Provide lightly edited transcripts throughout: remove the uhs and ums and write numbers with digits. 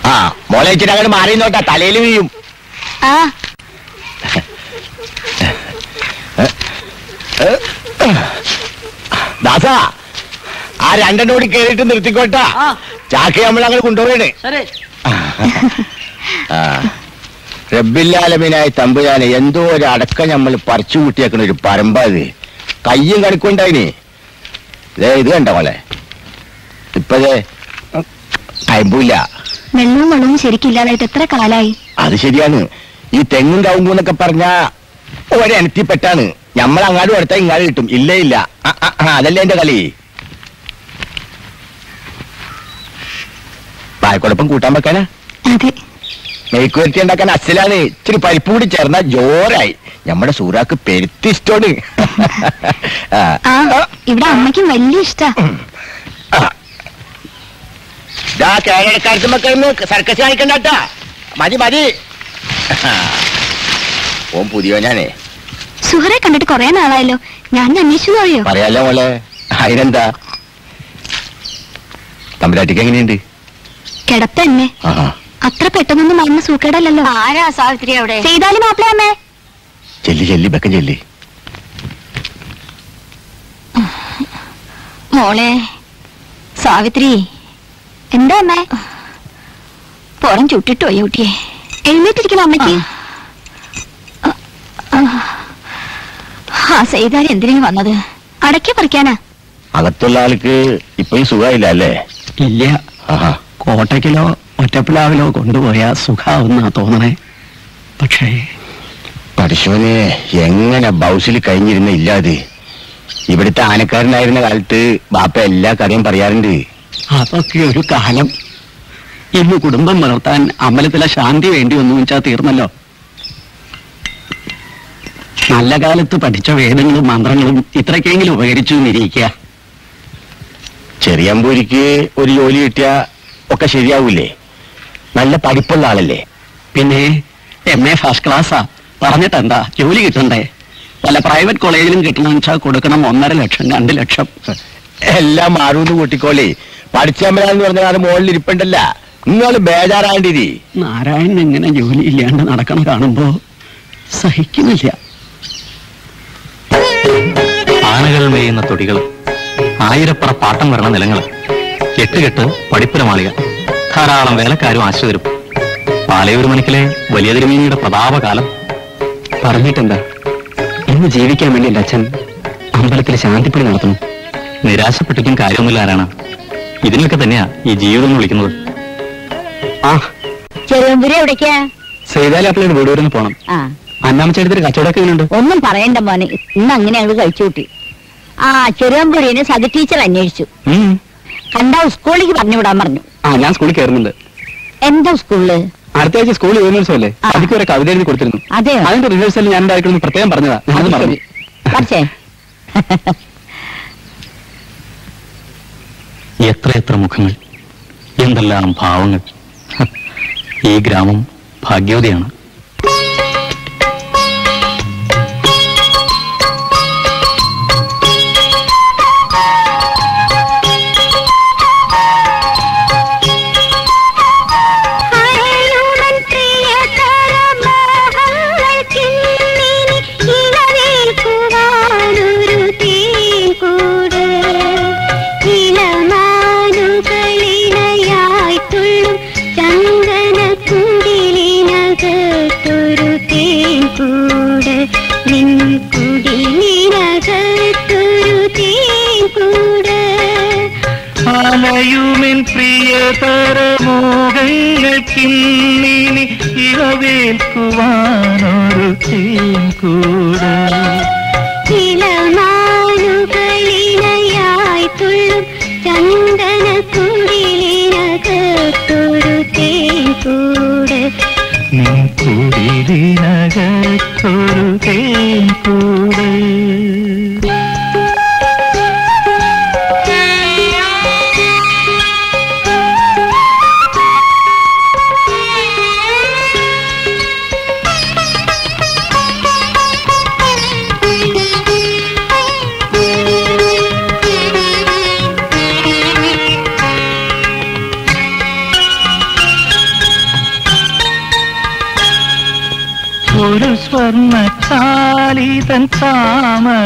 ആ മോളെ ഇച്ചിരി അങ്ങനെ മാറി നോട്ടാ, തലയിൽ വീഴും. ദാസ, ആ രണ്ടെണ്ണം കൂടി കേറിയിട്ട് നിർത്തിക്കോട്ടാ. ചാക്കി നമ്മൾ അങ്ങനെ കൊണ്ടുപോകണേ. റബ്ബില്ലാലമീനായ തമ്പുരാനെ, എന്തോ ഒരു അടക്കം നമ്മൾ പറിച്ചു കൂട്ടിയേക്കണ ഒരു പരമ്പാത് കയ്യും കണക്കുണ്ടായിനി. ഇത് കണ്ട മോളെ, ഇപ്പതേ കയമ്പില്ല. വെള്ളവും വെള്ളവും ശരിക്കില്ലാതായിട്ട് എത്ര കാലായി. അത് ശരിയാണ്. ഈ തെങ്ങും കവുമ്പൂന്നൊക്കെ പറഞ്ഞ ഒരനത്തിപ്പെട്ടാണ്. നമ്മൾ അങ്ങാടും അടുത്താൽ ഇങ്ങാട് കിട്ടും. ഇല്ലേ ഇല്ല, അതല്ലേ എന്റെ കളി. പായക്കുഴപ്പം കൂട്ടാൻ വെക്കാനാ, മെയ്ക്കുവരത്തി ഉണ്ടാക്കാൻ അസലാണ്. ഇച്ചിരി പരിപ്പ് കൂടി ചേർന്ന ജോറായി. നമ്മുടെ സൂറാക്ക് പെരുത്തി ഇഷ്ടമാണ്. ഇവിടെ അമ്മയ്ക്കും വലിയ ഇഷ്ടാ. കേരളക്കാരത്തുമ്പോ സർക്കസ് കാണിക്കണ്ടാ. മതി മതി. ഓൻ പുതിയോ ഞാനേ. സുഹറെ കണ്ടിട്ട് കൊറേ നാളായല്ലോ. ഞാൻ അന്വേഷിച്ചു പോയോ? പറയാലോ മോളെ, അതിനെന്താ. തമ്പുരാട്ടിക്ക് എങ്ങനെയുണ്ട്? കിടപ്പന്നെ. അത്ര പെട്ടെന്നൊന്നും മരുന്ന് സൂക്കേടല്ലോ. ആരാ സാവിത്രി അവിടെ? ചെയ്താലും മാപ്പിളയമ്മേ. ചെല്ലി ചെല്ലി ബക്കം ചെല്ലി. മോളെ സാവിത്രി. എന്താ അമ്മേ? പുറം ചുട്ടിട്ടോ കുട്ടിയെ? എഴുന്നേറ്റിരിക്കണം അമ്മയ്ക്ക്. ആ ചെയ്താൽ എന്തിനു വന്നത്? അടയ്ക്ക പറിക്കാനാ. അകത്തുള്ള ആൾക്ക് ഇപ്പഴും സുഖമായില്ല അല്ലേ? ഇല്ല. കോട്ടയ്ക്കിലോ ഒറ്റപ്പിലാവിലോ കൊണ്ടുപോയാ സുഖാവുന്നാ തോന്നണേ. പക്ഷേ പഠിച്ചവനെ എങ്ങനെ ബൗസിൽ കഴിഞ്ഞിരുന്ന ഇല്ലാതെ. ഇവിടുത്തെ ആനക്കാരനായിരുന്ന കാലത്ത് ബാപ്പ എല്ലാ കഥയും പറയാറുണ്ട്. അതൊക്കെ ഒരു കാലം. ഇന്ന് കുടുംബം വളർത്താൻ അമ്പലത്തിലെ ശാന്തി വേണ്ടി വന്നു വെച്ചാൽ തീർന്നല്ലോ. നല്ല കാലത്ത് പഠിച്ച വേദങ്ങളും മന്ത്രങ്ങളും ഇത്രയ്ക്കെങ്കിലും ഉപകരിച്ചു എന്നിരിക്കുക. ചെറിയമ്പൂരിക്ക് ഒരു ജോലി കിട്ടിയ ഒക്കെ ശരിയാവൂലേ? നല്ല പഠിപ്പുള്ള ആളല്ലേ? പിന്നെ MA ഫസ്റ്റ് ക്ലാസ്സാ. പറഞ്ഞിട്ടെന്താ, ജോലി കിട്ടണ്ടേ? വല്ല പ്രൈവറ്റ് കോളേജിലും കിട്ടണമെന്ന് വെച്ചാൽ കൊടുക്കണം 1.5 ലക്ഷം 2 ലക്ഷം. എല്ലാം മാറൂന്ന് കൂട്ടിക്കോളി. പഠിച്ചമ്പലാന്ന് പറഞ്ഞാൽ അത് മുകളിൽ ഇരിപ്പണ്ടല്ല. നിങ്ങൾ ബേജാറാണ്ടിരി. നാരായണൻ ഇങ്ങനെ ജോലി ഇല്ലാണ്ട് നടക്കണ കാണുമ്പോ സഹിക്കുന്നില്ല. ആനകൾ മേയുന്ന തൊടികൾ, ആയിരപ്പറ പാട്ടം വരണ നിലങ്ങൾ, കെട്ടുകെട്ട് പഠിപ്പുര മാളിക, ധാരാളം വേലക്കാരും ആശ്രിതരും. പാലയൂർ മണിക്കിലെ വലിയ തിരുമേനിയുടെ പ്രതാപകാലം. പറഞ്ഞിട്ടെന്താ, ഇന്ന് ജീവിക്കാൻ വേണ്ടി എൻ്റെ അച്ഛൻ അമ്പലത്തിൽ ശാന്തിപ്പണി നടത്തുന്നു. നിരാശപ്പെട്ടിട്ടും കാര്യമൊന്നുമില്ല ആരാണ്. ഇതിനൊക്കെ തന്നെയാ ഈ ജീവിതം എന്ന് വിളിക്കുന്നത്. ചെറുമ്പുര എവിടേക്കാ? സേതാലാപ്പിളുടെ വീട് വരെ പോണം. അന്നാമച്ചേട്ടത്തിന് കച്ചവടമൊക്കെ എങ്ങനെയുണ്ട്? ഒന്നും പറയണ്ട മോനെ, ഇന്ന് അങ്ങനെ ഞങ്ങൾ കഴിച്ചു കൂട്ടി. ചെറുമ്പുരേന് സതി ടീച്ചർ അന്വേഷിച്ചു. കണ്ടാ സ്കൂളിലേക്ക് പറഞ്ഞു വിടാൻ പറഞ്ഞു. ഞാൻ സ്കൂളിൽ കയറുന്നുണ്ട്. എന്താ സ്കൂളില്? അടുത്ത ആഴ്ച സ്കൂളിൽ യൂണിവേഴ്സും അല്ലേ? അതിക്ക് ഒരു കവിത എഴുതി കൊടുത്തിരുന്നു. അതെ, അതിന്റെ റിഹേഴ്സൽ ഞാൻ ഉണ്ടായിരിക്കണം പ്രത്യേകം പറഞ്ഞതാ. ഞാനത് പറഞ്ഞു. എത്രയെത്ര മുഖങ്ങൾ, എന്തെല്ലാം ഭാവങ്ങൾ. ഈ ഗ്രാമം ഭാഗ്യവതിയാണ്. ആലയുമെൻ പ്രിയതരമോഹങ്ങൾക്കിന്നിനി ഇളവേൽക്കുവാനൊരു തേൻകൂട്. ഇളമാനുകളിണയായി തുള്ളും ചന്ദനക്കുടിലിനകത്തൊരു തേൻകൂട്. നിൻ കുടിലിനകത്തൊരു തേൻകൂട്. ഒരു സ്വർണ്ണ താമരപ്പൂവായൻ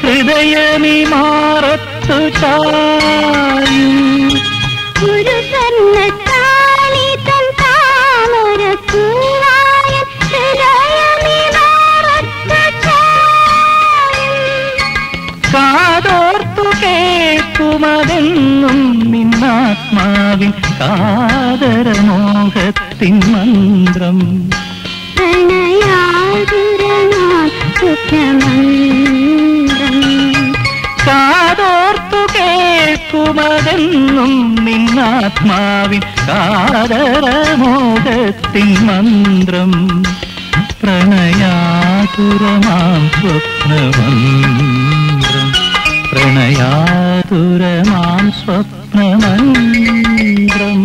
ഹൃദയമീ മാറത്തു ചായും. ഒരു സ്വർണ്ണത്താലിതൻ താമരപ്പൂവായൻ ഹൃദയമീ മാറത്തു ചായും. കാതോർത്തു കേൾക്കുമതെന്നും നിന്നാത്മാവിൻ കാതരമോഹത്തിൻ മന്ത്രം. കാതോർത്തു കേൾക്കുമതെന്നും നിന്നാത്മാവിൻ കാതരമോഹത്തിൻ മന്ത്രം. പ്രണയാതുരമാം സ്വപ്നമന്ത്രം. പ്രണയാതുരമാം സ്വപ്നമന്ത്രം.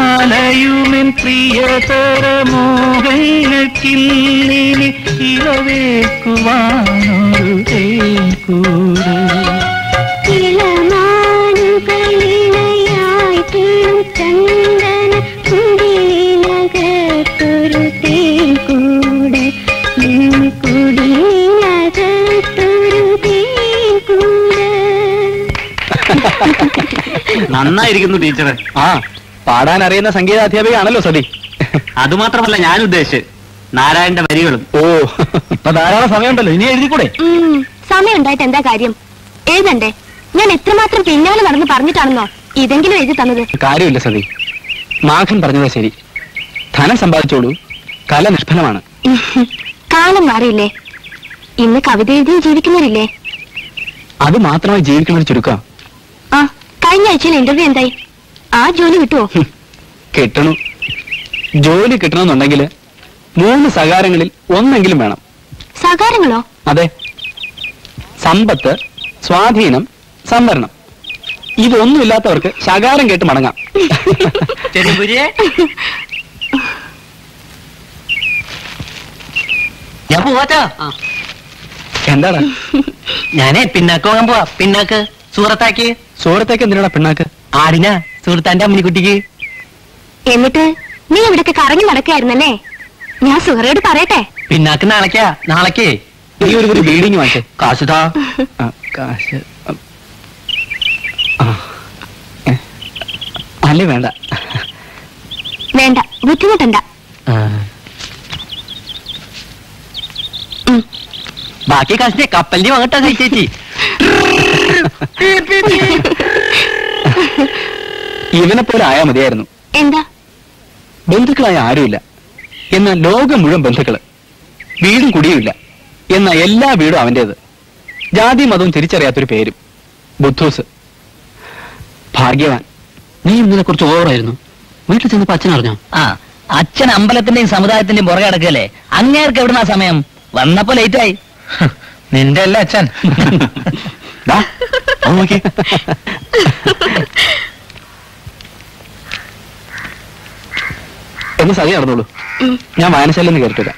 അലയുമെൻ പ്രിയതരമോഹങ്ങൾക്കിന്നിനി ഇളവേൽക്കുവാനൊരു തേൻകൂട്. ഇളമാനുകളിണയായി തീരും ചന്ദന കുടിലകത്തൊരു തേൻകൂട്. കുടിലകത്തൊരു തേൻകൂട്. നന്നായിരിക്കുന്നു ടീച്ചർ. ആ, പാടാൻ അറിയുന്ന സംഗീതാധ്യാപികയാണല്ലോ സതി. അതുമാത്രമല്ല ഞാൻ ഉദ്ദേശിച്ച് നാരായണന്റെ വരികളും. ഓ, ഇപ്പൊ ധാരാളം സമയമുണ്ടല്ലോ, ഇനി എഴുതിക്കൂടെ? സമയം ഉണ്ടായിട്ട് എന്താ കാര്യം? എഴുതണ്ടേ? ഞാൻ എത്രമാത്രം പിന്നാലെ നടന്ന് പറഞ്ഞിട്ടാണെന്നോ ഇതെങ്കിലും എഴുതി തന്നത്? കാര്യമില്ല സതി, മാഘൻ പറഞ്ഞത് ശരി. ധനം സമ്പാദിച്ചോളൂ, കല നിഷ്ഫലമാണ്. കാലം മാറിയില്ലേ? ഇന്ന് കവിത എഴുതിയും ജീവിക്കുന്നവരില്ലേ? അത് മാത്രമായി ജീവിക്കുന്നത് ചുരുക്കാം. ആ, കഴിഞ്ഞ ആഴ്ചയിൽ ഇന്റർവ്യൂ എന്തായി? ആ ജോലി കിട്ടുവോ? കിട്ടണു. ജോലി കിട്ടണമെന്നുണ്ടെങ്കിൽ 3 സകാരങ്ങളിൽ ഒന്നെങ്കിലും വേണം. സകാരങ്ങളോ? അതെ, സമ്പത്ത്, സ്വാധീനം, സംവരണം. ഇതൊന്നുമില്ലാത്തവർക്ക് ശകാരം കേട്ട് മടങ്ങാം. ഞാൻ പോവാറ്റാ. എന്താണ്? ഞാനേ പിന്നാക്ക് വാങ്ങാൻ പോവാ. പിന്നാക്ക് സൂറത്താക്കി. സൂറത്തേക്ക് എന്തിനാ പിണ്ണാക്ക്? ആടിനാ സുഹൃത്താന്റെ അമ്മിനിക്കുട്ടിക്ക്. എന്നിട്ട് നീ ഇവിടൊക്കെ കറങ്ങി നടക്കായിരുന്നല്ലേ? ഞാൻ സുഹറയോട് പറയട്ടെ. പിന്നാക്ക് നാളേക്കേ നീ ഒരു ബിൽഡിംഗ് വാങ്ങിച്ചേ. കാശുതാ. കാശ് അല്ലേ? വേണ്ട വേണ്ട, ബുദ്ധിമുട്ടണ്ട. ബാക്കി കാശിന്റെ കപ്പലിന് വാങ്ങട്ടാ ചേച്ചി. ഇവനെ പോലെ ആയാ മതിയായിരുന്നു. എന്താ? ബന്ധുക്കളായ ആരുമില്ല, എന്നാൽ ലോകം മുഴുവൻ ബന്ധുക്കള്. വീടും കുടിയുമില്ല, എന്നാൽ എല്ലാ വീടും അവന്റേത്. ജാതി മതവും തിരിച്ചറിയാത്തൊരു പേരും ബുദ്ധൂസ്. ഭാഗ്യവാൻ. നീ ഇതിനെ കുറിച്ച് ഓവറായിരുന്നു. വീട്ടിൽ ചെന്നപ്പോ അച്ഛൻ അറിഞ്ഞോ? ആ, അച്ഛൻ അമ്പലത്തിന്റെയും സമുദായത്തിന്റെയും പുറകെ അടക്കല്ലേ. അങ്ങേർക്ക് എവിടുന്ന സമയം? വന്നപ്പോ ലേറ്റായി. നിന്റെ അല്ല അച്ഛൻ. എന്ന് സതി നടന്നോളൂ, ഞാൻ വായനശാലയിൽ നിന്ന് കയറിട്ടില്ല.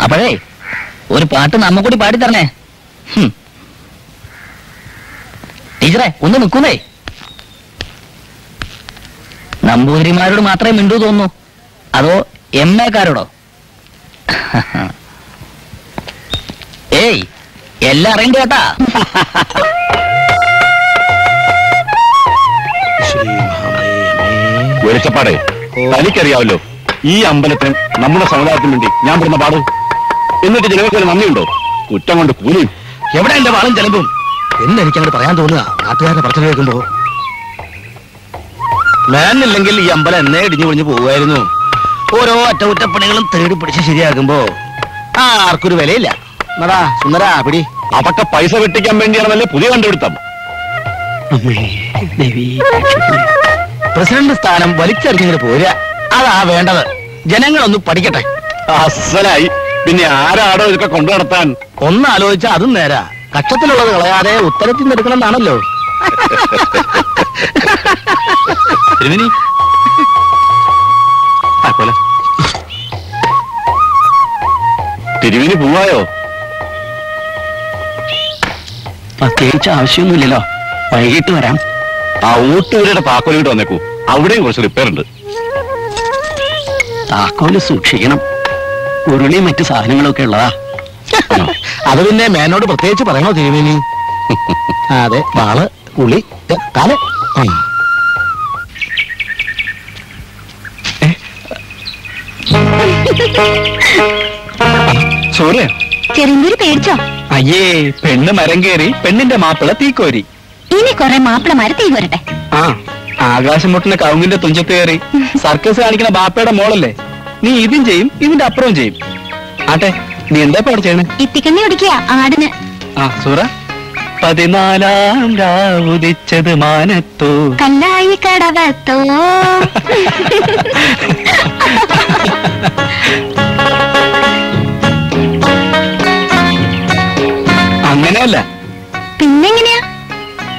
അപ്പോഴേ ഒരു പാട്ട് നമ്മ കൂടി പാടിത്തരണേ. ടീച്ചറെ ഒന്ന് നിൽക്കുന്നേ. നമ്പൂതിരിമാരോട് മാത്രമേ മിണ്ടൂ തോന്നുന്നു, അതോ എംഎക്കാരോടോ? ഏയ്, എല്ലാം അറിയണ്ട കേട്ടാ. വെളിച്ചപ്പാടേ, തനിക്കറിയാവല്ലോ ഈ അമ്പലത്തിന് നമ്മുടെ സമുദായത്തിന് വേണ്ടി ഞാൻ പെടുന്ന പാട്. എന്നിട്ട് ജനങ്ങൾക്ക് നന്ദിയുണ്ടോ? കുറ്റം കൊണ്ട് കൂലിയും. എവിടെ എന്റെ വാളും ചെലമ്പും എന്ന് എനിക്കങ്ങോട്ട് പറയാൻ തോന്നുക നാട്ടുകാരുടെ പ്രശ്നം കേൾക്കുമ്പോ. ഞാനില്ലെങ്കിൽ ഈ അമ്പലം എന്നേ ഇടിഞ്ഞു പൊളിഞ്ഞു പോകുമായിരുന്നു. ഓരോ അറ്റകുറ്റപ്പണികളും തേടി പിടിച്ച് ശരിയാക്കുമ്പോ ആർക്കൊരു വിലയില്ല. നടാ സുന്ദരാ പിടി. അതൊക്കെ പൈസ വെട്ടിക്കാൻ വേണ്ടിയാണല്ലേ പുതിയ കണ്ടുപിടുത്തം. പ്രസിഡന്റ് സ്ഥാനം വലിച്ചെറിഞ്ഞിങ്ങനെ പോരാ, അതാ വേണ്ടത്. ജനങ്ങളൊന്ന് പഠിക്കട്ടെ. അസലായി. പിന്നെ ആരാടോ ഇതൊക്കെ കൊണ്ടു നടത്താൻ? ഒന്നാലോചിച്ചാ അതും നേരാ. കക്ഷത്തിലുള്ളത് കളയാതെ ഉത്തരത്തിൽ നിന്ന് എടുക്കണം എന്നാണല്ലോ. തിരുമേനി തിരുവിന് പോവായോ? പ്രത്യേകിച്ച് ആവശ്യമൊന്നുമില്ലല്ലോ, വൈകിട്ട് വരാം. ആ ഊട്ടുവരുടെ താക്കോലിട്ട് വന്നേക്കൂ, അവിടെയും കുറച്ച് റിപ്പയർ ഉണ്ട്. താക്കോല് സൂക്ഷിക്കണം, ഉരുളിയും മറ്റു സാധനങ്ങളൊക്കെ ഉള്ളതാ. അത് പിന്നെ മേനോട് പ്രത്യേകിച്ച് പറയണോ തിരുമേനി? അതെ, വാള് ഉളി കാല്. സൂര്യ ചെറിയൊരു പേടിച്ചോ? അയ്യേ, പെണ്ണ് മരം കയറി, പെണ്ണിന്റെ മാപ്പിള തീക്കോരി. ഇനി കുറെ മാപ്പിളമാര് തീ വരട്ടെ. ആ ആകാശം മുട്ടുന്ന കവുങ്ങിന്റെ തുഞ്ചത്ത് കയറി സർക്കസ് കാണിക്കുന്ന ബാപ്പയുടെ മോളല്ലേ നീ? ഇതും ചെയ്യും, ഇതിന്റെ അപ്പുറവും ചെയ്യും. ആട്ടെ, നീ എന്താ അവിടെ ചെയ്യണേ? ഇത്തിക്കണ്ണി ഒടിക്കുക ആടിന്. ആ സൂറ. 14 രാവുദിച്ചത് മാനത്തോ കല്ലായി കടവത്തോ. അങ്ങനെയല്ല, പിന്നെങ്ങനെയാ?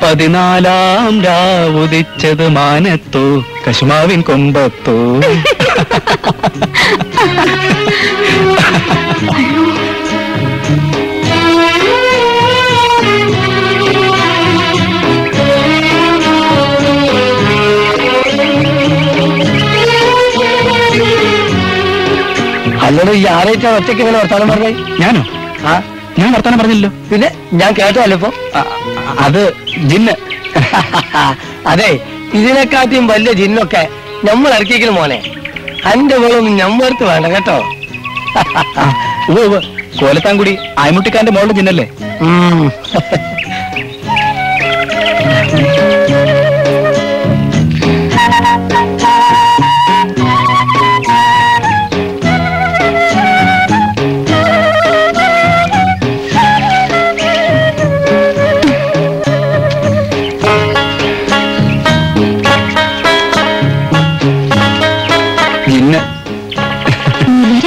14 രാവുദിച്ചത് മാനത്തോ കശുമാവിൻ കൊമ്പത്തോ. അല്ലടോ, ഈ ആരായിട്ടാ ഒറ്റയ്ക്ക് ഇങ്ങനെ വർത്താനം പറഞ്ഞേ? ഞാനോ? ആ, ഞാൻ വർത്താനം പറഞ്ഞില്ലല്ലോ. പിന്നെ ഞാൻ കേട്ടല്ലോ ഇപ്പൊ. അത് ജിന്ന്. അതെ, ഇതിനെക്കാട്ടിയും വലിയ ജിന്നൊക്കെ നമ്മൾ ഇറക്കിക്കലും മോനെ. അന്റെ മോളൊന്നും ഞമ്മടുത്ത് വേണ്ട കേട്ടോ. കോലത്താൻകുടി ആയ്മുട്ടിക്കാന്റെ മോളുടെ ജിന്നല്ലേ?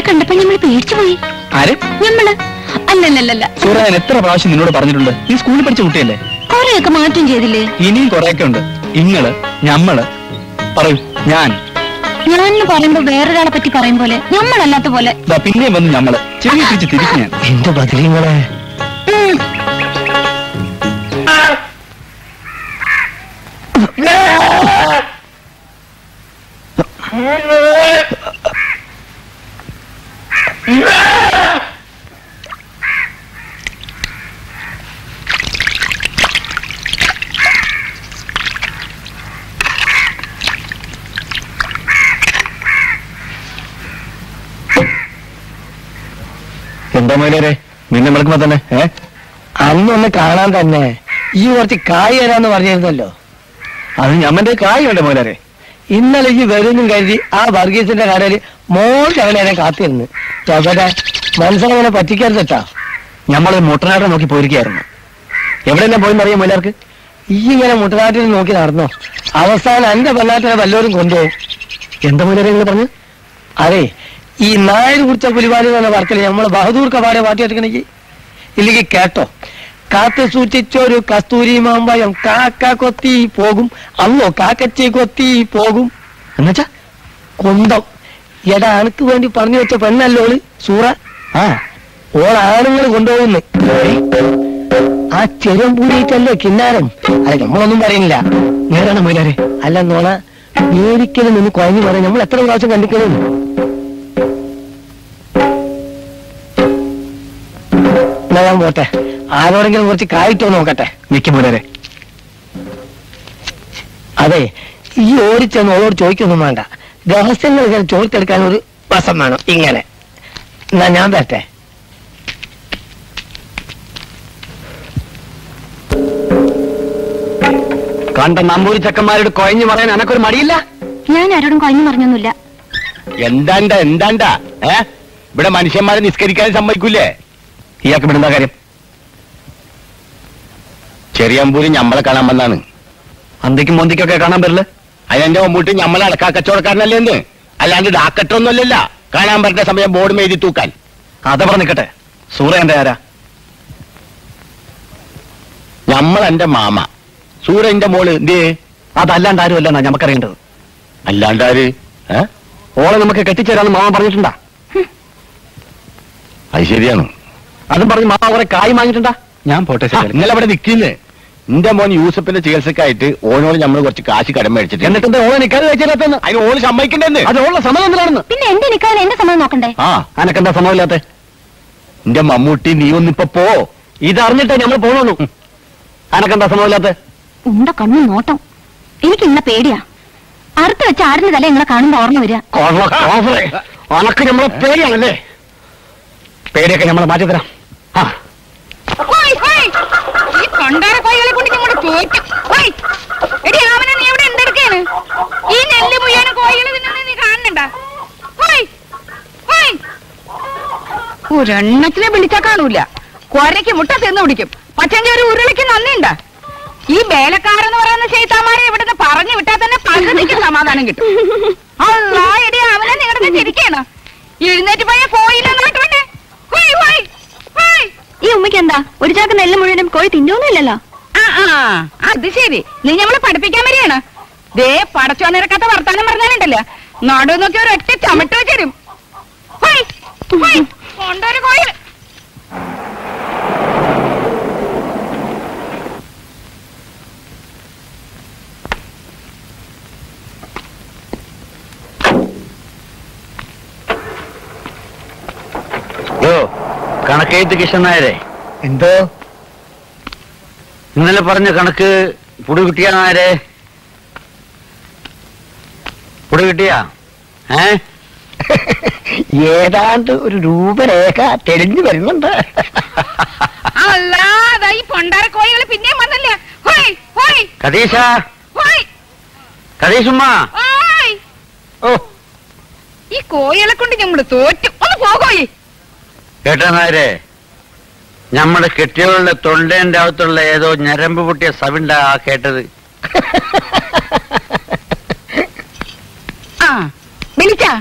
കണ്ടപ്പോ നമ്മൾ പേടിച്ചു പോയി. ആര്? ഞമ്മള്. അല്ലല്ലല്ല, സൂര്യ, എത്ര പ്രാവശ്യം നിന്നോട് പറഞ്ഞിട്ടുണ്ട്, നീ സ്കൂളിൽ പഠിച്ച കുട്ടിയല്ലേ? കൊറേയൊക്കെ മാറ്റം ചെയ്തില്ലേ? ഇനിയും കൊറേയൊക്കെ ഉണ്ട്. ഇങ്ങള്, ഞമ്മള്, പറയൂ. ഞാൻ പറയുമ്പോ വേറൊരാളെ പറ്റി പറയും പോലെ, ഞമ്മളല്ലാത്ത പോലെ. പിന്നെയും വന്ന് ഞമ്മള് ചെറിയ തിരിച്ച് തിരിച്ചു. ഞാൻ എന്റെ ബദലിങ്ങളെ എന്താ മോനെ നിന്നെ വിളിക്കുമ്പോ തന്നെ അന്നൊന്ന് കാണാൻ തന്നെ ഈ കുറച്ച് കായ് തരാന്ന് പറഞ്ഞിരുന്നല്ലോ. അത് ഞമ്മന്റെ കായ് വേണ്ടേ മോനെ? ഇന്നലെ ഈ വരുന്നും കരുതി ആ വർഗീസിന്റെ കടയിൽ മോൾ അവനെ കാത്തിരുന്നു. ചവടെ മനസ്സിലങ്ങനെ പറ്റിക്കരുതട്ടാ. ഞമ്മള് മുട്ടനാട്ടെ നോക്കി പോയിരിക്കായിരുന്നു. എവിടെയെല്ലാം പോയെന്നറിയാം മോലാർക്ക്? ഈ ഇങ്ങനെ മുട്ടനാട്ടിൽ നോക്കി നടന്നോ? അവസാനം എന്റെ പെണ്ണാട്ടിനെ വല്ലവരും കൊണ്ടുപോകും. എന്താ മോനെ നിങ്ങൾ പറഞ്ഞു? അതെ, ഈ നായർ കുറിച്ച പുലിവാലി എന്ന വർക്കിൽ നമ്മള് ബഹദൂർ കപാടെ പാട്ടിയെടുക്കണെങ്കിൽ ഇല്ലെങ്കിൽ കേട്ടോ. കാത്തു സൂക്ഷിച്ചൊരു കസ്തൂരി മാമ്പഴം കാക്ക കൊത്തി പോകും, അന്നോ കാക്കച്ചി കൊത്തി പോകും. എന്നുവെച്ചാ കൊന്തം. എടാ, അനക്ക് വേണ്ടി പറഞ്ഞു വെച്ച പെണ്ണല്ലോള് സൂറ. ഓൾ ആണുങ്ങൾ കൊണ്ടുപോകുന്നു. ആ ചെറും പൂടിയിട്ടല്ലേ കിന്നാരം. അല്ല, നമ്മളൊന്നും പറയുന്നില്ല. നേരാണ് മൊയിലാരെ? അല്ല നോണ, നേരിക്കലും നിന്ന് കുഴഞ്ഞു പറയാൻ നമ്മൾ എത്ര പ്രാവശ്യം കണ്ടിക്കണം. എന്നാ ഞാൻ പോട്ടെ, ആരോടെങ്കിലും കുറച്ച് കായിട്ടോ നോക്കട്ടെ. നിക്ക് മോലാരെ. അതെ, ഈ ഓടിച്ചെന്ന് ഓളോട് ചോദിക്കൊന്നും വേണ്ട. രഹസ്യങ്ങൾ ഇങ്ങനെ ചോദിച്ചെടുക്കാൻ ഒരു വശം വേണം. ഇങ്ങനെ എന്നാ ഞാൻ വരട്ടെ. കണ്ട നമ്പൂരി ചക്കന്മാരോട് കൊഴഞ്ഞു പറയാൻ എനക്കൊരു മടിയില്ല. ഞാൻ ആരോടും കഴിഞ്ഞു പറഞ്ഞൊന്നുമില്ല. എന്താണ്ടാ ഇവിടെ മനുഷ്യന്മാരെ നിസ്കരിക്കാൻ സമ്മതിക്കൂലേ? ഇയാൾക്ക് ഇവിടെ എന്താ കാര്യം? ചെറിയമ്പൂരി ഞമ്മളെ കാണാൻ വന്നാണ്. അന്തിക്കും മൊന്തിക്കൊക്കെ കാണാൻ പറ്റില്ല. അതിന്റെ മുമ്പിട്ട് ഞമ്മളെ അടക്കാ കച്ചവടക്കാരനല്ലേ എന്ന്, അല്ലാണ്ട് ഡാക്കറ്റൊന്നുമല്ലല്ല. കാണാൻ പറ്റുന്ന സമയം ബോർഡ് എഴുതി തൂക്കാൻ. അതവിടെ നിൽക്കട്ടെ. സൂറ എന്റെ ആരാ? ഞമ്മളെന്റെ മാമ. സൂര്യന്റെ മോള് എന്തേ? അതല്ലാണ്ട് ആരും അല്ലെന്നാ ഞമ്മക്കറിയേണ്ടത്. അല്ലാണ്ടാര്? ഓളെ നമുക്ക് കെട്ടിച്ചേരാന്ന് മാമ പറഞ്ഞിട്ടുണ്ടാ? അത് ശരിയാണ്. അതും പറഞ്ഞ് മാമ കുറെ കായ് വാങ്ങിയിട്ടുണ്ടാ? ഞാൻ പോട്ടെ. ഇന്നലെ അവിടെ നിൽക്കുന്നേ. എന്റെ മോൻ യൂസഫിന്റെ ചികിത്സക്കായിട്ട് ഓനോട് നമ്മൾ കുറച്ച് കാശ് കടം മേടിച്ചിട്ട് എന്നിട്ട് എന്താ ഓളെ നിൽക്കാതെ വെച്ചാൽ അതിന് ഓള് സമ്മതിക്കണ്ടെന്ന്. അത് ഓളെ സമ്മതം എന്തിനാണെന്ന്. പിന്നെ എന്റെ നിൽക്കാൻ എന്റെ സമയം നോക്കണ്ടേ? ആ അനക്കെന്താ സമ്മതമില്ലാത്ത? എന്റെ മമ്മൂട്ടി നീ ഒന്നിപ്പോ പോ. ഇതറിഞ്ഞിട്ടേ നമ്മൾ പോണുള്ളൂ. അനക്കെന്താ സമ്മതമില്ലാത്ത? ഉണ്ട കണ്ണു നോട്ടം. എനിക്ക് ഇന്ന പേടിയാ. അറുത്ത് വെച്ച ആടിന്റെ തല നിങ്ങളെ കാണുമ്പോ ഓർമ്മ വരിക. അനക്ക് നമ്മളെ പേടിയാണല്ലേ? പേടിയൊക്കെ നമ്മളെ മാറ്റി തരാം. ഈ കൊണ്ടാര കോഴികളെ കൊണ്ട് ഞങ്ങളുടെ തോറ്റു. എടി അവനെ നീ എവിടെ എന്തെടുക്കാണ്? ഈ നെല്ല് മുയ്യാനും കോഴികളെ തിന്നെ നീ കാണുന്നുണ്ടാ? ഒരെണ്ണത്തിനെ വിളിച്ചാ കാണൂല. കൊരയ്ക്ക് മുട്ട തിന്നു പിടിക്കും. പക്ഷെങ്കിൽ ഒരു ഉരുളിക്ക് നന്ദിണ്ടാ? ഈ വേലക്കാരെന്ന് പറയുന്ന ചെയ്താമാരെ ഇവിടുന്ന് പറഞ്ഞു വിട്ടാൽ തന്നെ പകുതിക്ക് സമാധാനം കിട്ടും. അല്ലാ എടി അവനെ നിങ്ങളുടെ ചിരിക്കാണ്. എഴുന്നേറ്റ് പോയ കോയിലെ നാട്ടുവന്നെ. ഈ ഉമ്മയ്ക്ക് എന്താ ഒരു ചാക്ക് നെല്ല് മുഴുവനും കോഴി തിന്നോന്നില്ലല്ലോ. അത് ശരി, നീ ഞമ്മളെ പഠിപ്പിക്കാൻ വരികയാണ്. ദേ പടച്ചോ നിരക്കാത്ത വർത്താനം പറഞ്ഞാലുണ്ടല്ലോ നാടു നോക്കി ഒരു ഒറ്റ ചമട്ട് വെച്ചരും. കൊണ്ടൊരു കോയിൽ കണക്കെഴുത്ത് കിഷൻ നായരെ. എന്തോ ഇന്നലെ പറഞ്ഞ കണക്ക് പുടി കിട്ടിയ നായരെ? പുടി കിട്ടിയാ? ഏതാണ്ട് ഒരു രൂപരേഖ തെളിഞ്ഞു വരുന്നുണ്ട്. അല്ലാതെ ഈ പൊണ്ടാര കോഴികൾ പിന്നെയും വന്നല്ലേ. കതീശ, കതീശുമ്മ, ഓ ഈ കോഴികളെ കൊണ്ട് ഞമ്മള് തോറ്റു. ഒന്ന് പോകോയി. കേട്ടാ നായരെ, നമ്മുടെ കെട്ടികളുടെ തൊണ്ടേന്റെ അകത്തുള്ള ഏതോ ഞരമ്പ് പൊട്ടിയ സവിണ്ടാ കേട്ടത്. വിളിച്ചാ?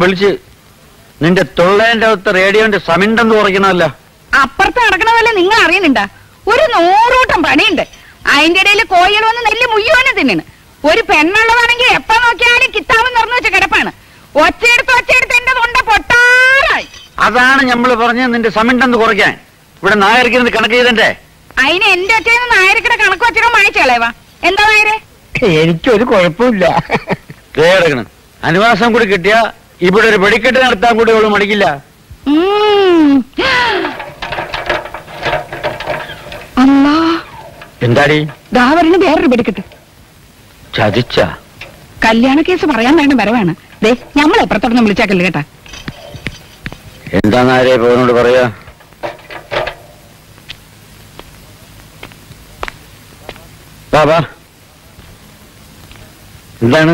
വിളിച്ച്. നിന്റെ തൊള്ളേന്റെ അകത്ത് റേഡിയോന്റെ സമിണ്ടെന്ന് കുറയ്ക്കണമല്ലോ. അപ്പുറത്ത് നടക്കണതല്ലേ നിങ്ങൾ അറിയുന്നുണ്ടാ? ഒരു 100 കൂട്ടം പണിയുണ്ട്. അതിന്റെ ഇടയിൽ കോഴികൾ വന്ന് നെല്ല് മുയ്യോനെ തിന്നണ്. ഒരു പെണ്ണുള്ളതാണെങ്കിൽ എപ്പോ നോക്കിയാലും കിത്താവ് നിറഞ്ഞു വെച്ച കിടപ്പാണ്. ഒച്ചയെടുത്ത് എന്റെ തൊണ്ട പൊട്ടാറായി. അതാണ് ഞമ്മള് പറഞ്ഞത് നിന്റെ സമിണ്ടെന്ന് കുറയ്ക്കാൻ. ഇവിടെ നായർക്കുന്നത് കണക്ക് ചെയ്തേ. അതിന് എന്റെ ഒച്ചയെന്ന് നായർക്കിടെ കണക്ക് വെച്ചിട്ട് മായച്ചു കളയവാ. എന്താ നായരെ? എനിക്കൊരു കുഴപ്പമില്ല. കേടക്കണം. അനുവാസം കൂടി കിട്ടിയ ഇവിടെ ഒരു വെടിക്കെട്ട് നടത്താൻ കൂടി അവള് മടിക്കില്ല. എന്താടി ദാവരന് വേറൊരു വെടിക്കെട്ട് ചതിച്ച കല്യാണ കേസ് പറയാൻ വേണ്ട വരവാണ്. ദേ ഞമ്മൾ എപ്പുറത്തോടൊന്നും വിളിച്ചാക്കല്ലേ കേട്ടാ. എന്താ നായരെ പോനോട് പറയാ? ബാബാ എന്താണ്?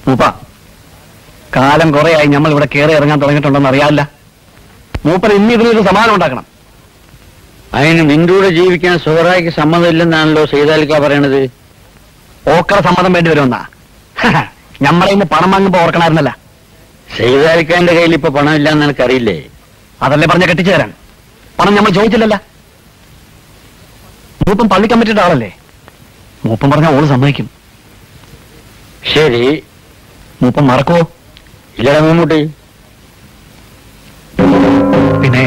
മൂപ്പ, കാലം കുറെയായി നമ്മൾ ഇവിടെ കയറി ഇറങ്ങാൻ തുടങ്ങിയിട്ടുണ്ടെന്ന് അറിയാല്ല. മൂപ്പർ ഇന്ന് ഇതിനൊരു സമാധാനം ഉണ്ടാക്കണം. അതിന് നിന്റെ കൂടെ ജീവിക്കാൻ സുഹറായിക്ക് സമ്മതമില്ലെന്നാണല്ലോ സൈതാലിക്ക പറയണത്. ഓക്കറ സമ്മതം വേണ്ടി വരുമെന്നാ? നമ്മളെ ഇന്ന് പണം വാങ്ങുമ്പോ ഓർക്കണമായിരുന്നല്ല. സൈതാലിക്കാന്റെ കയ്യിൽ ഇപ്പൊ പണമില്ലാന്ന് എനിക്കറിയില്ലേ? അതല്ലേ പറഞ്ഞ കെട്ടിച്ചു തരാൻ. പണം നമ്മൾ ചോദിച്ചില്ലല്ല. മൂപ്പം പള്ളി കമ്മിറ്റിയുടെ ആളല്ലേ. മൂപ്പം പറഞ്ഞ ഓള് സമ്മതിക്കും. ശരി, മൂപ്പം മറക്കുവോ? ഇല്ലടാ മമ്മൂട്ടി. പിന്നെ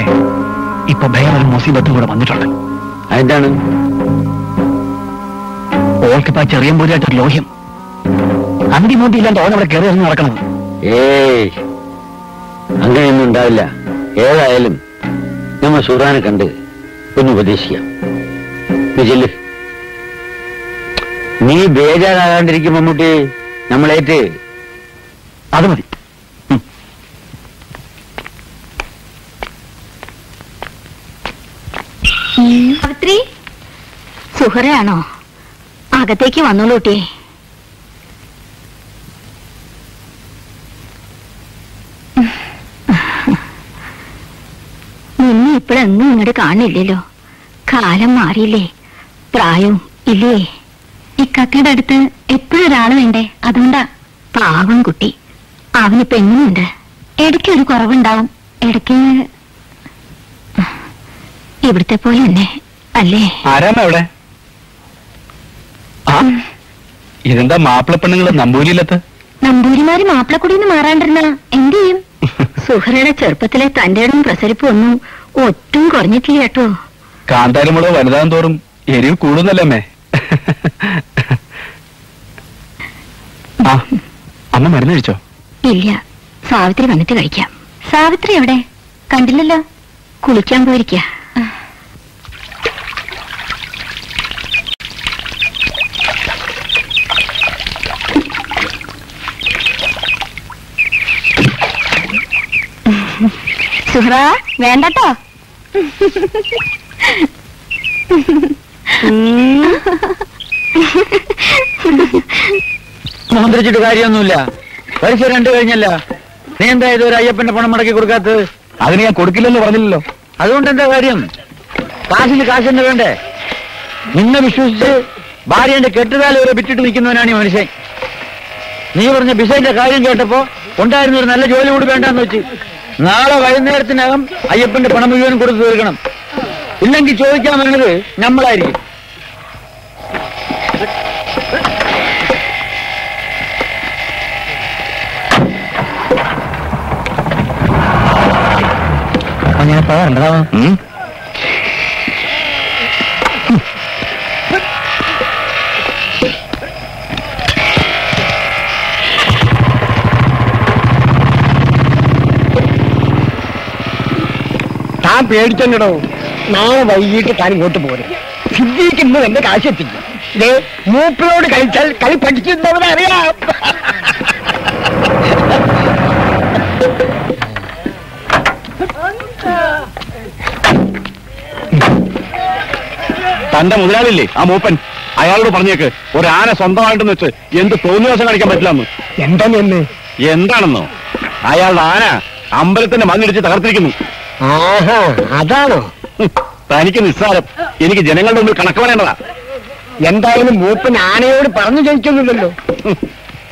ഇപ്പൊ ഭയം ഒരു മുസീബത്തും കൂടെ വന്നിട്ടുണ്ട്. അതെന്താണ്? ഓൾക്കിപ്പോ ചെറിയ പോലെയായിട്ടൊരു ലോഹ്യം. അന്തിമൂട്ടി ഇല്ലാണ്ട് ഓൻ അവിടെ കയറി ഇറങ്ങി നടക്കണത്. ഏയ്, അങ്ങനെയൊന്നും ഉണ്ടാവില്ല. ഏതായാലും നമ്മൾ സുറാനെ കണ്ട് ഒന്ന് ഉപദേശിക്കാം. ചെല്ല്. നീ ബേജാറാകാണ്ടിരിക്കും മമ്മൂട്ടി. നമ്മളേറ്റ് അത് മതി. സുഹറയാണോ? അകത്തേക്ക് വന്നോളൂ കുട്ടിയെ. നിന്നെ ഇപ്പോഴൊന്നും ഇങ്ങോട്ട് കാണില്ലല്ലോ. കാലം മാറിയില്ലേ, പ്രായവും ഇല്ലേ. ഈ കക്കയുടെ അടുത്ത് എപ്പോഴും ഒരാള് വേണ്ടേ, അതുകൊണ്ടാ. പാവം കുട്ടി, അവനിപ്പോ എങ്ങനെയുണ്ട്? ഇടയ്ക്ക് ഒരു കുറവുണ്ടാവും, ഇടയ്ക്ക് ഇവിടുത്തെ പോലെ തന്നെ അല്ലേ? ആരാമ അവിടെ? ഇതെന്താ മാപ്പിളപ്പെണ്ണുങ്ങള് നമ്പൂരിയിലെത്ത്? നമ്പൂരിമാര് മാപ്പിളക്കുടിന്ന് മാറാണ്ടിരുന്ന എന്ത് ചെയ്യും? സുഹറയുടെ ചെറുപ്പത്തിലെ തന്റെ ഇടം പ്രസരിപ്പ് ഒന്നും ഒട്ടും കുറഞ്ഞിട്ടില്ല കേട്ടോ. കാന്താരിമുളക് വലുതാൻ തോറും എരിവ് കൂടുന്നല്ലേ അമ്മേ? ആ അമ്മ മരുന്ന് കഴിച്ചോ? ഇല്ല, സാവിത്രി വന്നിട്ട് കഴിക്കാം. സാവിത്രി എവിടെ? കണ്ടില്ലല്ലോ. കുളിക്കാൻ പോയിരിക്ക. സുഹ്റ വേണ്ടട്ടോ. മന്ത്രിച്ചിട്ട് കാര്യമൊന്നുമില്ല. പരീക്ഷ 2 കഴിഞ്ഞല്ല. നീ എന്താ ഇത് ഒരു അയ്യപ്പന്റെ പണം മടക്കി കൊടുക്കാത്തത്? അതിന് ഞാൻ കൊടുക്കില്ലെന്ന് പറഞ്ഞില്ലല്ലോ. അതുകൊണ്ട് എന്താ കാര്യം? കാശിന് കാശ് തന്നെ വേണ്ടേ? നിന്നെ വിശ്വസിച്ച് ഭാര്യന്റെ കെട്ടുകാലം വരെ വിറ്റിട്ട് നിൽക്കുന്നവനാണ് ഈ മനുഷ്യൻ. നീ പറഞ്ഞ ബിസൈന്റെ കാര്യം കേട്ടപ്പോ ഉണ്ടായിരുന്ന ഒരു നല്ല ജോലി കൂടി വേണ്ടെന്ന് വെച്ച് നാളെ വൈകുന്നേരത്തിനകം അയ്യപ്പന്റെ പണം മുഴുവൻ കൊടുത്തു തീർക്കണം. ഇല്ലെങ്കിൽ ചോദിക്കാൻ വരുന്നത് നമ്മളായിരിക്കും. ഞാൻ പറയാ താൻ പേടിച്ചോ. നാളെ വൈകിട്ട് താൻ ഇങ്ങോട്ട് പോരും. സിദ്ധിക്ക് ഇന്ന് എന്റെ കാശ് എത്തിക്കും. ഇതേ മൂപ്പിനോട് കളിച്ചാൽ കളി പഠിക്കുന്നവരെ അറിയാം. തന്റെ മുതലാളില്ലേ ആ മൂപ്പൻ, അയാളോട് പറഞ്ഞേക്ക് ഒരു ആന സ്വന്തമായിട്ടെന്ന് വെച്ച് എന്ത് തോന്നിവാസം കാണിക്കാൻ പറ്റില്ലെന്ന്. എന്താണെന്ന്? എന്താണെന്നോ? അയാളുടെ ആന അമ്പലത്തിന്റെ മണ്ണിടിച്ച് തകർത്തിരിക്കുന്നു. ആഹാ, അതാണോ? തനിക്ക് നിസ്സാരം, എനിക്ക് ജനങ്ങളുടെ മുമ്പിൽ കണക്ക് പറയേണ്ടതാ. എന്തായാലും മൂപ്പൻ ആനയോട് പറഞ്ഞു ജയിക്കുന്നില്ലല്ലോ.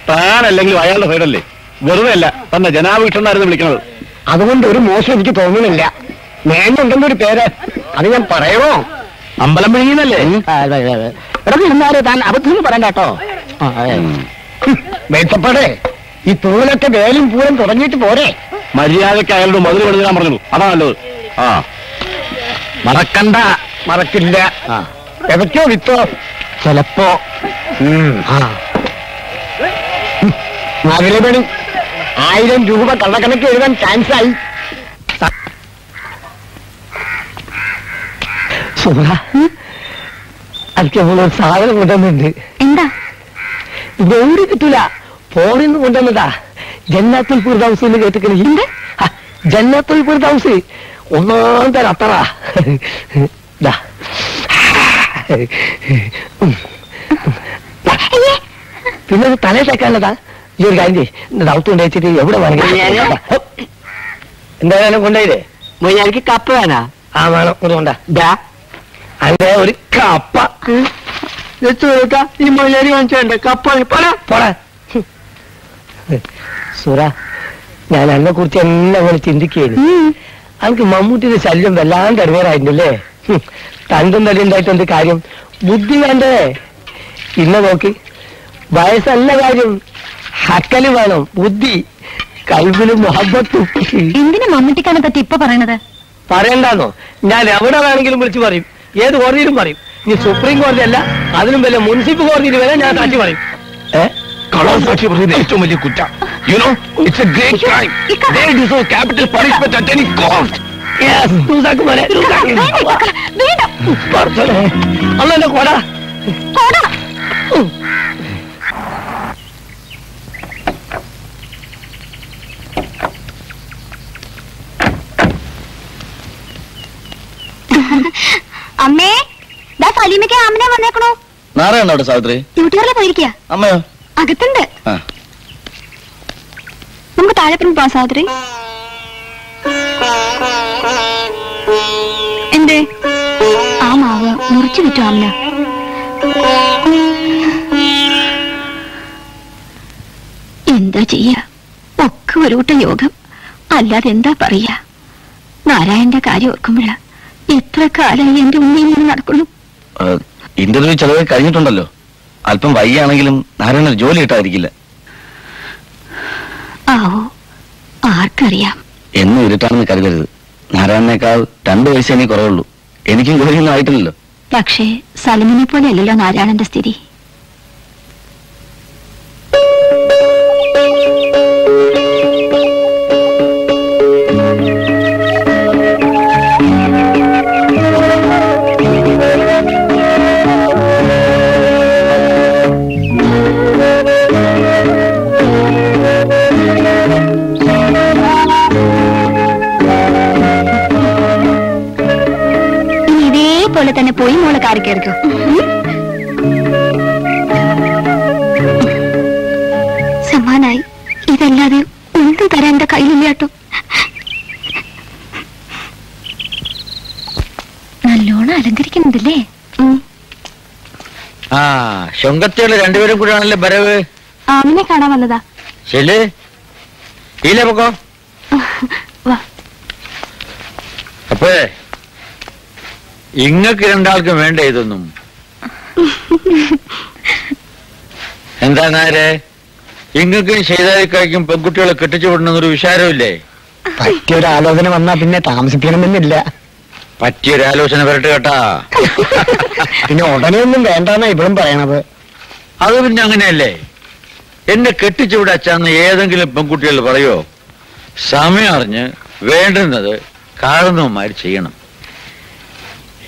താനല്ലെങ്കിലും അയാളുടെ സൈഡല്ലേ. വെറുതെ അല്ല തന്നെ ജനാഭിക്ഷണായിരുന്നു വിളിക്കുന്നത്. അതുകൊണ്ട് ഒരു മോശം എനിക്ക് തോന്നുന്നില്ല. നേന്നുണ്ടെന്നൊരു ഒരു പേര്, അത് ഞാൻ പറയണോ? അമ്പലം പിഴിയുന്നല്ലേ? ഇരുന്നാലും താൻ അബദ്ധം പറയണ്ട കേട്ടോ. മേച്ചപ്പാടെ ഈ തൂലൊക്കെ വേലും പൂരം തുടങ്ങിയിട്ട് പോരെ. മര്യാദയ്ക്ക് അയാളോട് മതിൽ പണിതാൻ പറഞ്ഞു. അതാ നല്ലത്. ആ മറക്കണ്ട. മറക്കില്ല. എവയ്ക്കോ വിത്തോ ചിലപ്പോ. മതിലപണി 1000 രൂപ കള്ളക്കണക്ക് എഴുതാൻ ചാൻസ് ആയി. അതൊക്കെ ഒരു സാധനം കൊണ്ടുവന്നുണ്ട്. എന്താ? ഇതൊരു കിട്ടൂല. ഫോണിന്ന് കൊണ്ടുവന്നതാ. ജന്നാത്തുൽ ഫിർദൗസ് എന്ന് കേട്ടിക്കണേ? ജന്നാത്തുൽ ഫിർദൗസ് ഒന്നാം തരം അത്ര. പിന്നെ തലേ തേക്കാനുള്ളതാ. ഈ ഒരു കാര്യം ദൗത്യം കൊണ്ടുവച്ചിട്ട് എവിടെ വേണമെങ്കിലും എന്തായാലും കൊണ്ടുപോയില്ലേ? എനിക്ക് കപ്പ വേണാ? ആ വേണം. കൊണ്ടാ അങ്ങനെ ഒരു കപ്പ ഈ മൊയ്യാരി കാണിച്ചോണ്ടേ കപ്പ പോടാ. സുറ, ഞാൻ എന്നെ കുറിച്ച് എല്ലാം അങ്ങനെ ചിന്തിക്കുകയാണ്. എനിക്ക് മമ്മൂട്ടിയുടെ ശല്യം വല്ലാണ്ട് അറിവേറായിട്ടുണ്ടല്ലേ. തണ്ടും തടി ഉണ്ടായിട്ട് എന്ത് കാര്യം? ബുദ്ധി വേണ്ടേ? ഇന്ന നോക്കി, വയസ്സല്ല കാര്യം, ഹക്കല് വേണം. ബുദ്ധി, കൽബിലും മുഹബത്തും. എന്തിനാ മമ്മൂട്ടിക്കാനെ പറ്റി ഇപ്പൊ പറയണത്? പറയണ്ടാന്നോ? ഞാൻ എവിടെ വേണമെങ്കിലും വിളിച്ചു പറയും. ഏത് കോടതിയിലും പറയും. ഇനി സുപ്രീം കോടതി അല്ല, അതിനും വല്ല മുനിസിപ്പൽ കോടതിയിൽ വരെ ഞാൻ സാക്ഷി പറയും. സാക്ഷി പറയുന്നത് ഏറ്റവും വലിയ കുറ്റം. You know, it's a great crime. They deserve capital punishment at any cost. Yes, അന്നെ കൊട. അമ്മേ, ദാ സലീമയ്ക്ക് ആമനെ വന്നേക്കണോ? നാരായണ അവിടെ സാവിത്രി ഡ്യൂട്ടികളിൽ പോയിരിക്കുക. അമ്മയോ? അകത്തുണ്ട്. നമുക്ക് താഴെ പിന്നെ പോവാം. സാവിത്രി എന്തേ? ആ മാവ് മുറിച്ചു വിറ്റു ആമന. എന്താ ചെയ്യാ? ഒക്കെ ഒരു കൂട്ടം യോഗം, അല്ലാതെ എന്താ പറയാ? നാരായണന്റെ കാര്യം ഓർക്കുമ്പോഴ എത്ര കാലമായി എന്റെ ഉമ്മയിൽ നിന്ന് നടക്കുന്നു. ഇന്റർവ്യൂ ചെലവ് കഴിഞ്ഞിട്ടുണ്ടല്ലോ. അല്പം വൈകിയാണെങ്കിലും നാരായണ ജോലി കിട്ടാതിരിക്കില്ല. ആവോ, ആർക്കറിയാം. എന്നും ഇരുട്ടാണെന്ന് കരുതരുത്. നാരായണനേക്കാൾ 2 വയസ്സേ നീ കുറവുള്ളൂ. എനിക്കും ജോലിയൊന്നും ആയിട്ടില്ലല്ലോ. പക്ഷേ സലിമിനെ പോലെ അല്ലല്ലോ നാരായണന്റെ സ്ഥിതി. പോലെ തന്നെ പോയി മോളെ കാറി കയറിക്കോ. സമ്മാനായി. ഇതല്ലാതെ ഒന്നും തരാൻ എന്റെ കയ്യിലില്ലാട്ടോ. നല്ലോണം അലങ്കരിക്കുന്നുണ്ടല്ലേ? ആ ശുങ്കത്തിയുള്ള രണ്ടുപേരും കൂടെയാണല്ലേ വരവ്. ആമിനെ കാണാൻ വന്നതാ. ശരി ഇല്ല പൊക്കോ. അപ്പേ ഇങ്ങക്ക് രണ്ടാൾക്കും വേണ്ട ഇതൊന്നും. എന്താ നേരെ ഇങ്ങക്കും ചെയ്താലിക്കായ്ക്കും പെൺകുട്ടികളെ കെട്ടിച്ചു വിടണമെന്നൊരു വിചാരമില്ലേ? പറ്റിയൊരാലോചന വന്നാ പിന്നെ താമസിക്കണമെന്നില്ല. പറ്റിയൊരാലോചന വരട്ടെ കേട്ടാ. പിന്നെ ഉടനെ ഒന്നും വേണ്ടെന്നാ ഇവളും പറയണത്. അത് പിന്നെ അങ്ങനെയല്ലേ. എന്നെ കെട്ടിച്ചു വിടച്ചാന്ന് ഏതെങ്കിലും പെൺകുട്ടികൾ പറയോ? സമയം അറിഞ്ഞ് വേണ്ടുന്നത് കാരണവന്മാർ ചെയ്യണം.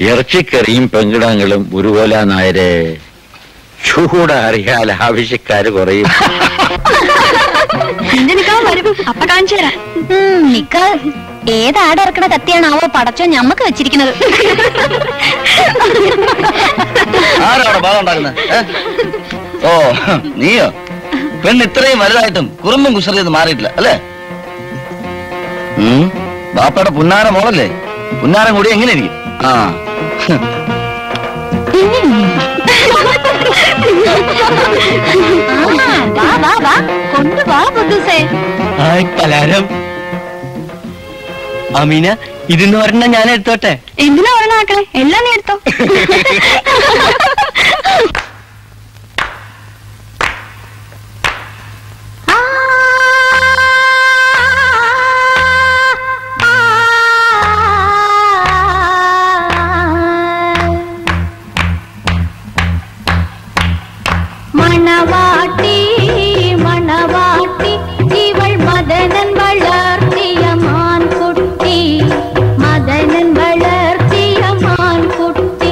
ഇറച്ചിക്കറിയും പെങ്കിടങ്ങളും ഒരുപോലെ നായരെ ചൂടറിയാൽ ആവശ്യക്കാര് കുറയും. അപ്പ കാണിച്ചു തരാം. ഏതാടിറക്കണ കത്തിയാണാവോ പടച്ചോ ഞമ്മക്ക് വെച്ചിരിക്കുന്നത്. ആരാവിടെ ബാധ ഉണ്ടാക്കുന്നത്? ഓ നീയോ? പെണ്ണ് ഇത്രയും വലുതായിട്ടും കുറുമ്പും കുസറിയത് മാറിയിട്ടില്ല അല്ലേ? ബാപ്പയുടെ പുന്നാര മോളല്ലേ? പുന്നാരം കൂടി എങ്ങനെ ഇരിക്കും? ആ കൊണ്ടുവാ ബുദ്ധൂസേ. കലാരം അമീന ഇതിന്ന് പറഞ്ഞ ഞാൻ എടുത്തോട്ടെ. എന്തിനാ ഒരെണ്ണാക്കണേ? എല്ലാം നീ എടുത്തോ. മണവാട്ടി മണവാട്ടി ഇവൾ മദനൻ വളർത്തിയ മാൻകുട്ടി, മദനൻ വളർത്തിയ മാൻകുട്ടി.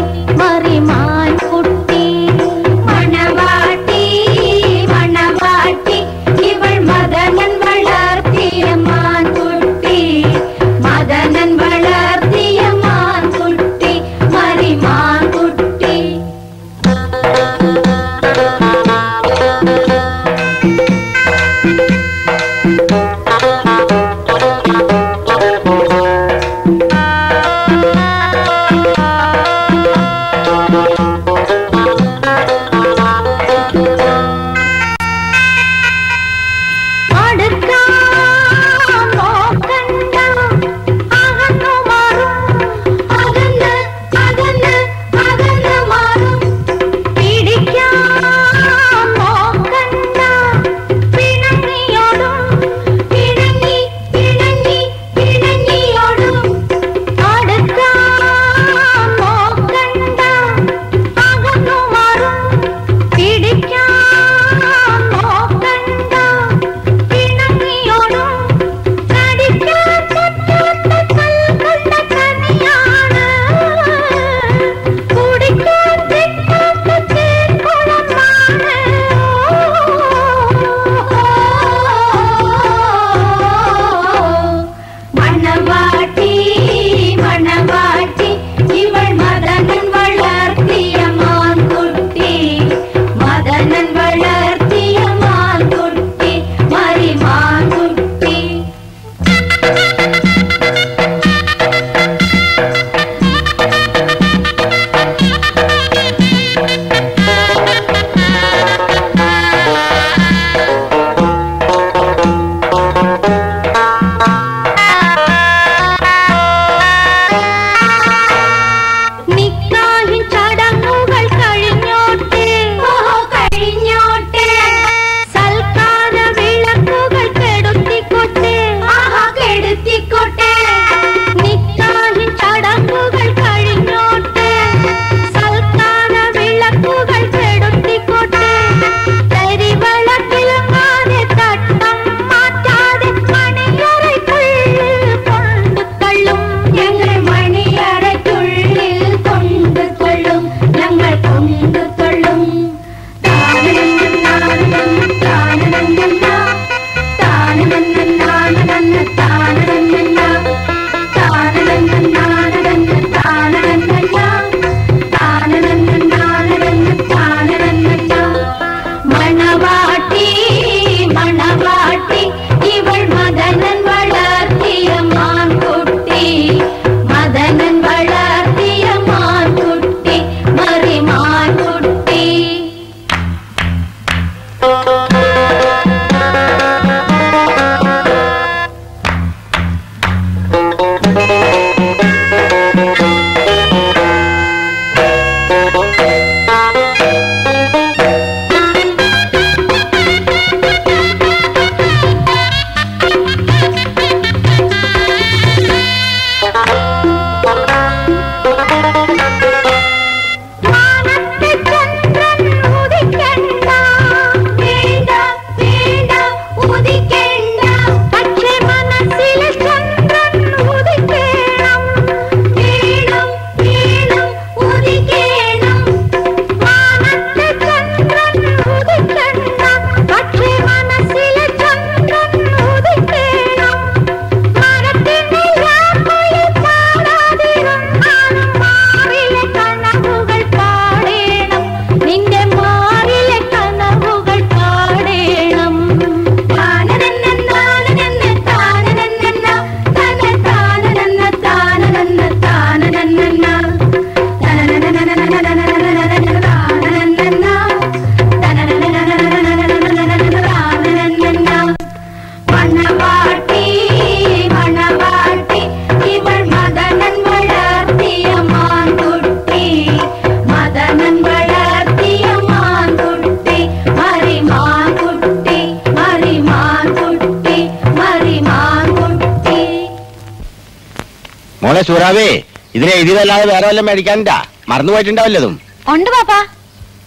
മോളെ സൂറാവേ, ഇതിനെ എഴുതിയതല്ലാതെ വേറെ വല്ലതും മേടിക്കാനുണ്ടാ? മറന്നുപോയിട്ടുണ്ടാവില്ലതും. ഉണ്ട് പാപ്പാ,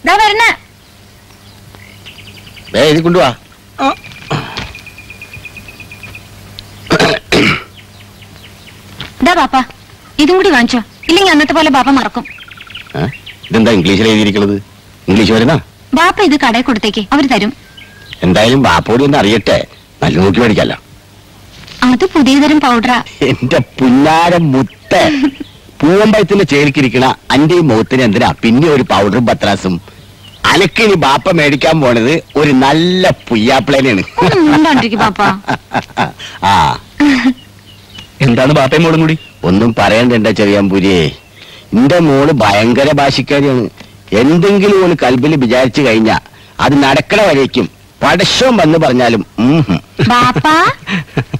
ദാ വരണ. എഴുതി കൊണ്ടുവാ. ദാ പാപ്പാ, ഇതും കൂടി വാങ്ങിച്ചോ, ഇല്ലെങ്കിൽ അന്നത്തെ പോലെ ബാപ്പ മറക്കും. ഇതെന്താ ഇംഗ്ലീഷിൽ എഴുതിയിരിക്കുന്നത്? ഇംഗ്ലീഷ് വരുന്ന ബാപ്പ ഇത് കടയിൽ കൊടുത്തേക്ക്, അവര് തരും. എന്തായാലും ബാപ്പോടി ഒന്ന് അറിയട്ടെ, നല്ല നോക്കി മേടിക്കല്ല. അത് പുതിയ തരം പൗഡറാ. എന്റെ പുന്നാരം മുത്ത പൂവമ്പയത്തിന്റെ ചേലിക്കിരിക്കണ അന്റെ ഈ മുഖത്തിന് എന്തിനാ പിന്നെ ഒരു പൗഡറും പത്രാസും? അനക്കിനി ബാപ്പ മേടിക്കാൻ പോണത് ഒരു നല്ല പുയ്യാപ്പിളേനാണ്. പാപ്പ ആ എന്താണ് ബാപ്പയും മോളും കൂടി? ഒന്നും പറയണ്ട എന്റെ ചെറിയാമ്പൂരിയെ. എന്റെ മോള് ഭയങ്കര ഭാഷക്കാരിയാണ്. എന്തെങ്കിലും ഒരു കൽബിൽ വിചാരിച്ചു കഴിഞ്ഞാ അത് നടക്കണ വരേക്കും പടശം വന്ന് പറഞ്ഞാലും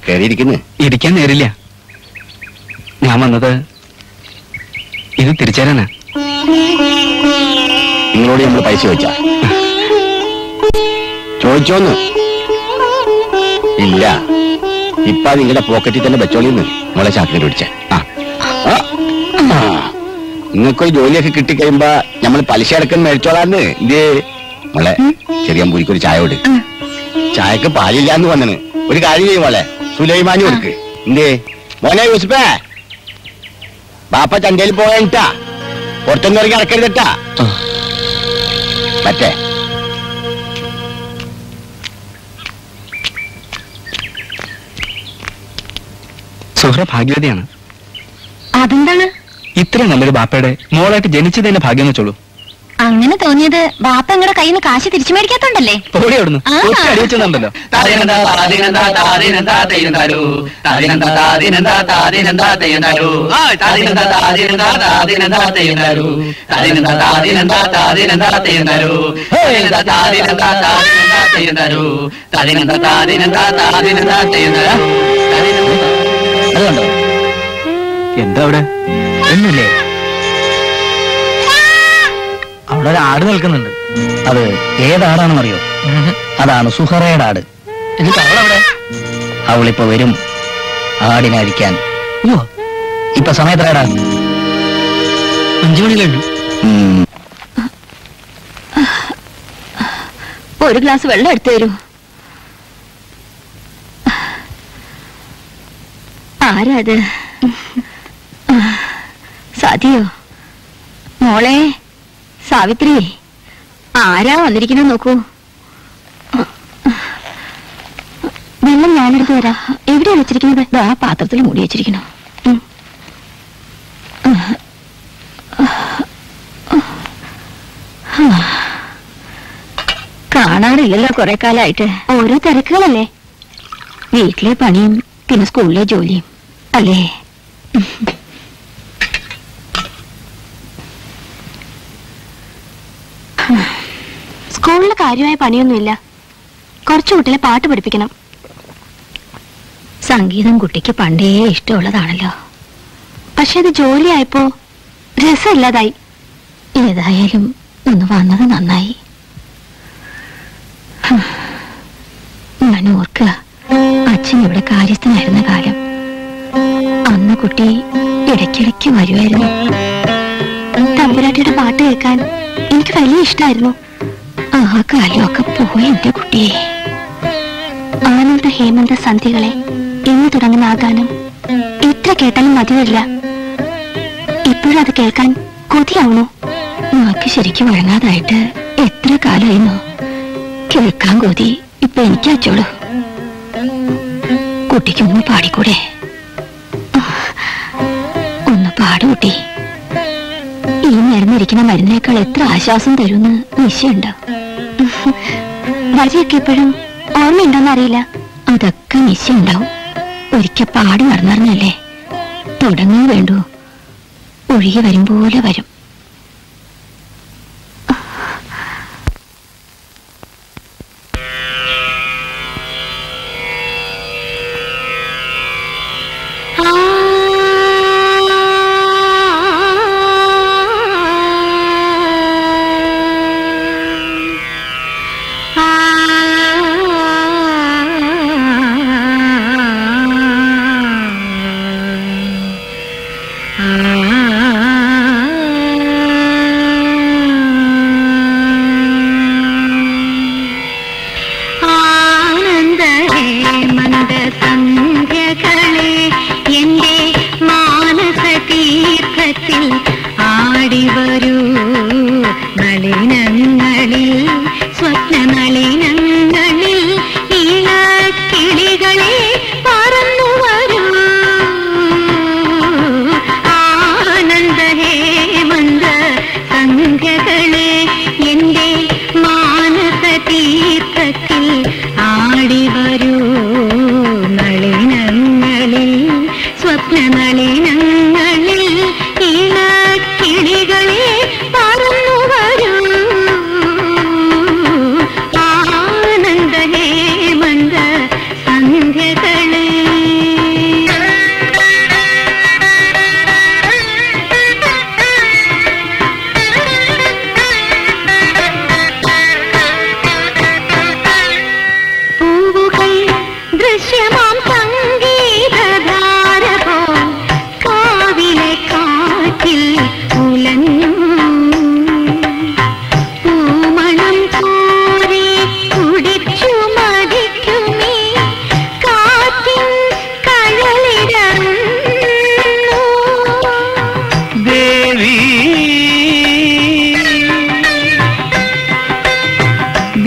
കേറിയിരിക്കുന്നു. ഇരിക്കാൻ നേരില്ല. ഞാൻ വന്നത് ഇത് തിരിച്ചേരാനാ. നിങ്ങളോട് നമ്മൾ പൈസ ചോദിച്ചാ? ചോദിച്ചോന്ന്? ഇല്ല. ഇപ്പൊ നിങ്ങളുടെ പോക്കറ്റിൽ തന്നെ വെച്ചോളിന്ന് മോളെ ചാക്കിന് പിടിച്ച. നിങ്ങൾക്കൊരു ജോലിയൊക്കെ കിട്ടിക്കഴിയുമ്പോ നമ്മൾ പലിശ അടക്കം മേടിച്ചോളാന്ന്. ഇതേ മോളെ ചെറിയാമ്പൂരിക്ക് ഒരു ചായ കൊടു. ചായക്ക് പാലില്ലാന്ന് വന്നിന്. ഒരു കാര്യം ചെയ്യും മോളെ, സുലൈമാനി കൊടുക്ക്. എന്തേ മോനെ യൂസുഫേ, ബാപ്പ ചന്തയിൽ പോയാ പുറത്തൊന്നും ഇറങ്ങി അടക്കരുതട്ടാ. മറ്റേ സുഹ്റ ഭാഗ്യവതിയാണ്. അതെന്താണ്? ഇത്രയും നല്ലൊരു ബാപ്പയുടെ മോളായിട്ട് ജനിച്ചതിന്റെ ഭാഗ്യം എന്ന് വെച്ചോളൂ. അങ്ങനെ തോന്നിയത് ബാപ്പ നിങ്ങളുടെ കയ്യിൽ നിന്ന് കാശ് തിരിച്ചു മേടിക്കാത്തോണ്ടല്ലേ? ഓടി അവിടുന്ന് അടിവെച്ചെന്നുണ്ടല്ലോ. അതുകൊണ്ടോ? എന്താ അവിടെ? ഒന്നുമില്ലേ? അവിടെ ഒരു ആട് നിൽക്കുന്നുണ്ട്. അത് ഏതാടാണെന്നറിയോ? അതാണ് സുഹറയുടെ ആട്. എന്നിട്ട് അവളവിടെ? അവളിപ്പോ വരും ആടിനെ അഴിക്കാൻ. ഇപ്പൊ സമയത്രേടാ? 5 മണി കഴിഞ്ഞു. ഒരു ഗ്ലാസ് വെള്ളം എടുത്തു തരൂ. ആരാ അത്? സതിയോ? മോളെ സാവിത്രി, ആരാ വന്നിരിക്കണോ നോക്കൂ. വെള്ളം ഞാനെടുത്ത് വരാം. എവിടെയാ വെച്ചിരിക്കുന്നത്? ആ പാത്രത്തിൽ മൂടി വെച്ചിരിക്കണോ? കാണാറില്ലല്ലോ കുറെ കാലമായിട്ട്. ഓരോ തിരക്കുകളല്ലേ, വീട്ടിലെ പണിയും പിന്നെ സ്കൂളിലെ ജോലിയും അല്ലേ? സ്കൂളിൽ കാര്യമായ പണിയൊന്നുമില്ല. കുറച്ചു കുട്ടികളെ പാട്ട് പഠിപ്പിക്കണം. സംഗീതം കുട്ടിക്ക് പണ്ടേ ഇഷ്ടമുള്ളതാണല്ലോ. പക്ഷെ അത് ജോലിയായപ്പോ രസമില്ലാതായി. ഏതായാലും ഒന്ന് വന്നത് നന്നായി. ഞാൻ ഓർക്കുക, അച്ഛൻ ഇവിടെ കാര്യസ്ഥനായിരുന്ന കാലം. അന്ന് കുട്ടി ഇടയ്ക്കിടയ്ക്ക് വരുമായിരുന്നു. തമ്പുരാട്ടിയുടെ പാട്ട് കേൾക്കാൻ എനിക്ക് വലിയ ഇഷ്ടമായിരുന്നു. ആ കാലമൊക്കെ പോയി എന്റെ കുട്ടിയെ. ആനന്ദ ഹേമന്ത സന്ധ്യകളെ എന്ന് തുടങ്ങുന്ന ആ ഗാനം എത്ര കേട്ടാലും മതിയില്ല. ഇപ്പോഴും അത് കേൾക്കാൻ കൊതിയാവണു. നാക്ക് ശരിക്കും വഴങ്ങാതായിട്ട് എത്ര കാലമായിരുന്നു. കേൾക്കാൻ കൊതി ഇപ്പൊ എനിക്ക് അച്ചോളൂ. കുട്ടിക്കൊന്ന് പാടിക്കൂടെ? ഒന്ന് പാടുകൂട്ടി. ഈ മരുന്നിരിക്കുന്ന മരുന്നേക്കാൾ എത്ര ആശ്വാസം തരുമെന്ന് നിശ്ചയുണ്ടോ? വരിയൊക്കെ എപ്പോഴും ഓർമ്മയുണ്ടോന്നറിയില്ല. അതൊക്കെ നിശ്ചയുണ്ടാവും. ഒരിക്കൽ പാടി മറന്നറിഞ്ഞല്ലേ. തുടങ്ങുക വേണ്ടു, ഒഴുകി വരും പോലെ വരും. നളിനങ്ങളിൽ സ്വപ്ന നളിനങ്ങളിൽ നീലക്കിളികളെ പറന്നു വരൂ ആനന്ദ ഹേമന്ത സന്ധ്യകളെ എന്റെ മാനസ തീർത്ഥത്തിൽ ആടി വരൂ നളിനങ്ങളിൽ സ്വപ്ന നളിനങ്ങളിൽ നീലക്കിളികളെ പറന്നു വരൂ ആനന്ദ ഹേമന്ത സന്ധ്യകളെ പൂവുകൾ ദൃശ്യമാം സംഗീതധാര പോൽ കാവിലെ കാറ്റിൽ ഉലഞ്ഞു പൂമണം കോരി കുടിച്ചു മതിക്കുമീ കാറ്റിൻ കഴലിടന്നു ദേവി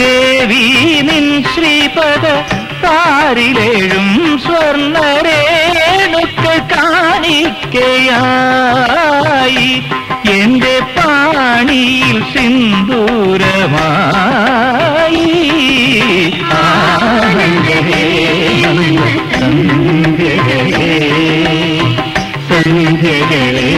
ദേവി നിൻ ശ്രീപദ താരിലേഴും സ്വർണ്ണരേണുക്കൾ കാണിക്കയായി എന്റെ പാണിയിൽ സിന്ദൂരമായി ആനന്ദമേ സന്ധ്യകളേ സന്ധ്യകളേ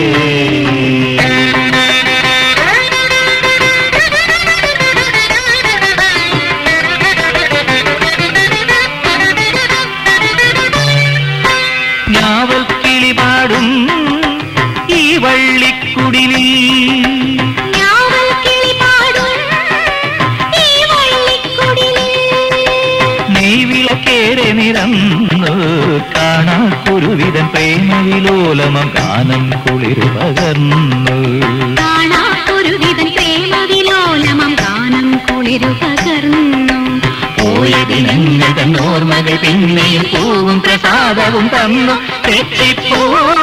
ഞാവൽ കിളിപാടും ഈ വള്ളിക്കുടിലിൽ ഞാവൽ കിളിപാടും ഈ വള്ളിക്കുടിലിൽ നെയ്വിളക്കേറെ നിറന്നു കാണാ കുരുവിതൻ പ്രേമവിലോലമം ഗാനം കുളിരു പകർന്നു കാണാപ്പൊരുവിധൻ പ്രേമവിലോലമം ഗാനം കുളിരു പകർന്നു പോയ ദിനങ്ങൾ തന്നോർമകൾ പിന്നെയും പൂവും പ്രസാദവും തന്നു തെച്ചിപ്പൂവും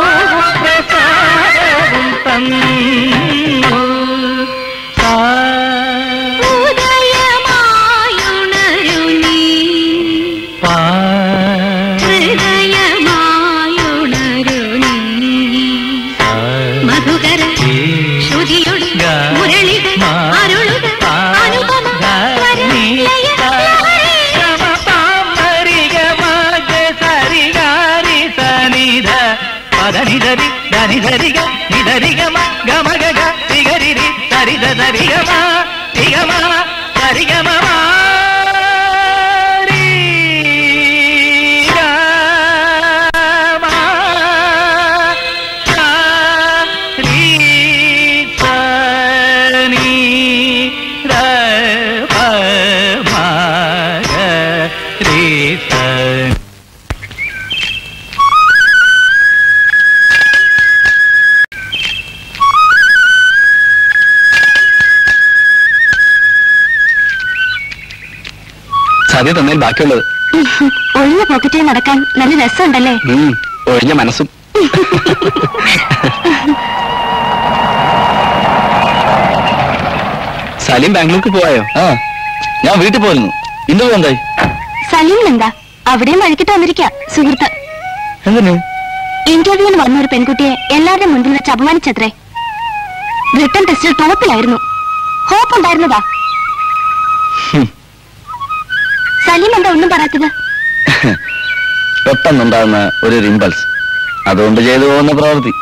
പ്രസാദവും തന്നു ഉദയമായുണരു നീ ഹൃദയമായുണരു നീ മധുകര ശ്രുതിയുടെ മുരളിക അരുളുക അനുപമ സ്വരലയ പദനിധരി ധനിധരിക നിധരിഗമ ഗമഗ തിഗരിരി സരിത സരിഗമ തിഗമ സരിഗമ സദ്യ തന്നേൽ ബാക്കിയുള്ളത് ഒഴിഞ്ഞ പോക്കറ്റിൽ നടക്കാൻ നല്ല രസമുണ്ടല്ലേ ഒഴിഞ്ഞ മനസ്സും സലീം ബാംഗ്ലൂർക്ക് പോയോ ഞാൻ വീട്ടിൽ പോയിരുന്നു ഇന്ന് എന്തായി സലീമിനെന്താ അവിടെയും വഴിക്കിട്ട് വന്നിരിക്ക സുഹൃത്ത് എന്തിന് ഇന്റർവ്യൂവിന് വന്ന ഒരു പെൺകുട്ടിയെ എല്ലാവരുടെയും മുൻപിൽ വെച്ച് അപമാനിച്ചത്രേ റിട്ടേൺ ടെസ്റ്റിൽ ടോപ്പിലായിരുന്നു ഹോപ്പ് ഉണ്ടായിരുന്നതാ സലീം എന്താ ഒന്നും പറയാത്തത് പെട്ടെന്നുണ്ടാകുന്ന ഒരു ഇമ്പൾസ് അതുകൊണ്ട് ചെയ്തു പോകുന്ന പ്രവൃത്തി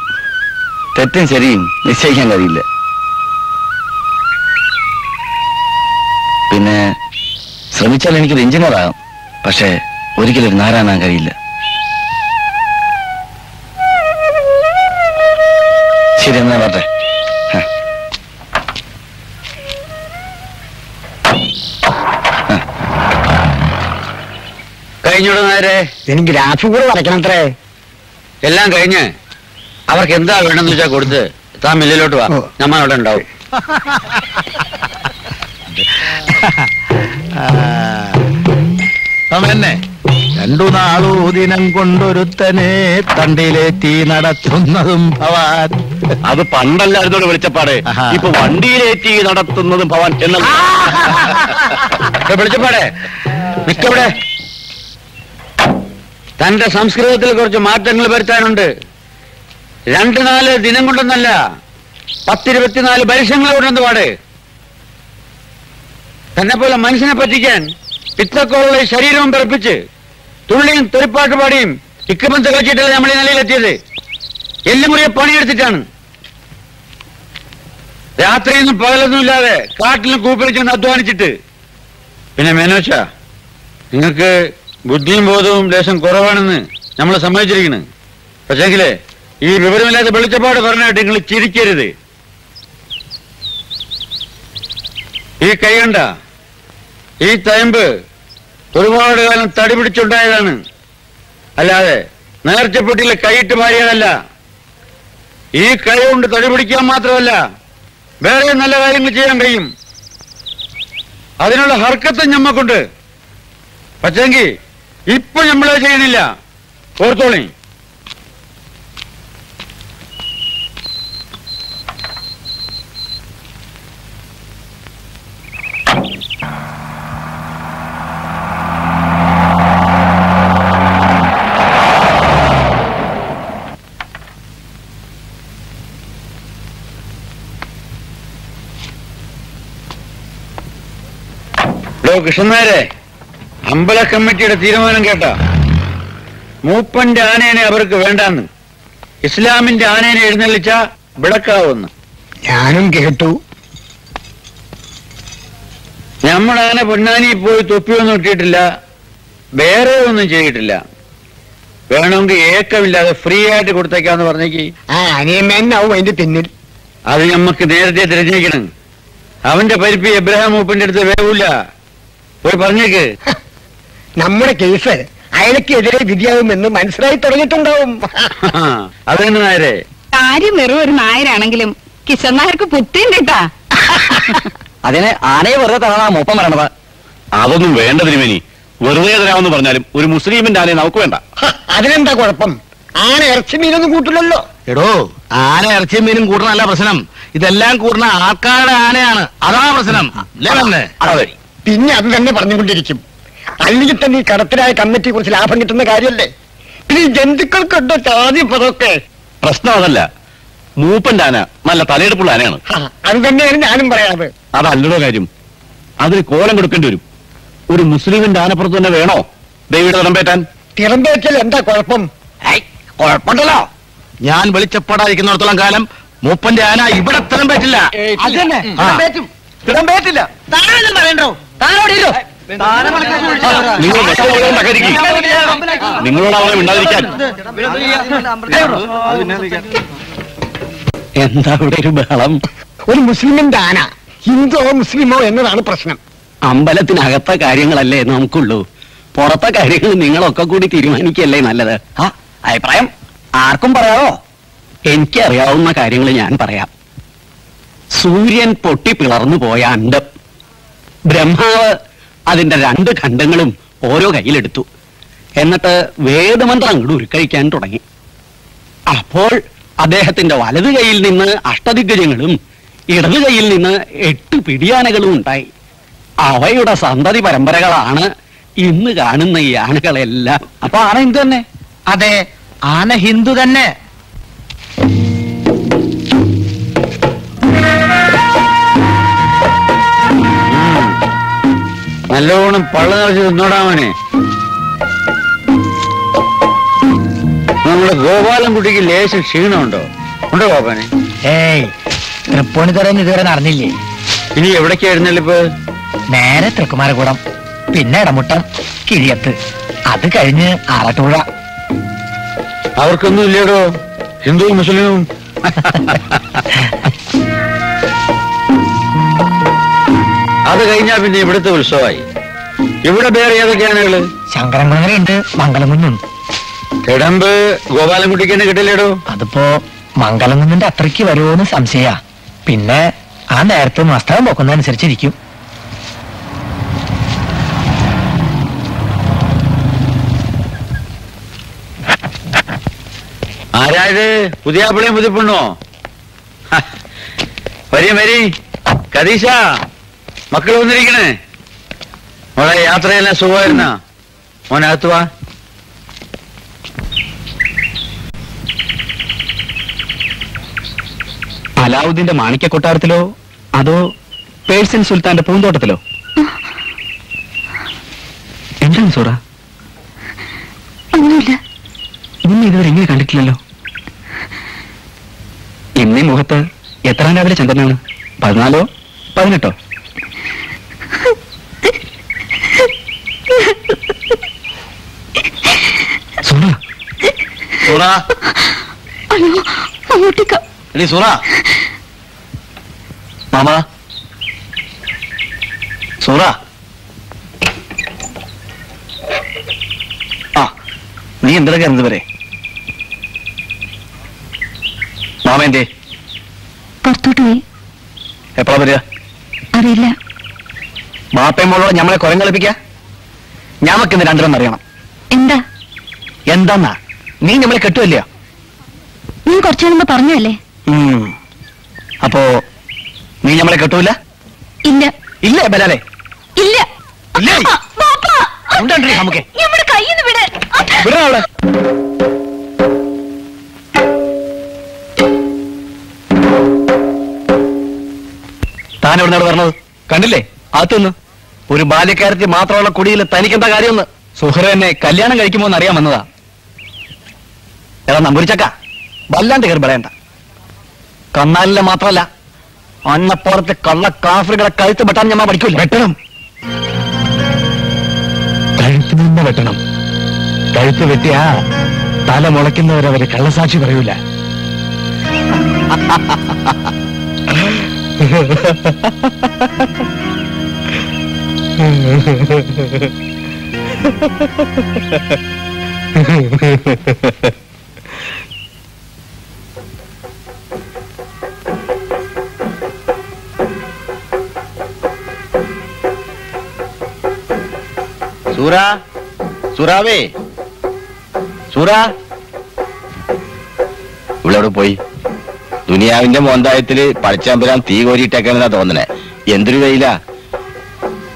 തെറ്റും ശരിയും നിശ്ചയിക്കാൻ കഴിയില്ല പിന്നെ ശ്രമിച്ചാൽ എനിക്കൊരു എഞ്ചിനീയർ ആകാം പക്ഷേ ഒരിക്കലും ഒരു നാരായണാൻ കഴിയില്ല ശരി എന്നാ പറട്ടെ കഴിഞ്ഞോട് നേരെ എനിക്ക് ഗ്രാഫ് കൂടെ വരയ്ക്കണത്രേ എല്ലാം കഴിഞ്ഞ് അവർക്ക് എന്താ വേണമെന്ന് വെച്ചാൽ കൊടുത്ത് താൻ മില്ലിലോട്ട് വാ നമ്മൾ അവിടെ ഉണ്ടാവും തന്നെ രണ്ടു നാളൂ ദിനം കൊണ്ടൊരുത്തനെ തണ്ടിലേറ്റി നടത്തുന്നതും ഭവാൻ. അത് പണ്ടല്ലായിരുന്നോട് വെളിച്ചപ്പാട്. ഇപ്പൊ വണ്ടിയിലേറ്റി നടത്തുന്നതും ഭവാൻ എന്നുള്ള വെളിച്ചപ്പാടെ നിക്കവിടെ. തന്റെ സംസ്കൃതത്തിൽ കുറച്ച് മാറ്റങ്ങൾ വരുത്താനുണ്ട്. 2-4 ദിനം കൊണ്ടൊന്നല്ല, 10-24 വർഷങ്ങൾ കൊണ്ടെന്ന് പാട്. തന്നെ പോലെ മനുഷ്യനെ പറ്റിക്കാൻ പിത്തക്കോളുള്ള ശരീരവും പിറപ്പിച്ച് തുള്ളിയും തെറിപ്പാട്ട് പാടിയും ഇക്കബന്ധ കളിച്ചിട്ടല്ല നമ്മൾ ഈ നിലയിലെത്തിയത്. എല്ലുമുറിയെ പണിയെടുത്തിട്ടാണ്. രാത്രിയൊന്നും പകലൊന്നും ഇല്ലാതെ കാട്ടിലും കൂപ്പിൽ ചെന്ന് അധ്വാനിച്ചിട്ട്. പിന്നെ മേനോഷ, നിങ്ങൾക്ക് ബുദ്ധിയും ബോധവും ലേശം കുറവാണെന്ന് നമ്മൾ സമ്മതിച്ചിരിക്കുന്നു. പക്ഷേങ്കിലേ ഈ വിവരമില്ലാത്ത വെളിച്ചപ്പാട് പറഞ്ഞിട്ട് നിങ്ങൾ ചിരിക്കരുത്. ഈ കൈ കണ്ട ഈ തയമ്പ് ഒരുപാട് കാലം തടി പിടിച്ചുണ്ടായതാണ്, അല്ലാതെ നേർച്ചപ്പെട്ടിലെ കൈയിട്ട് മാറിയതല്ല. ഈ കൈ കൊണ്ട് തടി പിടിക്കാൻ മാത്രമല്ല, വേറെ നല്ല കാര്യങ്ങൾ ചെയ്യാൻ കഴിയും. അതിനുള്ള ഹർക്കത്തും ഞമ്മക്കുണ്ട്. പക്ഷെങ്കിൽ ഇപ്പൊ നമ്മളത് ചെയ്യണില്ല. ഓർത്തോളി. കൃഷ്ണനാരെ, അമ്പല കമ്മിറ്റിയുടെ തീരുമാനം കേട്ട? മൂപ്പന്റെ ആനേനെ അവർക്ക് വേണ്ടാന്ന്, ഇസ്ലാമിന്റെ ആനേനെ എഴുന്നള്ളിച്ച വിളക്കാവുന്ന്. ഞാനും കേട്ടു. നമ്മുടെ ആന പൊന്നാനി പോയി തൊപ്പിയൊന്നും ഇട്ടിട്ടില്ല, വേറെ ഒന്നും ചെയ്തിട്ടില്ല. വേണമെങ്കിൽ ഏക്കമില്ലാതെ ഫ്രീ ആയിട്ട് കൊടുത്തേക്കാന്ന് പറഞ്ഞേക്ക്. അനിയമ്മേനാവും അതിന്റെ പിന്നിൽ. അത് നമുക്ക് നേരത്തെ തിരഞ്ഞേക്കണം. അവന്റെ പരിപ്പ് എബ്രഹാം മൂപ്പന്റെ അടുത്ത് വേവില്ല. പോയി പറഞ്ഞേക്ക്. നമ്മുടെ കേസ് അയാൾക്കെതിരെ വിധിയാവുമെന്ന് മനസ്സിലായി തുടങ്ങിയിട്ടുണ്ടാവും. അതെന്നെ നായരെ, കാര്യം വെറും ഒരു നായരാണെങ്കിലും കിഷൻ നായർക്ക് പുത്തിണ്ട് കേട്ടാ. അതിന് ആനയെ വെറുതെ തരണ മൂപ്പം വരണത്. അതൊന്നും വേണ്ട തിരുമേനി. വെറുതെ തരാമെന്ന് പറഞ്ഞാലും ഒരു മുസ്ലിമിന്റെ ആനയെ നമുക്ക് വേണ്ട. അതിനെന്താ കുഴപ്പം? ആന ഇറച്ചി മീനൊന്നും കൂട്ടില്ലല്ലോ. എടോ, ആന ഇറച്ചിയും മീനും കൂട്ടണല്ല പ്രശ്നം, ഇതെല്ലാം കൂടുന്ന ആൾക്കാരുടെ ആനയാണ്. അതാണ് പ്രശ്നം. പിന്നെ അത് തന്നെ പറഞ്ഞുകൊണ്ടിരിക്കും. അല്ലെങ്കിൽ തന്നെ ഈ കടത്തിലായ കമ്മിറ്റിയെ കുറിച്ച് ലാഭം കിട്ടുന്ന കാര്യമല്ലേ? പിന്നെ ഈ ജന്തുക്കൾക്കുണ്ടോ ചാദ്യപ്പതൊക്കെ? പ്രശ്നം അതല്ല, മൂപ്പന്റെ ആന നല്ല തലയെടുപ്പുള്ള ആനയാണ്. അത് തന്നെയാണ് ഞാനും പറയാറ്. അതല്ലടോ കാര്യം. അതിന് കോലം കൊടുക്കേണ്ടി വരും. ഒരു മുസ്ലിമിന്റെ ആനപ്പുറത്ത് തന്നെ വേണോ ദേവിയുടെ തിറമ്പേറ്റാൻ? തിറമ്പേറ്റൽ എന്താ കുഴപ്പം? കുഴപ്പമുണ്ടല്ലോ. ഞാൻ വെളിച്ചപ്പെടാതിരിക്കുന്നിടത്തോളം കാലം മൂപ്പന്റെ ആന ഇവിടെ തിറമ്പേറ്റില്ല. തിറമ്പേറ്റില്ല. പറയണ്ടോ? നിങ്ങളോട് അവനെ മിണ്ടാതിരിക്കാൻ. എന്താ ഇവിടെ ഒരു ബഹളം? ഒരു മുസ്ലിമിന്റെ ആന ഹിന്ദുവോ മുസ്ലിമോ എന്നതാണ് പ്രശ്നം. അമ്പലത്തിനകത്തെ കാര്യങ്ങളല്ലേ നമുക്കുള്ളൂ, പുറത്തെ കാര്യങ്ങൾ നിങ്ങളൊക്കെ കൂടി തീരുമാനിക്കല്ലേ നല്ലത്. അഭിപ്രായം ആർക്കും പറയാവോ? എനിക്കറിയാവുന്ന കാര്യങ്ങൾ ഞാൻ പറയാം. സൂര്യൻ പൊട്ടി പിളർന്നു പോയ അണ്ഡം, ബ്രഹ്മാവ് അതിന്റെ 2 ഖണ്ഡങ്ങളും ഓരോ കയ്യിലെടുത്തു. എന്നിട്ട് വേദമന്ത്രം അങ്ങോട്ട് ഉരുക്കഴിക്കാൻ തുടങ്ങി. അപ്പോൾ അദ്ദേഹത്തിന്റെ വലത് കൈയിൽ നിന്ന് അഷ്ടദിഗ്ഗജങ്ങളും ഇടത് കൈയിൽ നിന്ന് 8 പിടിയാനകളും ഉണ്ടായി. അവയുടെ സന്തതി പരമ്പരകളാണ് ഇന്ന് കാണുന്ന ഈ ആനകളെല്ലാം. അപ്പൊ ആന ഹിന്ദു തന്നെ? അതെ, ആന ഹിന്ദു തന്നെ. നല്ലോണം പള്ള നിറച്ച് തിന്നോടാമനെ. നമ്മുടെ ഗോപാലൻകുട്ടിക്ക് ലേശം ക്ഷീണമുണ്ടോ? ഉണ്ടോ പാപ്പനെ? ഏയ്, തൃപ്പൂണിത്തുറന്ന് ഇതുവരെ നടന്നില്ലേ? ഇനി എവിടേക്ക് എഴുന്നള്ളിപ്പ്? നേരെ തൃക്കുമാരകൂടം, പിന്നെ ഇടമുട്ടം, കിഴിയത്ത്, അത് കഴിഞ്ഞ് ആറാട്ടുപുഴ. അവർക്കൊന്നും ഇല്ലേടോ ഹിന്ദുവും മുസ്ലിമും? അത് കഴിഞ്ഞാ പിന്നെ ഇവിടുത്തെ ഉത്സവമായി. ഇവിടെ വേറെ ഏതൊക്കെ ആനകള്? ശങ്കരൻകുന്നുണ്ട്, മംഗലംകുന്നുണ്ട്. കിടമ്പ് ഗോപാലൻകുട്ടിക്ക് തന്നെ കിട്ടില്ലേടോ? അതിപ്പോ മംഗലംകുന്നിന്റെ അത്രയ്ക്ക് വരുമോന്ന് സംശയ. പിന്നെ ആ നേരത്തെ മസ്തകം പോക്കുന്നതനുസരിച്ചിരിക്കും. ആരായത്? പുതിയ പിള്ളയും പുതിപ്പെണ്ണോ? വരി വരി. കദീശ, മക്കൾ വന്നിരിക്കണേ. മോളെ യാത്രയെല്ലാം സുഖമായിരുന്ന? മോനകത്ത് വാ. അലാവുദ്ദീന്റെ മാണിക്യ കൊട്ടാരത്തിലോ അതോ പേഴ്സൺ സുൽത്താന്റെ പൂന്തോട്ടത്തിലോ? എന്താണ് സൂറ? ഒന്നുമില്ല. ഇന്ന് ഇതുവരെ ഇങ്ങനെ കണ്ടിട്ടില്ലല്ലോ. ഇന്നീ മുഖത്ത് എത്രാം രാവിലെ ചന്ദ്രനാണ്? 14 18? സൂറ സൂറ അയ്യോ അങ്ങോട്ടേക്ക്. എടി സൂറ. മാമ സൂറ. ആ നീ എന്തൊക്കെ എന്തുവരെ? മാമ എന്തേ? പുറത്തോട്ട് പോയി. എപ്പോഴാ വരിക? അറിയില്ല. മാപ്പയും മോളോട് ഞമ്മളെ കുരം കളിപ്പിക്ക? ഞമ്മക്കിന്ന് രണ്ടെണ്ണം അറിയണം. എന്താ? എന്താന്നാ? നീ നമ്മളെ കെട്ടുമല്ലയോ? നീ കുറച്ചു മുമ്പ് പറഞ്ഞല്ലേ? അപ്പോ നീ നമ്മളെ കെട്ടൂല? ഇല്ല. ഇല്ലേ ബലാലെ? ഇല്ല. ഇല്ലേ? നമുക്ക് നമ്മുടെ കയ്യിൽ നിന്ന് വിട്. വിടണ അവിടെ. താൻ എവിടെ നിന്നാണ് പറഞ്ഞത്? കണ്ടില്ലേ അകത്തുനിന്ന്? ഒരു ബാല്യക്കാരത്തിൽ മാത്രമുള്ള കുടിയിൽ തനിക്കെന്താ കാര്യമൊന്ന്? സുഹറ എന്നെ കല്യാണം കഴിക്കുമോ എന്ന് അറിയാൻ വന്നതാ. എടാ നമ്പൂരിച്ചക്ക, വല്ലാണ്ട് കയറി പറയണ്ട. കന്നാലിലെ മാത്രമല്ല അന്നപ്പുറത്തെ കള്ള കാഫറുകളെ കഴുത്ത് വെട്ടാൻ ഞാൻ പഠിക്കൂല. വെട്ടണം, കഴുത്ത് നിന്ന് വെട്ടണം. കഴുത്ത് വെട്ടിയാ തല മുളയ്ക്കുന്നവരവര് കള്ളസാക്ഷി പറയൂല. സൂറ, സൂറാവേ, സൂറ. ഇവളെവിടെ പോയി? ദുനിയാവിന്റെ മോന്തായത്തില് പടച്ചാമ്പുരാൻ തീ കോരിയിട്ടേക്കാണെന്നാ തോന്നണേ. എന്തൊരു വെയില.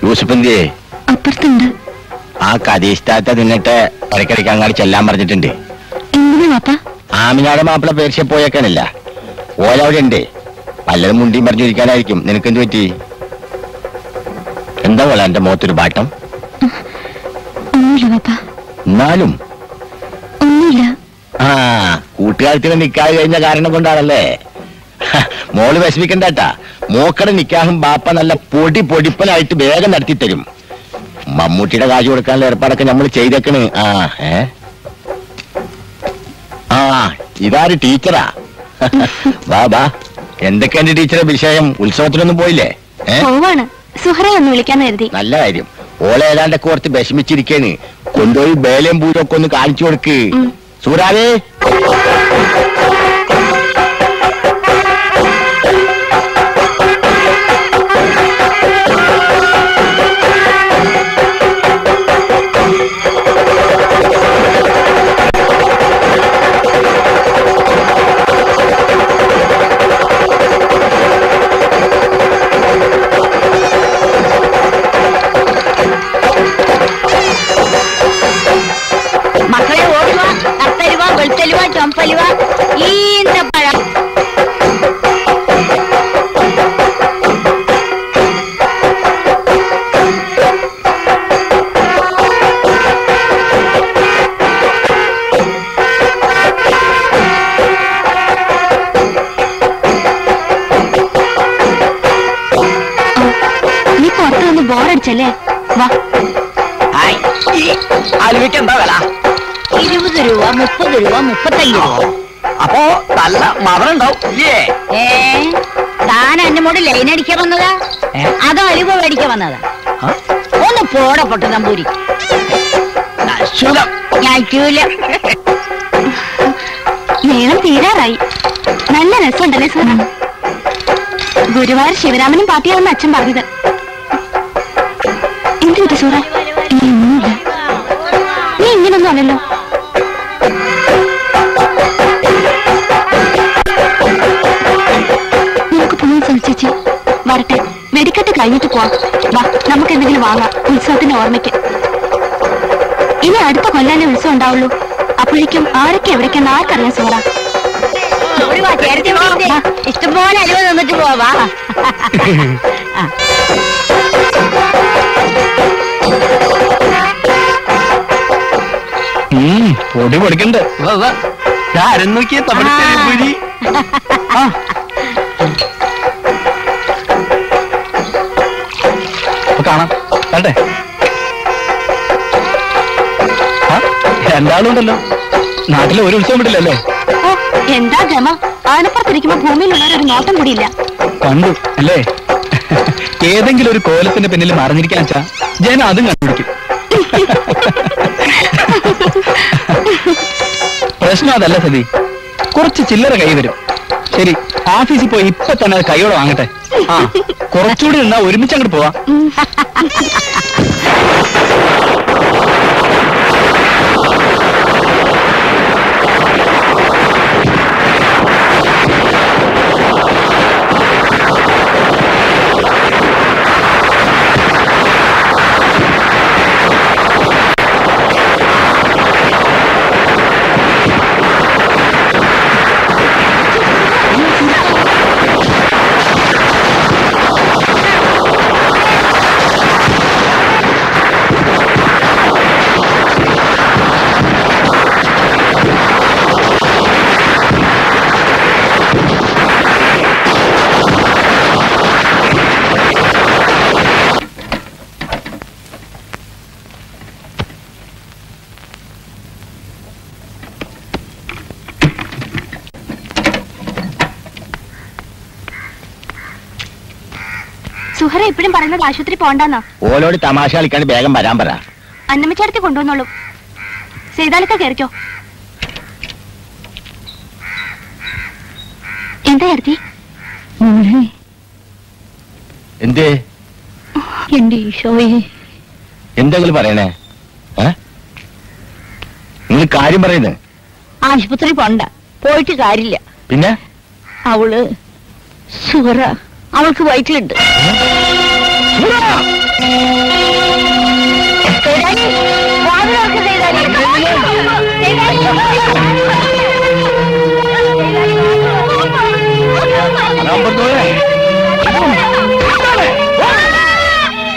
യൂസുഫ് എന്തിയേ? അപ്പുറത്തുണ്ട്. ആ കദീഷ്ടാത്ത നിന്നിട്ട് ഇടയ്ക്കിടയ്ക്ക് അങ്ങാടി ചെല്ലാൻ പറഞ്ഞിട്ടുണ്ട്. ആമിനാടെ മാപ്പിള പേർഷ്യ പോയേക്കാനില്ല. ഓലവിടെ ഉണ്ട്. പലരും മുണ്ടിയും പറഞ്ഞിരിക്കാനായിരിക്കും. നിനക്കെന്ത് പറ്റി? എന്താ പോലെ എന്റെ മുഖത്തൊരു ബാട്ടം? എന്നാലും ആ കൂട്ടുകാരത്തിന് നിക്കാഹ് കഴിഞ്ഞ കാരണം കൊണ്ടാണല്ലേ? മോള് വിഷമിക്കണ്ടാട്ടാ. മോക്കടെ നിക്കാഹും ബാപ്പ നല്ല പൊടിപ്പനായിട്ട് വേഗം നടത്തി തരും. മമ്മൂട്ടിയുടെ കാശ് കൊടുക്കാനുള്ള ഏർപ്പാടൊക്കെ നമ്മൾ ചെയ്തേക്കണ്. ആ ഇതാര് ടീച്ചറാ? ബാ എന്തൊക്കെയാണ് ടീച്ചറെ വിഷയം? ഉത്സവത്തിനൊന്നും പോയില്ലേ? നല്ല കാര്യം. ഓളെ ഏതാണ്ടൊക്കെ ഓർത്ത് വിഷമിച്ചിരിക്കാണ്. കൊണ്ടുപോയി ബേലയും പൂരൊക്കെ ഒന്ന് കാണിച്ചു കൊടുക്ക്. സൂറാവേ, മക്കളെ ഓടുക. കത്തലുവ, വെളുത്തലുവ, ചൊമ്പലുവ, ഈന്തപ്പഴം. നീ പുറത്ത് നിന്ന് ബോറടിച്ചല്ലേ? വാ. അലുവയ്ക്ക് എന്താ വില? 20 രൂപ, 30 രൂപ, 35 രൂപ. അപ്പോ നല്ല മധുരണ്ടാവും ഇല്ലേ? താൻ എന്നെ മോട് ലൈൻ അടിക്കാൻ വന്നതാ അതോ അലുവ മേടിക്കാൻ വന്നതാ? ഒന്ന് പോടെ പൊട്ട നമ്പൂരി. മേളം തീരാറായി. നല്ല രസമുണ്ടല്ലേ സാർ? ഗുരുവായൂർ ശിവരാമനും പാർട്ടിയാണെന്ന് അച്ഛൻ പറഞ്ഞത്. എന്ത് പറ്റി സൂറ? ഒന്നുമില്ല. നീ ഇങ്ങനൊന്നും അല്ലല്ലോ. കഴിഞ്ഞിട്ട് പോവാം. വാ, നമുക്ക് എന്തെങ്കിലും വാങ്ങാം ഉത്സവത്തിന്റെ ഓർമ്മയ്ക്ക്. ഇനി അടുത്ത കൊല്ലാനേ ഉത്സവം ഉണ്ടാവുള്ളൂ. അപ്പോഴേക്കും ആരൊക്കെ എവിടേക്കെന്ന് ആർക്കറിയാൻ സോറ. ഇഷ്ടംപോലെ അലുവ നിന്നിട്ട് പോവാ. പൊടി പൊടിക്കണ്ട്. നോക്കിയ തമിഴ്പുരി കാണാം കണ്ടേ. രണ്ടാളും ഉണ്ടല്ലോ. നാട്ടിലെ ഒരു ഉത്സവം വിട്ടില്ലല്ലേ? ഓ, എന്താ ഗമ. ആനപ്പുറത്തിരിക്കുമ്പോ ഭൂമിയിലുള്ളവരൊരു നോട്ടം കൂടിയില്ല. കണ്ടു അല്ലേ? ഏതെങ്കിലും ഒരു കോലത്തിന്റെ പിന്നിൽ മറിഞ്ഞിരിക്കാൻ വെച്ചാ ജനം അതും കണ്ടുപിടിക്കും. പ്രശ്നം അതല്ല സതി, കുറച്ച് ചില്ലറ കൈ വരും. ശരി, ഓഫീസിൽ പോയി ഇപ്പൊ തന്നെ അത് കൈയോടെ വാങ്ങട്ടെ. ആ, കുറച്ചുകൂടി നിന്നാ ഒരുമിച്ച് അങ്ങോട്ട് പോവാ. സുഹറ എപ്പോഴും പറയുന്നത് ആശുപത്രി പോണ്ടെന്നാ. ഓലോട് തമാശ കളിക്കാണ്ട് വേഗം വരാൻ പറ. അന്നമ്മച്ചേർത്തി കൊണ്ടുവന്നോളൂ. ചെയ്താലൊക്കെ കയറിക്കോ. എന്താ ചേർത്തി? എന്തേ? എന്റെ ഈശോയെ, എന്തെങ്കിലും പറയണേ? നിങ്ങൾ കാര്യം പറയുന്നേ? ആശുപത്രി പോണ്ട, പോയിട്ട് കാര്യമില്ല. പിന്നെ അവള് സുഹറ, അവൾക്ക് വയറ്റിലുണ്ട്.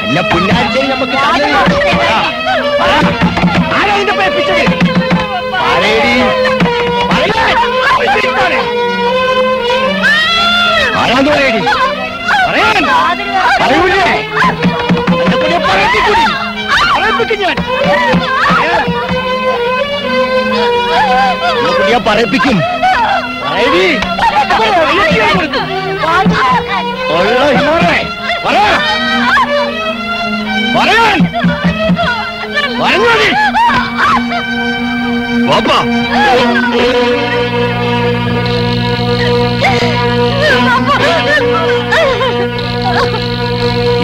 എന്നെ പുല്ലാഴ്ച നമുക്ക് പറയിപ്പിക്കും.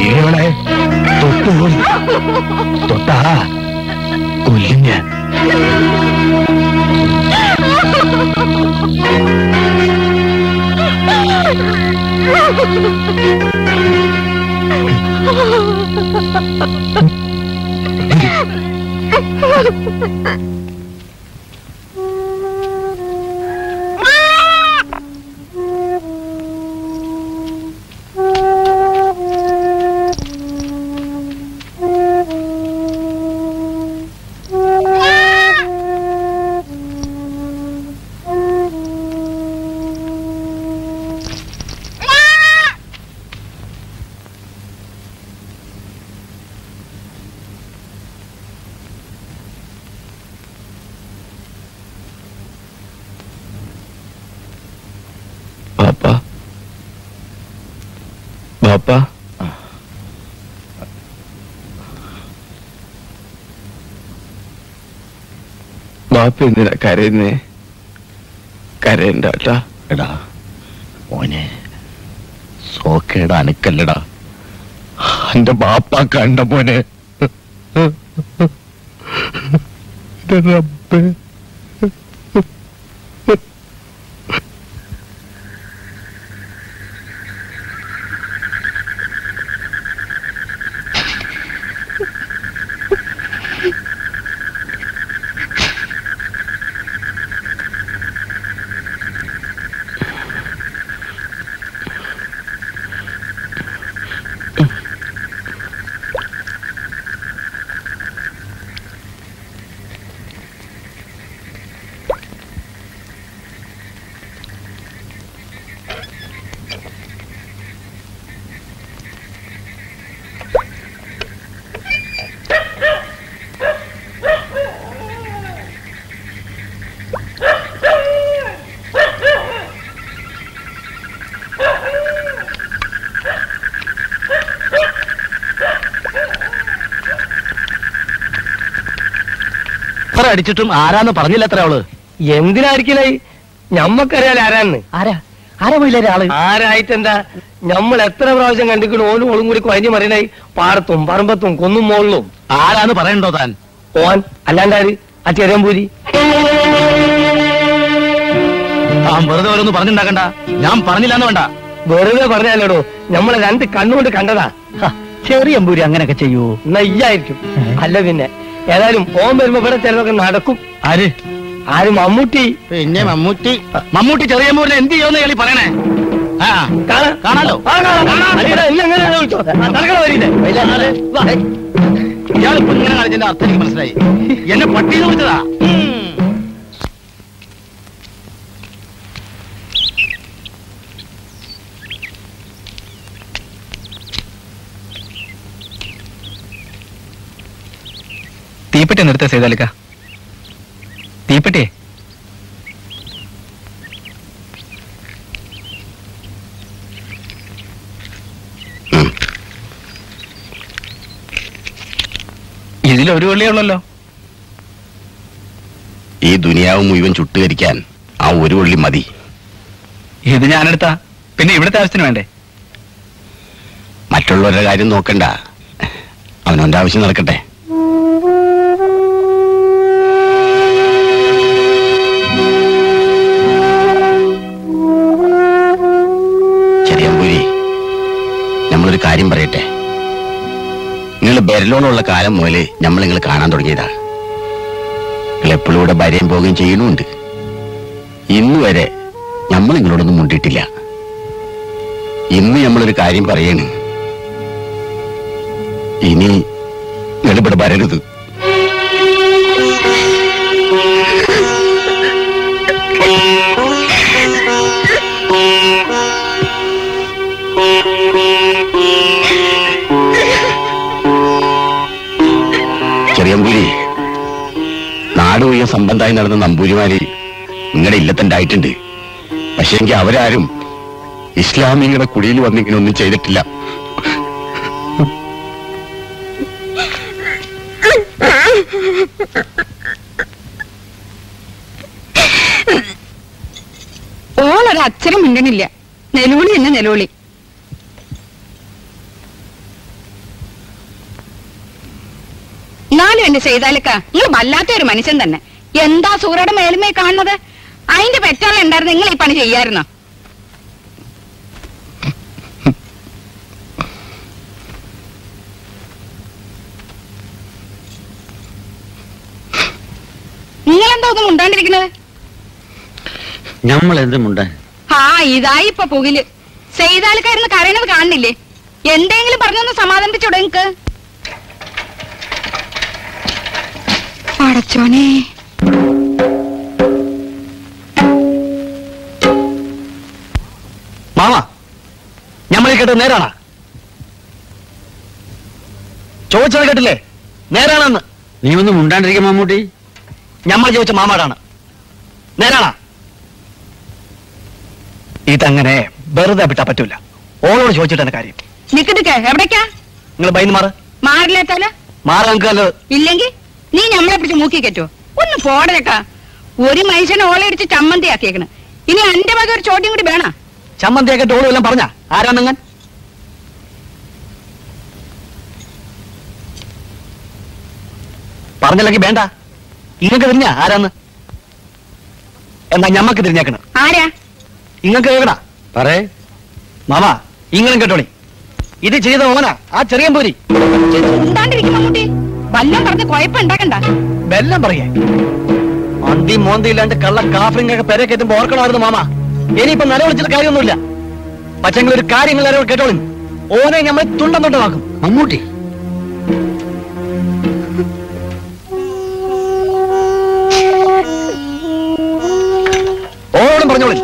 ഇവളെ തൊട്ടാ കൊല്ലും ഞാൻ. ബാപ്പ, ബാപ്പ എന്തിനാ കരയുന്നേ? കരയണ്ടാ. എടാ മോനെ, സോക്കേടാ അനക്കല്ലടാ. എന്റെ ബാപ്പ കണ്ട മോനെ. റബ്ബേ, എത്ര അടിച്ചിട്ടും ആരാന്ന് പറഞ്ഞില്ല അത്ര അവള്. എന്തിനായിരിക്കലേ? ഞമ്മക്കറിയാലോ ആരാന്ന്. ആരാ ആരാ പോയില്ലേ ആള്? ആരായിട്ടെന്താ? നമ്മൾ എത്ര പ്രാവശ്യം കണ്ടിക്കണു ഓനും ഓളും കൂടി കുഴഞ്ഞു മറിയണേ പാടത്തും പറമ്പത്തും കൊന്നും മോളിലും. ആരാന്ന് പറയണ്ടോ താൻ? ഓൻ അല്ലാണ്ടാര്? ആ ചെറിയമ്പൂരി. താൻ വെറുതെ ഓരോന്ന് പറഞ്ഞിണ്ടാക്കണ്ട. ഞാൻ പറഞ്ഞില്ലാന്ന് വേണ്ട. വെറുതെ പറഞ്ഞാലോടോ, നമ്മളെ രണ്ട് കണ്ണുകൊണ്ട് കണ്ടതാ. ചെറിയമ്പൂരി അങ്ങനെയൊക്കെ ചെയ്യൂ? നയ്യായിരിക്കും. അല്ല പിന്നെ ഏതായാലും ഓൻ വരുമ്പോ ഇവിടെ ചിലതൊക്കെ നടക്കും. ആര്? ആര്? മമ്മൂട്ടി. പിന്നെ മമ്മൂട്ടി ചെറിയമ്പൂരിനെ എന്ത് ചെയ്യുമെന്ന് കളി പറയണേ. കാണാലോ. ഇയാളിപ്പോ ഇങ്ങനെ കളിച്ചതിന്റെ അർത്ഥം എനിക്ക് മനസ്സിലായി. എന്നെ പട്ടിന്ന് വിളിച്ചതാ. തീപ്പെട്ടി നിർത്ത സേതാലിക്ക. തീപ്പെട്ടി ഇതിലൊരു വള്ളിയുള്ളല്ലോ. ഈ ദുനിയാവ് മുഴുവൻ ചുട്ടുകരിക്കാൻ ആ ഒരു വള്ളി മതി. ഇത് ഞാനെടുത്താ പിന്നെ ഇവിടുത്തെ ആവശ്യത്തിന് വേണ്ടേ? മറ്റുള്ളവരുടെ കാര്യം നോക്കണ്ട, അവനവന്റെ ആവശ്യം നടക്കട്ടെ. ചെറിയമ്പൂരി, നമ്മളൊരു കാര്യം പറയട്ടെ. നിങ്ങൾ ബെരലോണുള്ള കാലം മുതൽ നമ്മൾ നിങ്ങൾ കാണാൻ തുടങ്ങിയതാ. നിങ്ങൾ എപ്പോഴും ഇവിടെ ബരയും പോവുകയും ചെയ്യുന്നുണ്ട്. ഇന്ന് വരെ നമ്മൾ നിങ്ങളോടൊന്നും മുണ്ടിയിട്ടില്ല. ഇന്ന് നമ്മളൊരു കാര്യം പറയണ്, ഇനി നിങ്ങളിവിടെ വരരുത്. ചെറിയമ്പൂരി, നാട് മുഴുവൻ സംബന്ധമായി നടന്ന നമ്പൂരിമാര് നിങ്ങളുടെ ഇല്ലത്തുണ്ടായിട്ടുണ്ട്. പക്ഷെ എങ്കിൽ അവരാരും ഇസ്ലാമികളുടെ കുടിയിൽ വന്നിങ്ങനെ ഒന്നും ചെയ്തിട്ടില്ല. ഓളൊരക്ഷരം മിണ്ടണില്ല. നെലോളി എന്നെ നെലോളി. എന്നാലും എന്റെ ചെയ്താലക്ക നിങ്ങൾ വല്ലാത്തൊരു മനുഷ്യൻ തന്നെ. എന്താ സൂര്യയുടെ മേലുമേ കാണുന്നത്? അതിന്റെ പെറ്റാളെ ഉണ്ടായിരുന്നു നിങ്ങൾ ഈ പണി ചെയ്യായിരുന്നോ? നിങ്ങളെന്താ ഒന്നും മുണ്ടാണ്ടിരിക്കണത്? നമ്മൾ എന്ത് മുണ്ടാൻ? ആ ഇതായി ഇപ്പൊ പുകില്. ചെയ്താലക്കാരുന്ന് കരയണത് കാണുന്നില്ലേ? എന്തെങ്കിലും പറഞ്ഞൊന്ന് സമാധാനിപ്പിച്ചോടെ നിങ്ങക്ക്? പടച്ചോനെ, മാമ ഞമ്മളീ കേട്ടത് നേരാണാ? ചോദിച്ചത് കേട്ടില്ലേ? നേരാണെന്ന്. നീ ഒന്നും മുണ്ടാണ്ടിരിക്കും മമ്മൂട്ടി. ഞമ്മൾ ചോദിച്ച മാമാടാണ്. നേരാണാ? ഇതങ്ങനെ വെറുതെ വിട്ടാ പറ്റൂല. ഓളോട് ചോദിച്ചിട്ടാണ് കാര്യം. നിക്കടുക്ക എവിടേക്കാ? നിങ്ങൾ ബൈന്ന് മാറ്. മാറില്ലേത്താല് മാറാൻ നല്ലത്. ഇല്ലെങ്കിൽ നീ ഞമ്മളെ പിടിച്ച് മൂക്കി കെറ്റോ? ഒന്ന് പോടേക്കാ. ഒരു മനുഷ്യനെ ഓളയടിച്ച് ചമ്മന്തി ആക്കിയേക്കണ്. ഇനി എന്റെ വക ഒരു ചോദ്യം കൂടി വേണ. ചമ്മന്തിയൊക്കെ ഓളും എല്ലാം പറഞ്ഞ ആരാന്നങ്ങൻ? പറഞ്ഞില്ലെങ്കിൽ വേണ്ട. ഇങ്ങക്ക് തിരിഞ്ഞ ആരാന്ന്? എന്നാ ഞമ്മക്ക് തിരിഞ്ഞേക്കണ്. ആരാ? ഇങ്ങക്ക് കേക്കടാ പറയേ മാമ. ഇങ്ങളും കേട്ടോളി. ഇത് ചെയ്ത ഓനാ ആ ചെറിയമ്പൂരി. ഉണ്ടാണ്ടിരിക്കും മമ്മൂട്ടി. വല്ലം പറഞ്ഞ് കുഴപ്പമുണ്ടാക്കണ്ട. ബെല്ലം പറയേ. മന്തി മോന്തി ഇല്ലാണ്ട് കള്ള കാഫറിങ്ങൊക്കെ പെരെ കയറ്റുമ്പോ ഓർക്കണമായിരുന്നു മാമ. ഇനിയിപ്പോ നിലവിളിച്ചിട്ട് കാര്യമൊന്നുമില്ല. പക്ഷെങ്കിൽ ഒരു കാര്യങ്ങൾ നേരെ കേട്ടോളി. ഓനെ നമ്മൾ തുണ്ടം തൊണ്ടമാക്കും. മമ്മൂട്ടി, ഓരോടും പറഞ്ഞോളി.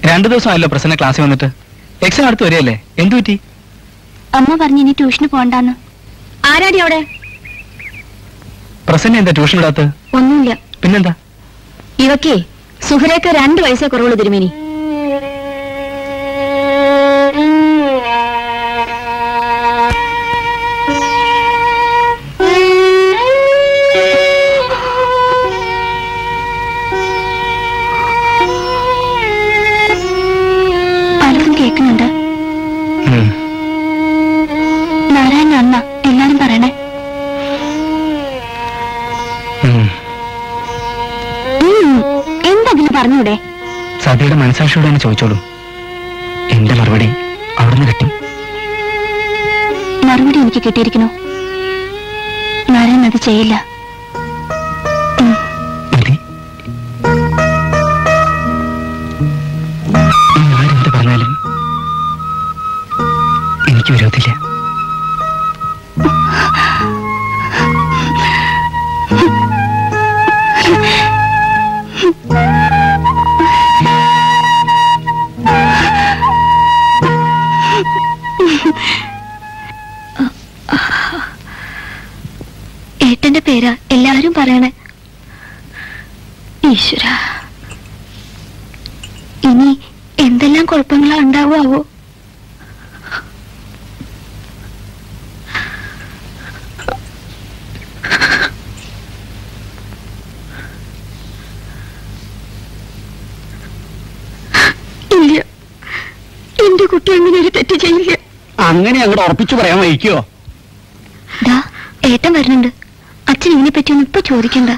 രണ്ടു ദിവസമായല്ലോ പ്രസന്ന ക്ലാസ്സിൽ വന്നിട്ട്. എക്സാം അടുത്ത് വരികയല്ലേ, എന്തു പറ്റി? അമ്മ പറഞ്ഞു ഇനി ട്യൂഷന് പോണ്ടാന്ന്. ആരാടി അവിടെ? പ്രസന്ന എന്താ ട്യൂഷൻ ഇടാത്ത? ഒന്നുമില്ല. പിന്നെന്താ? ഇവക്കേ സുഹറേക്ക് 2 വയസ്സേ കുറവുള്ളൂ തിരുമേനി. പലതും കേൾക്കുന്നുണ്ട്. നാരായണ അണ്ണ എല്ലാരും പറയണേ. എന്തെങ്കിലും പറഞ്ഞൂടെ? സതിയുടെ മനസാക്ഷിയോട് തന്നെ ചോദിച്ചോളൂ. എന്റെ മറുപടി അവിടുന്ന് കിട്ടി. മറുപടി എനിക്ക് കിട്ടിയിരിക്കണോ? നാരായണൻ അത് ചെയ്യില്ല. മതി. ആരെന്ത് പറഞ്ഞാലും എനിക്ക് വിരോധമില്ല. ഏട്ടന്റെ പേരാ എല്ലാരും പറയണേ. ഈശ്വര, ഇനി എന്തെല്ലാം കുഴപ്പങ്ങളാ ഉണ്ടാവുമോ? ഇല്ല, എന്റെ കുട്ടി അങ്ങനെ ഒരു തെറ്റ് ചെയ്യില്ല. അങ്ങനെ അങ്ങോട്ട് ഉറപ്പിച്ചു പറയാൻ വഹിക്കോ? ദാ ഏട്ടൻ വരുന്നുണ്ട്. അച്ഛൻ ഇതിനെ പറ്റിയൊന്നും ഇപ്പൊ ചോദിക്കണ്ട.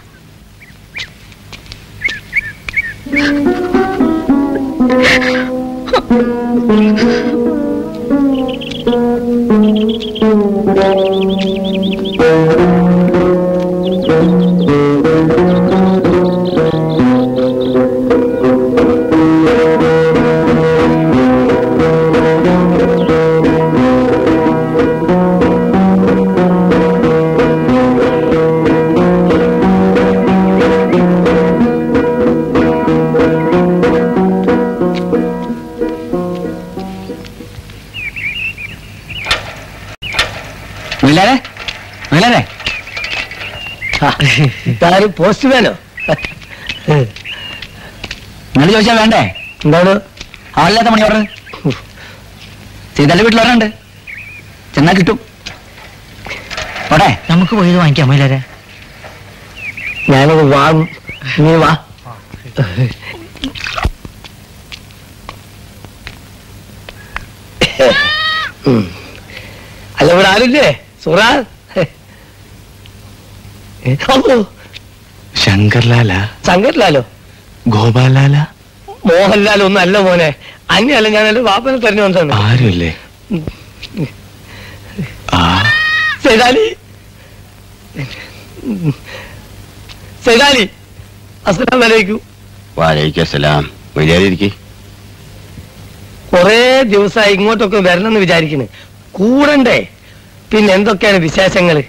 ഇതാരും പോസ്റ്റ്മാനോ? നിങ്ങൾ ചോദിച്ചാ വേണ്ടേ? എന്താണ്? ആളില്ലാത്ത മണി പറഞ്ഞത്. സീതന്റെ വീട്ടിൽ ഒരെണ്ണുണ്ട്, ചെന്നാ കിട്ടും. പോട്ടെ, നമുക്ക് പോയത് വാങ്ങിക്കാം. മയിലാരെ ഞാനത് വാങ്ങും. നീ വാ. അല്ല, ഇവിടെ ആരുല്ലേ? സുറാ, ശങ്കർലാല, ശങ്കർലാലോ, ഗോപാലാല, മോഹൻലാലോ? ഒന്നും അല്ല മോനെ, അന്യല്ല. ഞാൻ എന്റെ വാപ്പനെ തെരഞ്ഞു വന്നു. ആരുമില്ലേ? സൈതാലി, സൈതാലി, അസ്സലാമു അലൈക്കും. വാലൈക്കും അസ്സലാം. വിചാരിക്കേ കൊറേ ദിവസമായി ഇങ്ങോട്ടൊക്കെ വരണമെന്ന് വിചാരിക്കുന്നു. കൂടണ്ടേ? പിന്നെ എന്തൊക്കെയാണ് വിശേഷങ്ങള്?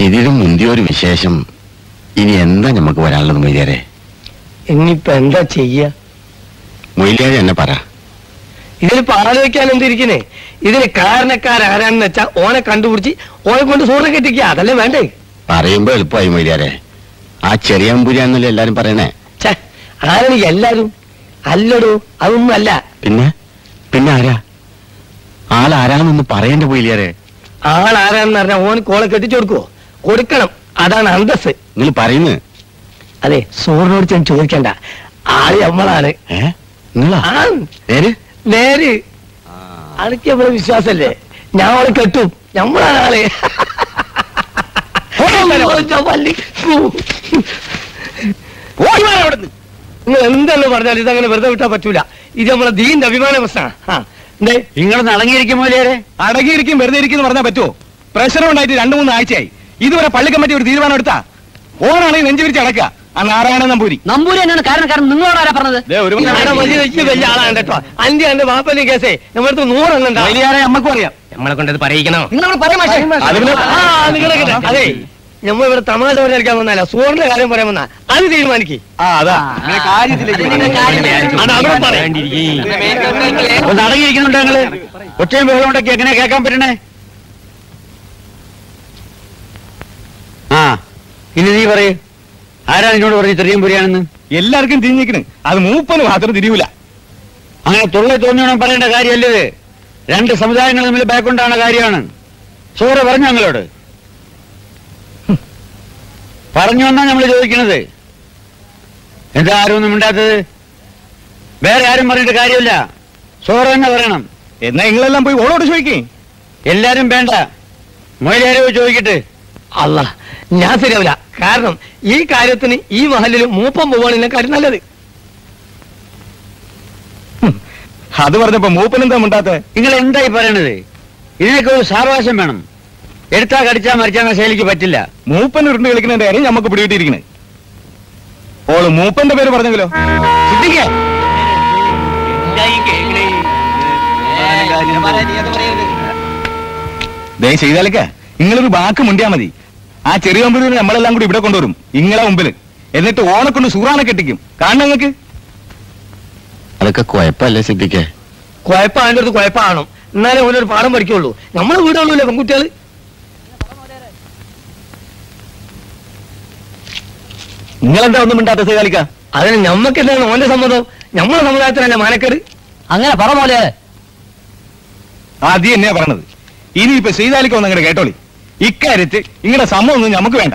ഇതിലും മുന്തിയൊരു വിശേഷം ഇനി എന്താ നമുക്ക് വരാനുള്ളത് മൊയ്ലിയാരെ? ഇനിയിപ്പോ എന്താ ചെയ്യ? മൊയ്ലിയാരെ എന്നെ പറ. ഇതിലിപ്പോ ആലോചിക്കാൻ എന്തിരിക്കുന്നേ? ഇതിന് കാരണക്കാരാരാണെന്ന് വെച്ചാ ഓനെ കണ്ടുപിടിച്ച് ഓനെ കൊണ്ട് സൂറിനെ കെട്ടിക്കുക. അതല്ലേ വേണ്ടേ? പറയുമ്പോ എളുപ്പമായി മൊയ്ലിയാരെ. ആ ചെറിയ അമ്പുരാന്നല്ലേ എല്ലാരും പറയണേ. ആരാണ് എല്ലാരും? അല്ലടോ, അതൊന്നും അല്ല. പിന്നെ പിന്നെ ആരാ? ആളാരാന്നൊന്ന് പറയണ്ട മൊയ്ലിയാരെ. ആളാരാണെന്ന് പറഞ്ഞാൽ ഓന് കോളെ കെട്ടിച്ചു കൊടുക്കുവോ? കൊടുക്കണം, അതാണ് അന്തസ്. നിങ്ങൾ പറയുന്നത് അതെ, സൂറിനോട് ഞാൻ ചോദിക്കണ്ട. ആള് നമ്മളാണ്. നേര് അനക്ക് നമ്മളെ വിശ്വാസല്ലേ? ഞാൻ അവളെ കെട്ടും. നമ്മളാണ് ആള്. നിങ്ങൾ എന്തെന്ന് പറഞ്ഞാൽ ഇതങ്ങനെ വെറുതെ വിട്ടാ പറ്റൂല. ഇത് നമ്മളെ ദീന്റെ അഭിമാന പ്രശ്നമാണ്. നിങ്ങളൊന്ന് അടങ്ങിയിരിക്കും മൂലരെ. അടങ്ങിയിരിക്കും വെറുതെ ഇരിക്കുന്നു പറഞ്ഞാൽ പറ്റുമോ? പ്രഷർ ഉണ്ടായിട്ട് 2-3 ആഴ്ചയായി. ഇതുവരെ പള്ളി കമ്മിറ്റി ഒരു തീരുമാനം എടുത്താ? ഓനാണെങ്കിൽ നെഞ്ചു വിരിച്ച് അടക്കുക. ആ നാരായണ നമ്പൂരി. നമ്പൂരി തന്നെയാണ് കാരണം നിങ്ങളോട് ആരാ പറഞ്ഞത്? വലിയ ആളാണ് കേട്ടോ. അന്റെ എന്റെ വാപ്പന്റെ കേസേ നമ്മളടുത്ത് 100 എണ്ണം ഉണ്ടാവും. നമ്മക്കും അറിയാം. നമ്മളെ കൊണ്ടത് പറയിക്കണോ? നിങ്ങളോട് പറയാം. അതെ, നമ്മൾ ഇവിടെ തമാശ കളിക്കാൻ വന്നല്ല, സൂറിന്റെ കാര്യം പറയാൻ വന്നാ അത് തീരുമാനിക്കേ. അടങ്ങിയിരിക്കുന്നുണ്ട് ഞങ്ങള്. ഒറ്റയും ബഹളം ഉണ്ടൊക്കെ എങ്ങനെ കേൾക്കാൻ പറ്റണേ? ആ ഇനി നീ പറയൂ, ആരാ നിന്നോട് പറഞ്ഞു ചെറിയ പുരിയാണെന്ന്? എല്ലാവർക്കും തിരിഞ്ഞിരിക്കണ്, അത് മൂപ്പന് മാത്രം തിരിയൂല. അങ്ങനെ തൊള്ളി തോന്നിയോണം പറയേണ്ട കാര്യമല്ലത്. രണ്ട് സമുദായങ്ങൾ തമ്മിൽ ബാക്കുണ്ടാവുന്ന കാര്യമാണ്. സൂറ പറഞ്ഞു ഞങ്ങളോട്. പറഞ്ഞു എന്നാ നമ്മൾ ചോദിക്കണത്. എന്താ ആരും ഒന്നും മിണ്ടാത്തത്? വേറെ ആരും പറഞ്ഞിട്ട് കാര്യമില്ല, സൂറ തന്നെ പറയണം. എന്നാ നിങ്ങളെല്ലാം പോയി ഓളോട് ചോദിക്കേ. എല്ലാരും വേണ്ട, മൊയിലാരോ ചോദിക്കട്ടെ. അല്ല, ഞാൻ ശരിയാവില്ല. കാരണം ഈ കാര്യത്തിന് ഈ മഹലിൽ മൂപ്പം പോവാണ് ഇതിനെക്കാര്യം നല്ലത്. അത് പറഞ്ഞപ്പോ മൂപ്പനെന്താ മിണ്ടാത്ത? നിങ്ങൾ എന്തായി പറയണത്? ഇതിനൊക്കെ ഒരു സാവകാശം വേണം. എടുത്താ കടിച്ചാ മരിച്ചാ ശൈലിക്ക് പറ്റില്ല. മൂപ്പൻ ഉരുണ്ട് കളിക്കുന്നതിന്റെ കാര്യം നമുക്ക് പിടികിട്ടിയിരിക്കണേ. ഓള് മൂപ്പന്റെ പേര് പറഞ്ഞെങ്കിലോ? സിദ്ദിഖേ, ദേ ചെയ്താലൊക്കെ നിങ്ങളൊരു വാക്ക് മുണ്ടിയാ മതി. ആ ചെറിയ മുമ്പിൽ നമ്മളെല്ലാം കൂടി ഇവിടെ കൊണ്ടുവരും ഇങ്ങളെ മുമ്പിൽ. എന്നിട്ട് ഓനെ കൊണ്ട് സൂറാനെ കെട്ടിക്കും. കാണണം നിങ്ങൾക്ക്? അതൊക്കെ കുഴപ്പമല്ലേ സിദ്ദിഖേ? കുഴപ്പം അതിൻ്റെ അടുത്ത് കുഴപ്പമാണോ? എന്നാലേ ഓനൊരു പാഠം പഠിക്കുള്ളൂ. നമ്മളെ വീടുള്ളൂല്ലേ പെൺകുട്ടികൾ. നിങ്ങളെന്താ ഒന്നും മിണ്ടാത്ത സേതാലിക്ക? അതിന് ഞമ്മക്ക് എന്താണ് ഓന്റെ സമ്മതം? നമ്മളെ സമുദായത്തിനല്ലേ മാനക്കേട്? അങ്ങനെ പറ പോലെ. ആദ്യം എന്നെയാ പറഞ്ഞത്. ഇനിയിപ്പോ സീതാലിക്ക ഒന്ന് അങ്ങോട്ട് കേട്ടോളി. ഇക്കാര്യത്തിൽ ഇങ്ങനെ സമ്മതം ഒന്നും നമുക്ക് വേണ്ട.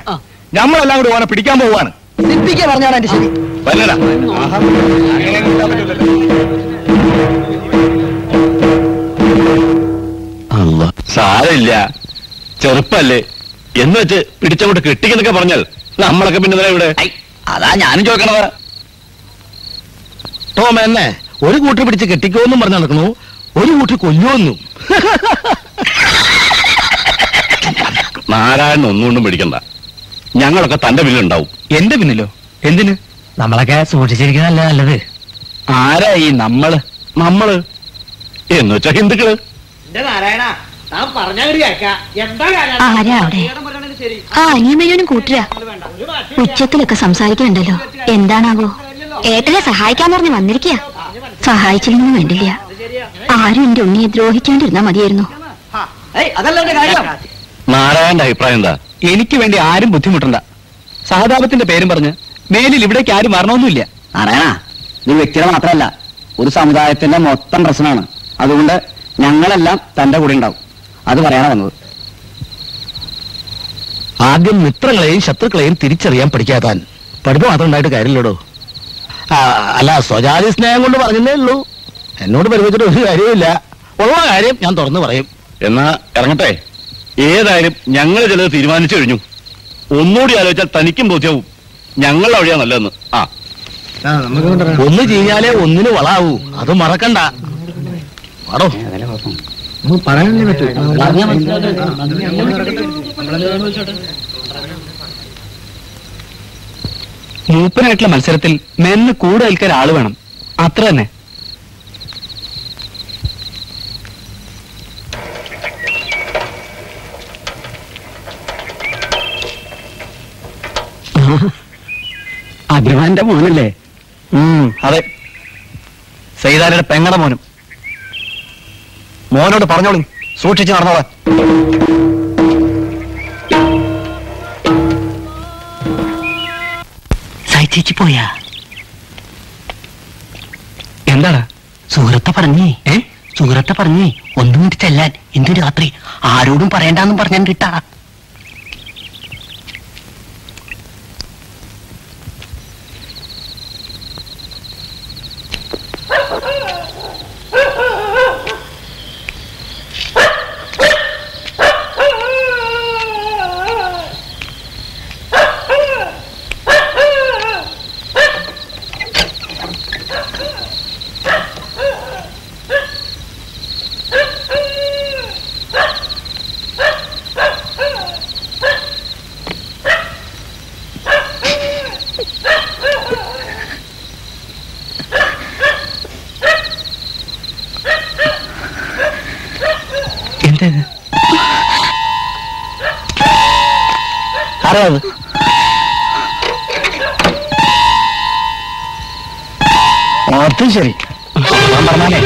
നമ്മളെല്ലാം കൂടി ഓനെ പിടിക്കാൻ പോവാണ്. സിദ്ദിഖേ പറഞ്ഞാണ് എന്റെ ശരി. വല്ലടാ. അങ്ങനെ കിട്ടാൻ പറ്റില്ലല്ലോ. സാരമില്ല, ചെറുപ്പല്ലേ എന്ന് വെച്ച് പിടിച്ചങ്ങോട്ട് കെട്ടിക്കെന്നൊക്കെ പറഞ്ഞാൽ നമ്മളൊക്കെ പിന്നെ ഇവിടെ. അതാ ഞാനും ചോദിക്കണത്. ടോം എന്നെ ഒരു കൂട്ടർ പിടിച്ച് കെട്ടിക്കോന്നും പറഞ്ഞു നടക്കുന്നു, ഒരു കൂട്ടർ കൊല്ലുമെന്നും. നാരായണൻ ഒന്നുകൊണ്ടും പിടിക്കണ്ട. ഞങ്ങളൊക്കെ തന്റെ പിന്നിലുണ്ടാവും. എന്റെ പിന്നിലോ? എന്തിന്? നമ്മളൊക്കെ സൂക്ഷിച്ചിരിക്കുന്നതല്ലേ നല്ലത്. ആരാ ഈ നമ്മള്? നമ്മള് എന്ന് വെച്ചാ ഹിന്ദുക്കള്. ആരാ അവിടെ? ആ അനിയമേനും കൂട്ടുക ഉച്ചത്തിലൊക്കെ സംസാരിക്കണ്ടല്ലോ. എന്താണാവോ? ഏട്ടനെ സഹായിക്കാൻ പറഞ്ഞ് വന്നിരിക്കുക. സഹായിച്ചില്ലെന്നും വേണ്ടില്ല. ആരും എന്റെ ഉണ്ണിയെ ദ്രോഹിക്കാണ്ടിരുന്നാ മതിയായിരുന്നു. നാരായണന്റെ അഭിപ്രായം എന്താ? എനിക്ക് വേണ്ടി ആരും ബുദ്ധിമുട്ടണ്ട. സഹതാപത്തിന്റെ പേരും പറഞ്ഞ് മേലിൽ ഇവിടേക്ക് ആരും വരണമെന്നില്ല. നാരായണ, ഇത് വ്യക്തിയുടെ മാത്രമല്ല, ഒരു സമുദായത്തിന്റെ മൊത്തം പ്രശ്നമാണ്. അതുകൊണ്ട് ഞങ്ങളെല്ലാം തന്റെ കൂടെ ഉണ്ടാവും. അത് പറയാനാ വന്നത്. ആദ്യം മിത്രങ്ങളെയും ശത്രുക്കളെയും തിരിച്ചറിയാൻ പഠിക്കാത്താൻ പഠിപ്പ് മാത്രം ഉണ്ടായിട്ട് കാര്യമില്ലടോ. അല്ല, സ്വജാതി സ്നേഹം കൊണ്ട് പറഞ്ഞതേ ഉള്ളൂ. എന്നോട് പരിചയത്തിട്ട് ഒരു കാര്യമില്ല. ഉള്ള കാര്യം ഞാൻ തുറന്നു പറയും. എന്നാ ഇറങ്ങട്ടെ. ഏതായാലും ഞങ്ങൾ ചിലത് തീരുമാനിച്ചു കഴിഞ്ഞു. ഒന്നുകൂടി ആലോചിച്ചാൽ തനിക്കും ബോധ്യവും ഞങ്ങളുടെ വഴിയാ നല്ലതെന്ന്. ആ, ഒന്ന് ചെയ്യാലേ ഒന്നിന് വളാവൂ, അത് മറക്കണ്ട. പാടോ മൂപ്പനായിട്ടുള്ള മത്സരത്തിൽ മെന്ന് കൂടെ നിൽക്കാൻ ആള് വേണം, അത്ര തന്നെ. അഭിമാന്റെ മോനല്ലേ? അതെ, സൈതാലിയുടെ പെങ്ങടെ മോനും. മോനോട് പറഞ്ഞോളൂ, സൂക്ഷിച്ച് നടന്നോളാൻ. സൈച്ചേച്ചി പോയാ? എന്താണ്? സുഹൃത്തെ പറഞ്ഞേ സുഹൃത്തെ പറഞ്ഞേ ഒന്നും കൂടി ചെല്ലാൻ. ഇന്ന് രാത്രി ആരോടും പറയണ്ടെന്നും പറഞ്ഞാൻ കിട്ടാ. ആരാത്? അത് ശരി, ഞാൻ പറഞ്ഞാലേ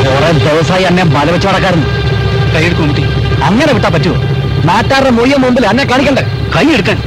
കുറെ ദിവസമായി എന്നെ മല വെച്ച് നടക്കാറുണ്ട്. കൈയെടുക്കും കുട്ടി. അങ്ങനെ വിട്ടാ പറ്റുമോ? നാട്ടുകാരുടെ മുഴുവൻ മുമ്പിൽ എന്നെ കാണിക്കണ്ടേ? കൈ എടുക്കാൻ.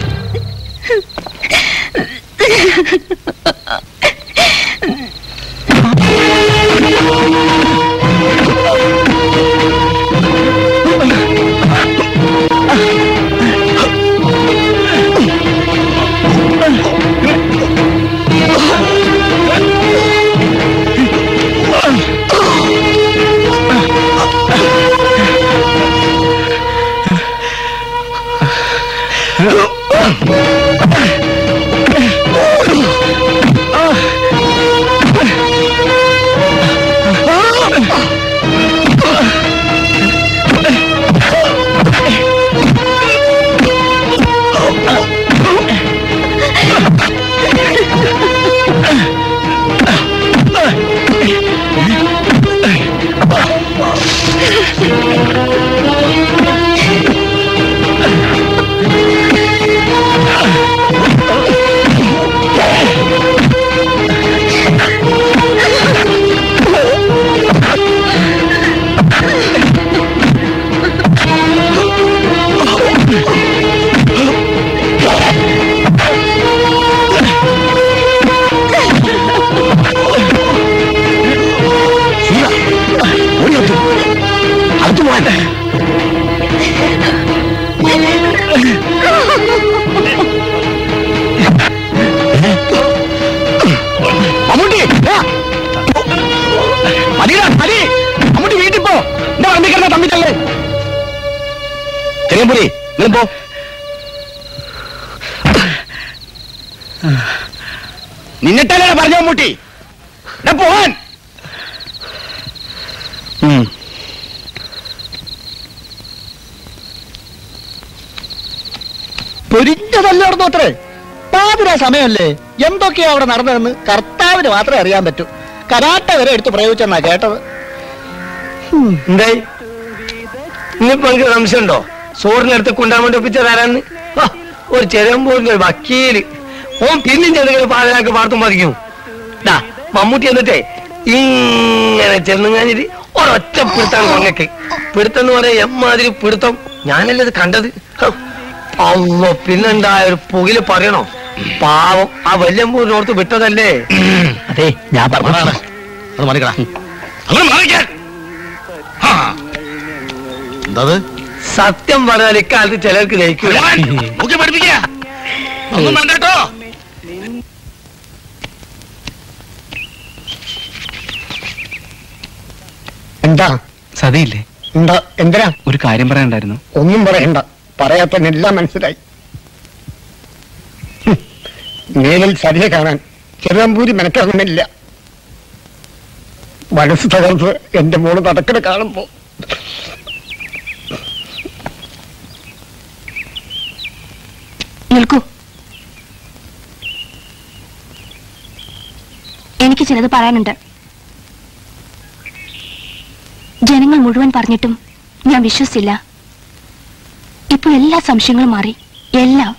നിന്നിട്ടല്ലേ പറഞ്ഞോ മുട്ടി പോവാൻ? പൊരിഞ്ഞതല്ലേ നടന്നു അത്രേ. പാതിരാ സമയമല്ലേ? എന്തൊക്കെയാ അവിടെ നടന്നതെന്ന് കർത്താവിന് മാത്രമേ അറിയാൻ പറ്റൂ. കരാട്ട വരെ എടുത്ത് പ്രയോഗിച്ചെന്നാ കേട്ടത്. എന്തായി ഇന്നിപ്പോ എനിക്ക് സംശയമുണ്ടോ? സോറിനടുത്ത് കൊണ്ടാൻ വേണ്ടി ഒപ്പിച്ചതാരാന്ന്? ഒരു ചെരമ്പോറിന്റെ വക്കീല്. ഓൻ പിന്നും ചെറുങ്ങനെ പാതയാക്കി പാർത്തും പതിക്കും. മമ്മൂട്ടി എന്നിട്ടേ ഇങ്ങനെ ചെന്ന് കഴിഞ്ഞിട്ട് ഒരൊറ്റ പിടുത്താണ് കൊങ്ങക്ക്. പിടുത്തം എന്ന് പറയാ എമ്മാതിരി പിടുത്തം. ഞാനല്ലേ ഇത് കണ്ടത്. അല്ലോ പിന്നെന്താ ഒരു പുകില് പറയണോ? പാവം ആ വല്യമ്പൂരിനോർത്ത് വിട്ടതല്ലേ. അതെ ഞാൻ പറഞ്ഞതാണ്. അത് മറിക്കടാ. എന്താ സത്യം പറഞ്ഞാൽ ഇക്കാലത്ത് ചിലർക്ക് ജയിക്കൂല. പഠിപ്പിക്കാ ഒന്നും വേണ്ടോ? എന്താ സതിയില്ലേ? എന്താ? എന്തിനാ? ഒരു കാര്യം പറയാനുണ്ടായിരുന്നു. ഒന്നും പറയണ്ട. പറയാത്തന്നെല്ലാം മനസ്സിലായി. മേലിൽ സരിയെ കാണാൻ ചെറുമ്പൂരി മെനക്കിറങ്ങുന്നില്ല. മനസ്സ് തകർത്ത് എന്റെ മോള് നടക്കണ കാണുമ്പോ നിൽക്കൂ. എനിക്ക് ചിലത് പറയാനുണ്ട്. ജനങ്ങൾ മുഴുവൻ പറഞ്ഞിട്ടും ഞാൻ വിശ്വസിച്ചില്ല. ഇപ്പോൾ എല്ലാ സംശയങ്ങളും മാറി. എല്ലാം.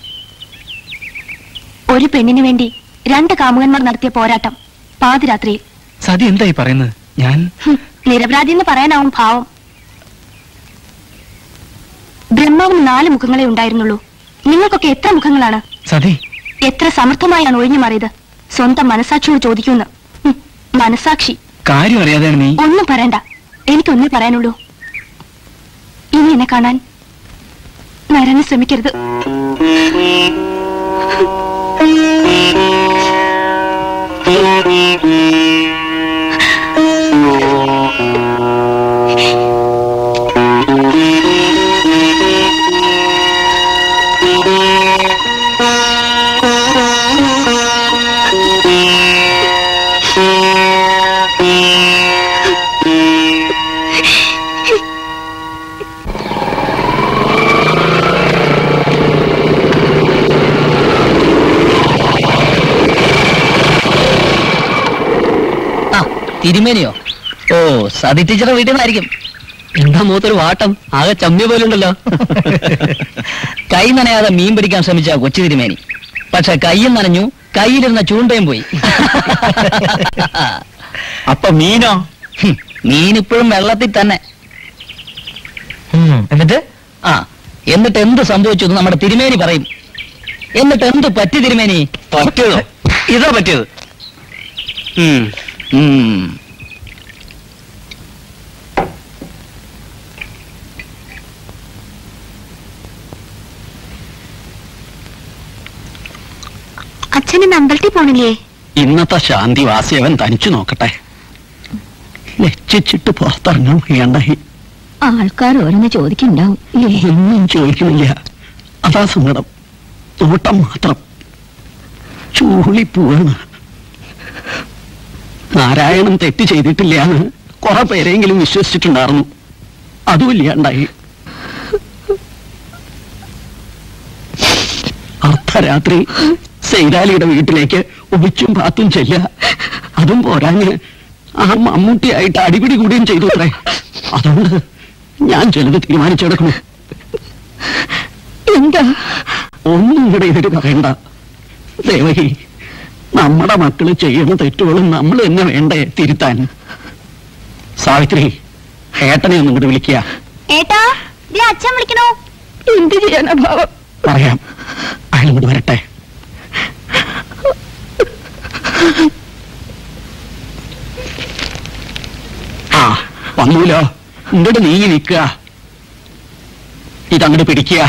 ഒരു പെണ്ണിന് വേണ്ടി 2 കാമുകന്മാർ നടത്തിയ പോരാട്ടം പാതിരാത്രിയിൽ. സതി എന്തായി പറയുന്നത്? ഞാൻ നിരപരാധി എന്ന് പറയാനാവും ഭാവം. ബ്രഹ്മാവിന് 4 മുഖങ്ങളെ ഉണ്ടായിരുന്നുള്ളൂ. നിങ്ങൾക്കൊക്കെ എത്ര മുഖങ്ങളാണ്? സതി എത്ര സമർത്ഥമായാണ് ഒഴിഞ്ഞു മാറിയത്. സ്വന്തം മനസാക്ഷിയോട് ചോദിക്കുന്നു. മനസാക്ഷി കാര്യം അറിയാതെയാണ് നീ. ഒന്നും പറയണ്ട. എനിക്കൊന്നേ പറയാനുള്ളൂ. ഇനി എന്നെ കാണാൻ നരന് ശ്രമിക്കരുത്. തിരുമേനിയോ? ഓ, സതി ടീച്ചറെ വീട്ടിൽ നിന്നായിരിക്കും. എന്താ മൂത്തൊരു വാട്ടം, ആകെ ചമ്മിയ പോലുണ്ടല്ലോ. കൈ നനയാതെ മീൻ പിടിക്കാൻ ശ്രമിച്ച കൊച്ചു തിരുമേനി, പക്ഷെ കൈയും നനഞ്ഞു, കയ്യിലിരുന്ന ചൂണ്ടയും പോയി. അപ്പൊ മീനോ? മീനിപ്പോഴും വെള്ളത്തിൽ തന്നെ. എന്നിട്ട് എന്നിട്ട് എന്ത് സംഭവിച്ചു എന്ന് നമ്മുടെ തിരുമേനി പറയും. എന്നിട്ട് എന്ത് പറ്റി തിരുമേനി? പറ്റിയതോ? ഇതാ പറ്റിയത്. അച്ഛന് അമ്പലത്തിൽ പോണില്ലേ? ഇന്നത്തെ ശാന്തി വാസിയവൻ തനിച്ചു നോക്കട്ടെ. ലക്ഷിച്ചിട്ട് പുറത്തിറങ്ങാൻ വേണ്ടായി. ആൾക്കാർ ഓരോന്ന് ചോദിക്കുന്നുണ്ടാവും. ഒന്നും ചോദിക്കണില്ല, അതാ സങ്കടം. നോട്ടം മാത്രം. ചൂളിപ്പോവാണ്. നാരായണൻ തെറ്റ് ചെയ്തിട്ടില്ല എന്ന് കുറെ പേരെങ്കിലും വിശ്വസിച്ചിട്ടുണ്ടായിരുന്നു. അതും ഇല്ലാണ്ടായി. അർദ്ധരാത്രി സൈതാലിയുടെ വീട്ടിലേക്ക് ഒളിച്ചും പാത്തും ചെല്ല. അതും പോരാഞ്ഞ് ആ മമ്മൂട്ടിയായിട്ട് അടിപിടി കൂടുകയും ചെയ്തു അത്രേ. അതുകൊണ്ട് ഞാൻ ചിലത് തീരുമാനിച്ചെടുക്കണു. എന്താ? ഒന്നും ഇവിടെ ഇതിട്ട് പറയണ്ട ദേവകി. നമ്മുടെ മക്കള് ചെയ്യുന്ന തെറ്റുകളും നമ്മൾ തന്നെ വേണ്ടേ തിരുത്താൻ? സാവിത്രി, ഏട്ടനെ ഒന്നും കൂടി വിളിക്കുക. ഏട്ടാ, അച്ഛൻ വിളിക്കണോ? എന്ത് ചെയ്യാനാ ഭാവം? പറയാം, അയാൾ ഇങ്ങോട്ട് വരട്ടെ. ആ വന്നൂലോ. ഇങ്ങോട്ട് നീങ്ങി നിൽക്കുക. ഇതങ്ങോട്ട് പിടിക്കുക.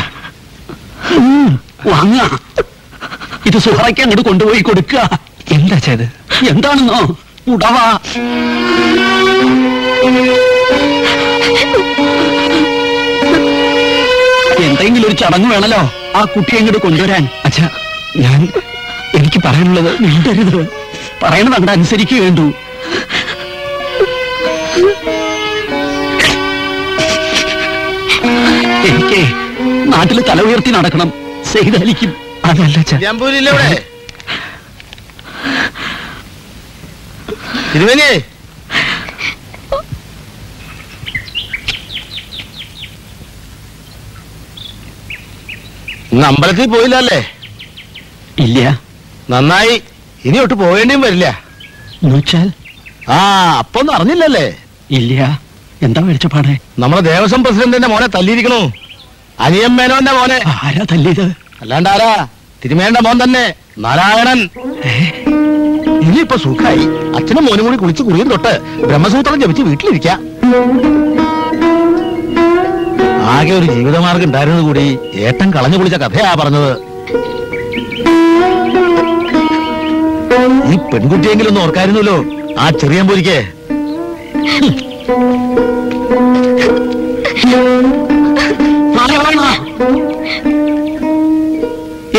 വാങ്ങ. ഇത് സുഹറയ്ക്ക് അങ്ങോട്ട് കൊണ്ടുപോയി കൊടുക്കുക. എന്താ ചെയ്ത്? എന്താണെന്നോ? ഉടവാ. എന്തെങ്കിലും ഒരു ചടങ്ങ് വേണല്ലോ ആ കുട്ടിയെ ഇങ്ങോട്ട് കൊണ്ടുവരാൻ. അച്ഛാ, എനിക്ക് പറയാനുള്ളത്. മിണ്ടരുത്. പറയണത് അങ്ങോട്ട് അനുസരിക്കുക വേണ്ടു. എനിക്ക് നാട്ടില് തല ഉയർത്തി നടക്കണം. സൈതാലിക്കും. അതല്ല അച്ഛാ. തിരുമേനിയേ, ഇന്ന് അമ്പലത്തിൽ പോയില്ലല്ലേ? ഇല്ല. നന്നായി. ഇനി ഒട്ട് പോവേണ്ടിയും വരില്ല. എന്നുവെച്ചാൽ? ആ, അപ്പൊന്നും അറിഞ്ഞില്ലല്ലേ? ഇല്ല. എന്താ വെളിച്ചപ്പാടെ? നമ്മുടെ ദേവസ്വം പ്രസിഡന്റിന്റെ മോനെ തല്ലിയിരിക്കണു. അനിയൻ മേനോന്റെ മോനെ. ആരാ തല്ലിയത്? അല്ലാണ്ട് ആരാ? തിരുമേന്റെ മോൻ തന്നെ, നാരായണൻ. ഇനിയിപ്പൊ സുഖായി. അച്ഛനും മോനും കൂടി കുളിച്ച് കുളിയും തൊട്ട് ബ്രഹ്മസൂത്രം ജപിച്ച് വീട്ടിലിരിക്കാം. ആകെ ഒരു ജീവിതമാർഗം ഉണ്ടായിരുന്നത് കൂടി ഏട്ടൻ കളഞ്ഞു കുളിച്ച കഥയാ പറഞ്ഞത്. ഈ പെൺകുട്ടിയെങ്കിലും ഒന്ന് ഓർക്കായിരുന്നല്ലോ ആ ചെറിയമ്പൂരിക്ക്.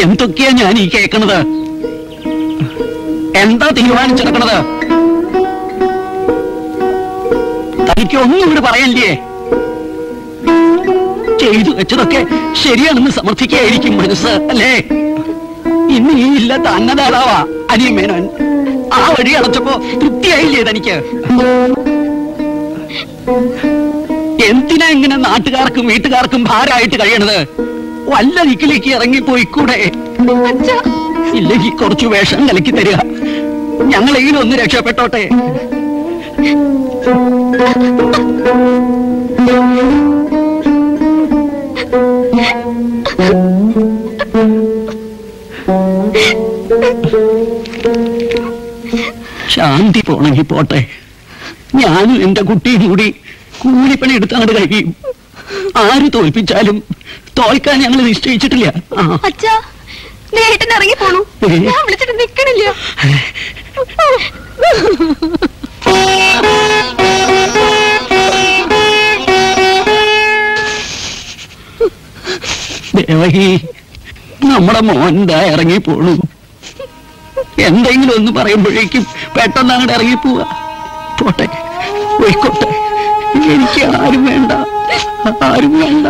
എന്തൊക്കെയാ ഞാൻ ഈ കേൾക്കണത്? എന്താ തീരുമാനിച്ചെടുക്കണത്? തനിക്ക് ഒന്നും ഇവിടെ പറയാനില്ലേ? ചെയ്തു വെച്ചതൊക്കെ ശരിയാണെന്ന് സമർത്ഥിക്കായിരിക്കും മനസ്സ്, അല്ലേ? ഇന്ന് ഈ ഇല്ലാത്ത അന്നദാതാവാ അനിയൻ മേനോൻ. ആ വഴി അടച്ചപ്പോ തൃപ്തിയായില്ലേ തനിക്ക്? എന്തിനാ ഇങ്ങനെ നാട്ടുകാർക്കും വീട്ടുകാർക്കും ഭാരമായിട്ട് കഴിയണത്? വല്ല ദിക്കിലേക്ക് ഇറങ്ങിപ്പോയിക്കൂടെ? ഇല്ലെങ്കിൽ കുറച്ചു വേഷം കലക്കി തരിക. ഞങ്ങളെങ്കിലും ഒന്ന് രക്ഷപ്പെട്ടോട്ടെ. ശാന്തി പോണെങ്കി പോട്ടെ. ഞാനും എന്റെ കുട്ടിയും കൂടി കൂലിപ്പണി എടുത്തങ്ങോട്ട് കഴിയും. ആര് തോൽപ്പിച്ചാലും തോൽക്കാൻ ഞങ്ങൾ നിശ്ചയിച്ചിട്ടില്ല. അച്ഛാ, നേരിട്ട് ഇറങ്ങി പോണു. ഞാൻ വിളിച്ചിട്ട് നിക്കണില്ല. ദേവകി, നമ്മുടെ മോൻ്റെ ഇറങ്ങി പോണു. എന്തെങ്കിലും ഒന്ന് പറയുമ്പോഴേക്കും പെട്ടെന്ന് അങ്ങോട്ട് ഇറങ്ങിപ്പോവാ. പോട്ടെ, പോയിക്കോട്ടെ. എനിക്ക് ആരും വേണ്ട, ആരും വേണ്ട.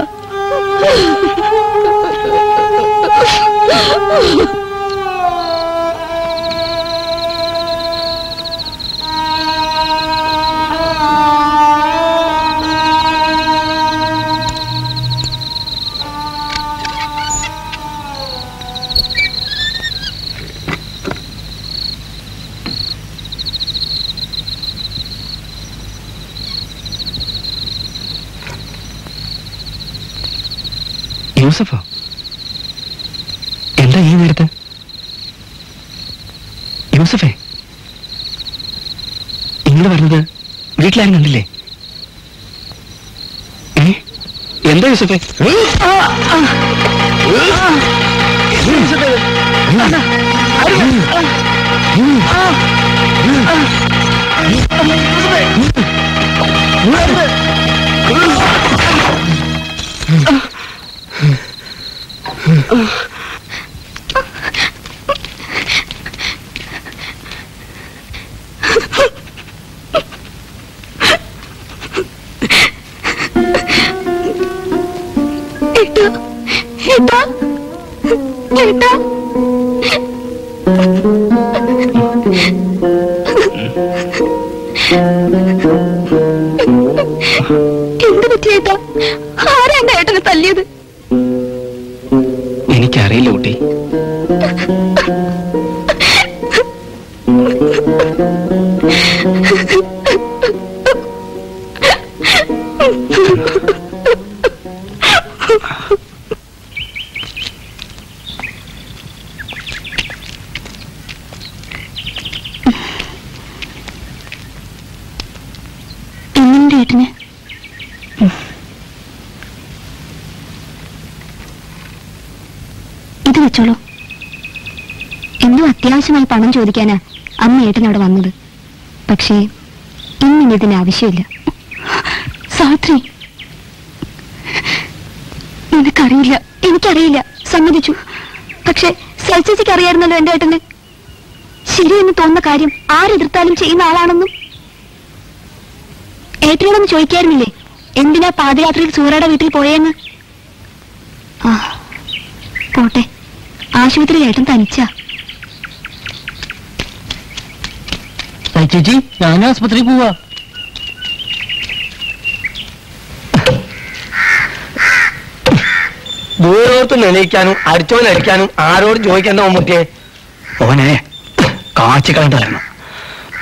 യൂസഫോ? എന്താ ഈ നേരത്ത്? യൂസഫേ, ഇങ്ങള് പറഞ്ഞത് വീട്ടിലാരും കണ്ടില്ലേ? എന്താ യൂസഫേ? എന്ത് പറ്റിയേട്ടാ? ആരാ എന്റെ ഏട്ടനെ തല്ലിയത്? എനിക്കറിയില്ല കുട്ടി. എന്റെ ഏട്ടന് ഇത് വെച്ചോളൂ. എന്തോ അത്യാവശ്യമായി പണം ചോദിക്കാനാ അമ്മ ഏട്ടനവിടെ വന്നത്. പക്ഷേ ഇന്നിന് ഇതിന് ആവശ്യമില്ല. സാത്രി, നിനക്കറിയില്ല, എനിക്കറിയില്ല, സമ്മതിച്ചു. പക്ഷെ സൽച്ചേച്ചിക്ക് അറിയായിരുന്നല്ലോ എന്റെ ഏട്ടന് ശരിയെന്ന് തോന്നുന്ന കാര്യം ആരെതിർത്താലും ചെയ്യുന്ന ആളാണെന്നും. ഏട്ടനോടൊന്ന് ചോദിക്കായിരുന്നില്ലേ എന്തിനാ പാതിരാത്രിയിൽ സൂര്യയുടെ വീട്ടിൽ പോയെന്ന്? ആ പോട്ടെ, ആശുപത്രി ഏട്ടൻ തനിച്ചാ. ചേച്ചി, ഞാൻ ആസ്പത്രിയിൽ പോവാ. ദൂരോത്ത് എണീക്കാനും അടിച്ചോനടിക്കാനും ആരോടും ചോദിക്കേണ്ട മമ്മൂട്ടിയെ. ഓനെ കാച്ചി കളയണ്ടായിരുന്നു,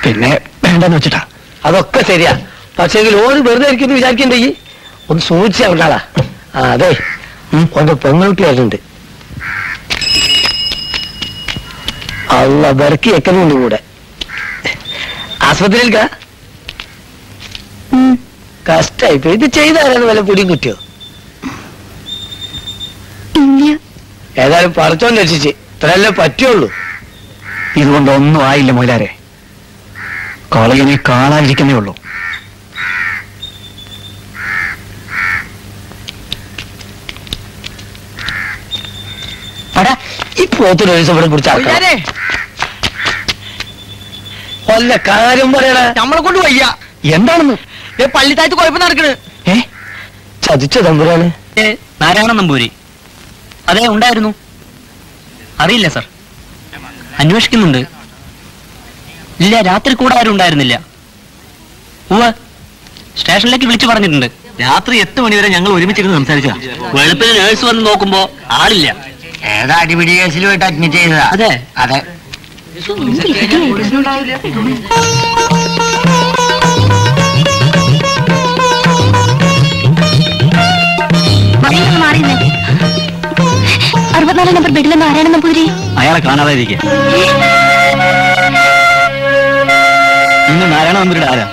പിന്നെ വേണ്ടെന്ന് വെച്ചിട്ടാ. അതൊക്കെ ശരിയാ, പക്ഷേ ഓര് വെറുതെ ഇരിക്കുന്നു വിചാരിക്കണ്ടെങ്കിൽ ഒന്ന് സൂക്ഷിച്ചാ ഉണ്ടാളാ. അതെ, ഒന്ന് പെൺകുട്ടി വരുന്നുണ്ട്. അള്ള ബർക്കി വെക്കുന്നുണ്ട് കൂടെ. ആസ്പത്രിയിൽക്കാ കഷ്ടായിപ്പോ. ഇത് ചെയ്താരാണ് വല്ല പിടിയും കിട്ടിയോ? ഏതായാലും പറിച്ചോണ്ട് രക്ഷിച്ച്, ഇത്രയല്ലേ പറ്റുള്ളൂ. ഇതുകൊണ്ടൊന്നും ആയില്ല മൊയിലാരെ. കോളേജിനെ കാണാതിരിക്കുന്നേ ഉള്ളൂ. ഈ പോത്തിന് ഒരു ദിവസം ഇവിടെ പിടിച്ചാ കൊല്ല കാര്യം പറയണ. നമ്മളെ കൊണ്ട് വയ്യ. എന്താണെന്ന്? പള്ളിത്താഴത്ത് കുഴപ്പം നടക്കണ്. ചതിച്ച തമ്പുരാണ്. നാരായണൻ നമ്പൂരി. അതെ, ഉണ്ടായിരുന്നു. അറിയില്ല സർ, അന്വേഷിക്കുന്നുണ്ട്. ഇല്ല, രാത്രി കൂടെ ആരും ഉണ്ടായിരുന്നില്ല. ഉവ്വ്, സ്റ്റേഷനിലേക്ക് വിളിച്ചു പറഞ്ഞിട്ടുണ്ട്. രാത്രി 8 മണിവരെ ഞങ്ങൾ ഒരുമിച്ചിരുന്ന് സംസാരിച്ചതാ. വെളുപ്പിന് നേഴ്സ് വന്ന് നോക്കുമ്പോ ആളില്ല. ഏതാ അടിപിടി കേസിലുമായിട്ട് അഡ്മിറ്റ് ചെയ്തതാ? അതെ അതെ. മാറിയില്ലേ? 64 നമ്പർ ബെഡിലെ നാരായണൻ നമ്പൂതിരി. അയാളെ കാണാതായിരിക്കെ. ഇന്ന് നാരായണ നമ്പൂരിയുടെ ആരാ?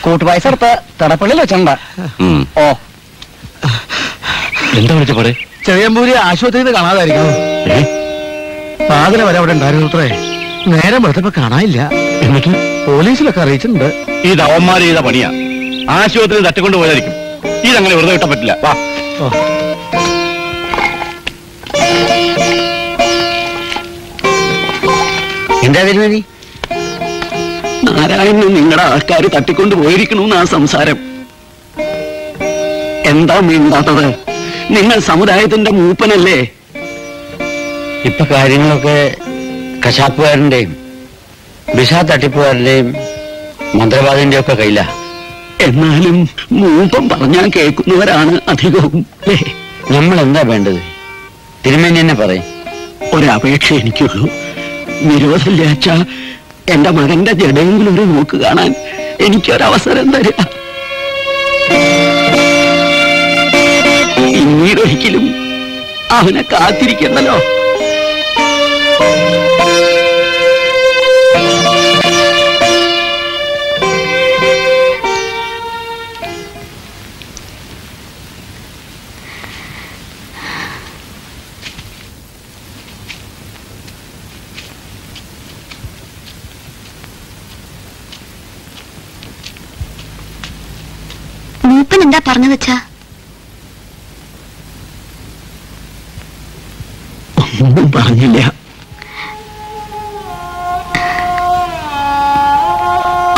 കൂട്ടുപൈസ എടുത്ത് തടപ്പള്ളിയിൽ വെച്ചിട്ടുണ്ട. ഓ, എന്താ വിളിച്ച പറ? ചെറിയമ്പൂരി ആശുപത്രിയിൽ കാണാതായിരിക്കണം. പാതിര വരെ അവിടെ ഉണ്ടായിരുന്നു അത്രേ. നേരം വെളുത്തപ്പോ കാണാനില്ല. എന്നിട്ട് പോലീസിലൊക്കെ അറിയിച്ചിട്ടുണ്ട്. ഇത് അവന്മാര് ചെയ്ത പണിയാ. ആശുപത്രിയിൽ തട്ടിക്കൊണ്ട് പോയായിരിക്കും. ഇതങ്ങനെ വെറുതെ വിട്ടാൻ പറ്റില്ല. വാ. എന്താ തിരുമേനി? നാരായണന് നിങ്ങളുടെ ആൾക്കാർ തട്ടിക്കൊണ്ട് പോയിരിക്കണമെന്നാ സംസാരം. എന്താ മിണ്ടാത്തത്? നിങ്ങൾ സമുദായത്തിന്റെ മൂപ്പനല്ലേ? ഇപ്പൊ കാര്യങ്ങളൊക്കെ കശാപ്പുകാരന്റെയും വിഷ തട്ടിപ്പുകാരന്റെയും മന്ത്രവാദിന്റെയും ഒക്കെ കയ്യില. എന്നാലും മൂപ്പം പറഞ്ഞാൽ കേൾക്കുന്നവരാണ് അധികവും. നമ്മൾ എന്താ വേണ്ടത്? തിരുമേനി തന്നെ പറയും. ഒരപേക്ഷ എനിക്കുള്ളൂ. നിരോധമില്ല അച്ഛാ, എന്റെ മകന്റെ ജഡയെങ്കിലും ഒരു നോക്ക് കാണാൻ എനിക്കൊരവസരം തരിക. പിന്നീടൊരിക്കലും അവനെ കാത്തിരിക്കുന്നല്ലോ. മൂപ്പൻ എന്താ പറഞ്ഞു വെച്ചാ? ഒന്നും പറഞ്ഞില്ല.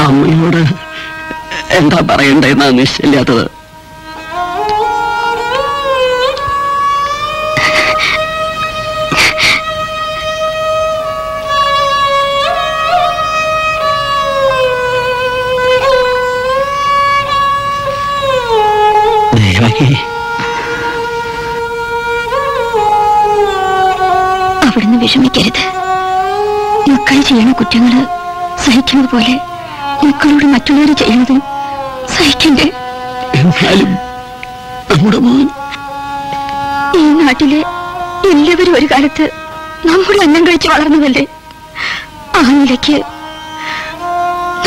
അമ്മയോട് എന്താ പറയണ്ടെന്നാ നിശ്ചയില്ലാത്തത്. അവിടുന്ന് വിഷമിക്കരുത്. മക്കൾ ചെയ്യണ കുറ്റങ്ങള് സഹിക്കുന്നത് പോലെ മക്കളോട് മറ്റുള്ളവർ ചെയ്യുന്നതും സഹിക്കണ്ടേ? എന്നാലും നമ്മുടെ മോൻ ഈ നാട്ടിലെ എല്ലാവരും ഒരു കാലത്ത് നമ്മുടെ അന്നം കഴിച്ച് വളർന്നതല്ലേ? ആ നിലയ്ക്ക്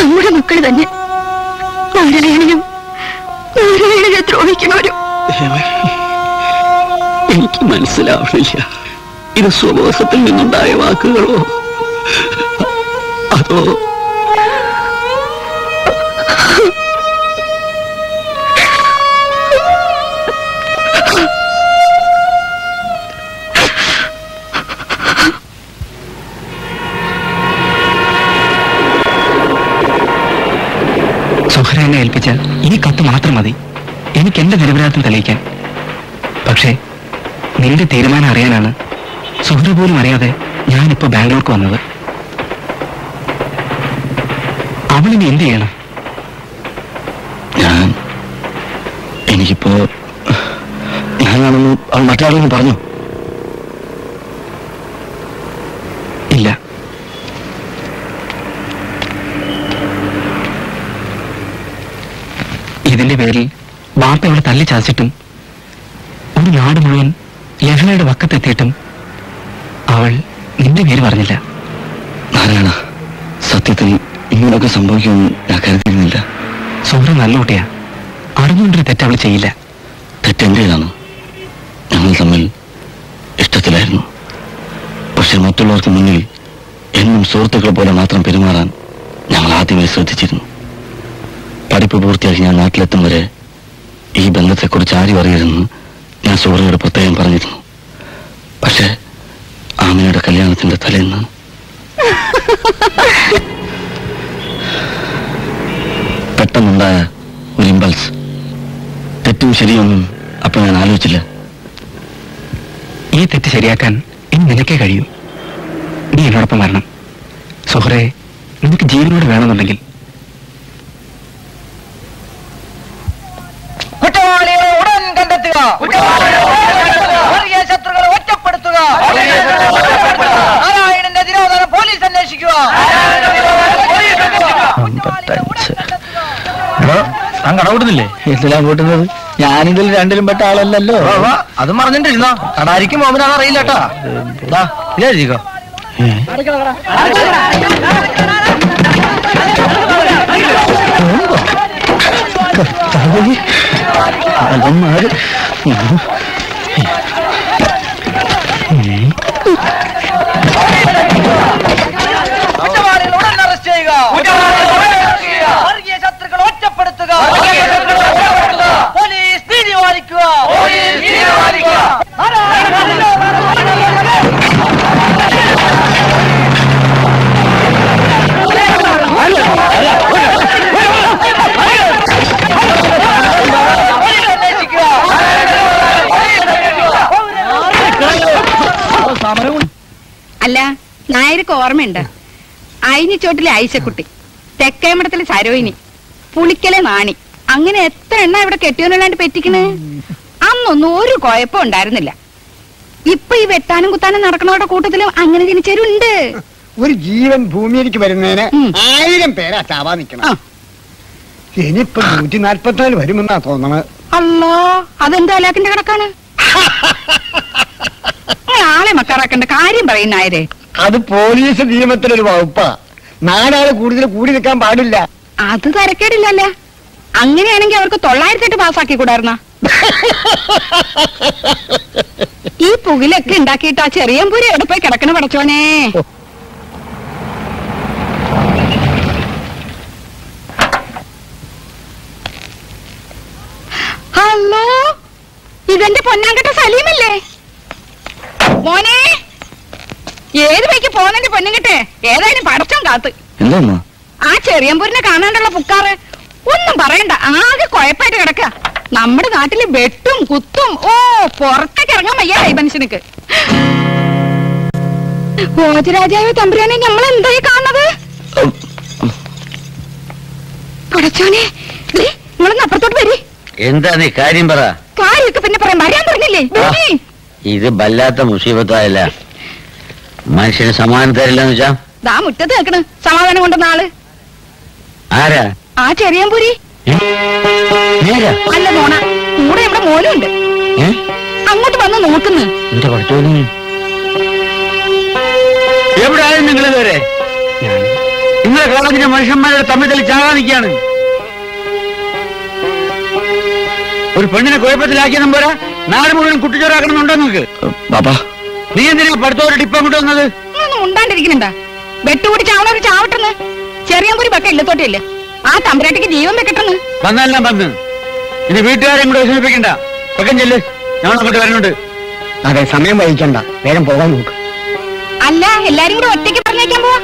നമ്മുടെ മക്കൾ തന്നെ നാരായണനും നാരായണനെ ദ്രോഹിക്കുന്നവരും. എനിക്ക് മനസ്സിലാവണില്ല, ഇത് സ്വബോധത്തിൽ നിന്നുണ്ടായ വാക്കുകളോ അതോ സുഹ്രനെ ഏൽപ്പിച്ച ഈ കത്ത് മാത്രം മതി എനിക്ക് എന്റെ നിരപരാധം തെളിയിക്കാൻ. പക്ഷേ നിന്റെ തീരുമാനം അറിയാനാണ് സുഹൃ പോലും അറിയാതെ ഞാനിപ്പോ ബാംഗ്ലൂർക്ക് വന്നത്. അവളിനി എന്ത് ചെയ്യണം? എനിക്കിപ്പോ ഞാനാണെന്ന് അവൾ മറ്റാളെന്ന് പറഞ്ഞു? ഇല്ല. ഇതിന്റെ പേരിൽ വാർത്ത അവളെ തല്ലി ചാച്ചിട്ടും ഒരു നാട് മുഴുവൻ ലഹളയുടെ വക്കത്തെത്തിയിട്ടും അവൾ നിന്റെ പേര് പറഞ്ഞില്ല. നാരായണ, സത്യത്തിൽ ഇങ്ങനെയൊക്കെ സംഭവിക്കുമെന്ന് ഞാൻ കരുതിയിരുന്നില്ല. സുഹൃ നല്ല കുട്ടിയാ, അറിഞ്ഞുകൊണ്ടൊരു തെറ്റ് അവൾ ചെയ്യില്ല. തെറ്റെന്റേതാണ്. ഞങ്ങൾ തമ്മിൽ ഇഷ്ടത്തിലായിരുന്നു. പക്ഷെ മറ്റുള്ളവർക്ക് മുന്നിൽ എന്നും സുഹൃത്തുക്കളെ പോലെ മാത്രം പെരുമാറാൻ ഞങ്ങൾ ആദ്യമേ ശ്രദ്ധിച്ചിരുന്നു. പഠിപ്പ് പൂർത്തിയാക്കി ഞാൻ നാട്ടിലെത്തും വരെ ഈ ബന്ധത്തെക്കുറിച്ച് ആരും അറിയരുതെന്ന് ഞാൻ സുഹൃത്തുക്കളോട് പ്രത്യേകം പറഞ്ഞിരുന്നു. പക്ഷെ ആമിനയുടെ കല്യാണത്തിന്റെ തലേന്ന് പെട്ടെന്നുണ്ടായ ഒരു ഇമ്പൾസ്, തെറ്റും ശരിയൊന്നും അപ്പൊ ഞാൻ ആലോചിച്ചില്ല. ഈ തെറ്റ് ശരിയാക്കാൻ ഇനി നിനക്കേ കഴിയൂ. നീ എന്നോടൊപ്പം വരണം. സുഹൃത്തെ, നിനക്ക് ജീവനോട് വേണമെന്നുണ്ടെങ്കിൽ കുറ്റവാളികളെ ഉടൻ കണ്ടെത്തുക, വർഗീയ ശത്രുക്കളെ ഒറ്റപ്പെടുത്തുക, നാരായണന്റെ തിരോധാനം പോലീസ് അന്വേഷിക്കുക. ഞാൻ കടകൂട്ടുന്നില്ലേ? എന്തിനാ കൂട്ടുന്നത്? ഞാനിതിൽ രണ്ടിലും പെട്ട ആളല്ലല്ലോ. അത് പറഞ്ഞിട്ടിരുന്നോ? കടാരിക്കും മോമനാണ് അറിയില്ല കേട്ടാ. ഇതായിരിക്കോ അലന്മാര് കുറ്റവാളികൾ ഉടൻ അറസ്റ്റ് ചെയ്യുക, വർഗീയ ശത്രുക്കൾ ഒറ്റപ്പെടുത്തുക, പോലീസ് നീതി പാലിക്കുക. അല്ല, നായർക്ക് ഓർമ്മയുണ്ട്? അയിനിച്ചോട്ടിലെ ഐശക്കുട്ടി, തെക്കേമഠത്തിലെ സരോയിനി, പുളിക്കലെ നാണി, അങ്ങനെ എത്ര എണ്ണ ഇവിടെ കെട്ടിയോനല്ലാണ്ട് പെറ്റിക്കണ്. അന്നൊന്നും ഒരു കുഴപ്പം ഉണ്ടായിരുന്നില്ല. ഇപ്പൊ ഈ വെട്ടാനും കുത്താനും നടക്കണവരുടെ കൂട്ടത്തിലും അങ്ങനെ ജനിച്ചവരുണ്ട്. ഒരു ജീവൻ ഭൂമിയിലേക്ക് വരുന്നതിന് 1000 പേരാ ചാവാ നിക്കണം. ഇനിയിപ്പൊ 144 വരുമെന്നാ തോന്നണത്. അല്ലോ, അതെന്താ അലാക്കിന്റെ കണക്കാണ്? ആളെ മക്കാറാക്കേണ്ട കാര്യം പറയുന്നായരെ. അത് പോലീസ് നിയമത്തിലൊരു വകുപ്പാ. നാലാള് കൂടുതൽ കൂടി നിൽക്കാൻ പാടില്ല. അത് തരക്കേടില്ലല്ലേ? അങ്ങനെയാണെങ്കിൽ അവർക്ക് 908 പാസ്സാക്കി കൂടായിരുന്ന. ഈ പുകിലൊക്കെ ഉണ്ടാക്കിയിട്ട് ആ ചെറിയമ്പൂരി എവിടെ പോയി കിടക്കണ പടച്ചോനെ. ഹലോ, ഇതെന്റെ പൊന്നാങ്കട്ട സലീമല്ലേ? മോനെ, ഏത് വഴിക്ക് പോകുന്നതിന്റെ പൊന്നുകിട്ടെ? ഏതായാലും പടച്ചോൻ കാത്ത്. ആ ചെറിയമ്പൂരിനെ കാണാണ്ടുള്ള പുക്കാറ് ഒന്നും പറയണ്ട, ആകെ കുഴപ്പമായിട്ട് കിടക്ക. നമ്മുടെ നാട്ടില് വെട്ടും കുത്തും. ഓ, പുറത്തേക്ക് ഇറങ്ങാൻ വയ്യ ഈ മനുഷ്യനക്ക്. ഭോജരാജാവ് തമ്പുരാനെ നമ്മൾ എന്തായി കാണുന്നത്? പടച്ചോനെ, നിങ്ങളൊന്ന് അപ്പുറത്തോട്ട് വരി. എന്താ നീ കാര്യം പറ. കാര്യമൊക്കെ പിന്നെ പറയാൻ വരാൻ പറഞ്ഞില്ലേ? ഇത് വല്ലാത്ത മുസീബത്തായല്ല. മനുഷ്യന് സമാധാനം തരില്ലെന്ന് വെച്ചാ ദാ മുറ്റത്ത് നിൽക്കണ് സമാധാനം കൊണ്ടുവന്ന ആള്. ആരാ? ആ ചെറിയമ്പൂരി. അല്ല മോണ, കൂടെ നമ്മുടെ മോനുണ്ട്. അങ്ങോട്ട് വന്ന് നോക്കുന്നു. എന്റെ പഠിച്ചോനെ, എവിടെയായും നിങ്ങൾ ഇതുവരെ? നിങ്ങളെ കോളേജിലെ മനുഷ്യന്മാരുടെ തമ്മിൽ ചാകാൻ നിൽക്കുകയാണ്. ഒരു പെണ്ണിനെ കുഴപ്പത്തിലാക്കിയതും പോരാ, നാട് മുഴുവൻ കുട്ടിച്ചോറാക്കണമെന്നുണ്ടോ നിങ്ങൾക്ക്? നീ എന്തിനാ പഠിത്തവരുടെ ടിപ്പം കൊണ്ടുവന്നത്? ഉണ്ടാണ്ടിരിക്കുന്നുണ്ടാ? വെട്ടുകൂടി ചാവണവര് ചാവട്ടെന്ന്. ചെറിയമ്പൂരി പക്ക ഇല്ലത്തോട്ടില്ല. ആ തമ്പുരാട്ടിക്ക് ജീവൻ വെക്കട്ടെന്ന്. വന്നെല്ലാം വന്ന് ഇനി വീട്ടുകാരെ കൂടെ വിഷമിപ്പിക്കണ്ട. പക്കം ചെല്ല്, ഞങ്ങൾ അങ്ങോട്ട് വരുന്നുണ്ട്. അതെ, സമയം വഹിക്കണ്ട, വേഗം പോകാൻ നോക്ക്. അല്ല, എല്ലാരും കൂടെ ഒറ്റയ്ക്ക് പറഞ്ഞേക്കാൻ പോവാ?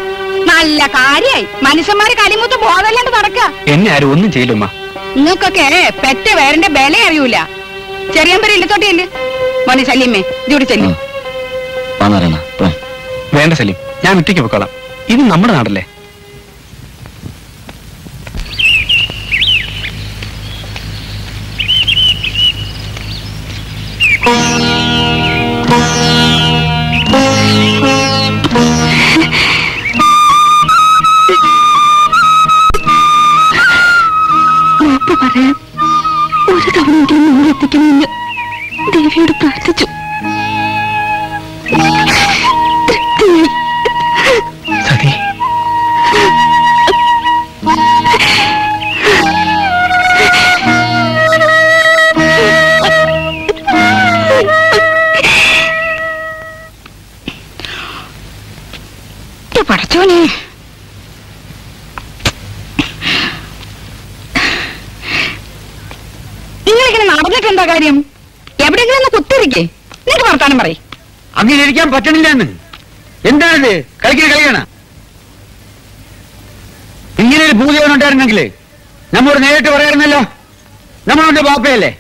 നല്ല കാര്യായി. മനുഷ്യന്മാര് കലിമൂത്ത് ബോധമല്ലാണ്ട് നടക്ക. എന്നെ ആരും ഒന്നും ചെയ്യില്ലമ്മ. നിങ്ങൾക്കൊക്കെ പെറ്റ വേറിന്റെ ബല അറിയൂല. ചെറിയമ്പൂരി ഇല്ലത്തോട്ടില്ലേ? മോനെ സലീമേ, ഇതൂടെ ചെല്ലും. വേണ്ട സലീം, ഞാൻ ഒറ്റയ്ക്ക് പൊക്കോളാം. ഇത് നമ്മുടെ നാടല്ലേ. പറയാൻ ഒരു തവണയെങ്കിലും നമ്മൾ എത്തിക്കണമെന്ന് ദേവിയോട് പ്രാർത്ഥിച്ചു. സതി, പടച്ചോനെ, നിങ്ങളിങ്ങനെ നടന്നിട്ടെന്താ കാര്യം? എവിടെയെങ്കിലും ഒന്ന് കുത്തിരിക്കേ. നിനക്ക് വർത്താനം പറയും. അങ്ങനെ ഇരിക്കാൻ പറ്റണില്ലെന്ന്. എന്താണിത്? കളിയാണ്. ഇങ്ങനെ ഒരു ഭൂതേവനുണ്ടായിരുന്നെങ്കിൽ നമ്മോട് നേരിട്ട് പറയായിരുന്നല്ലോ. നമ്മളുടെ ബാപ്പയല്ലേ?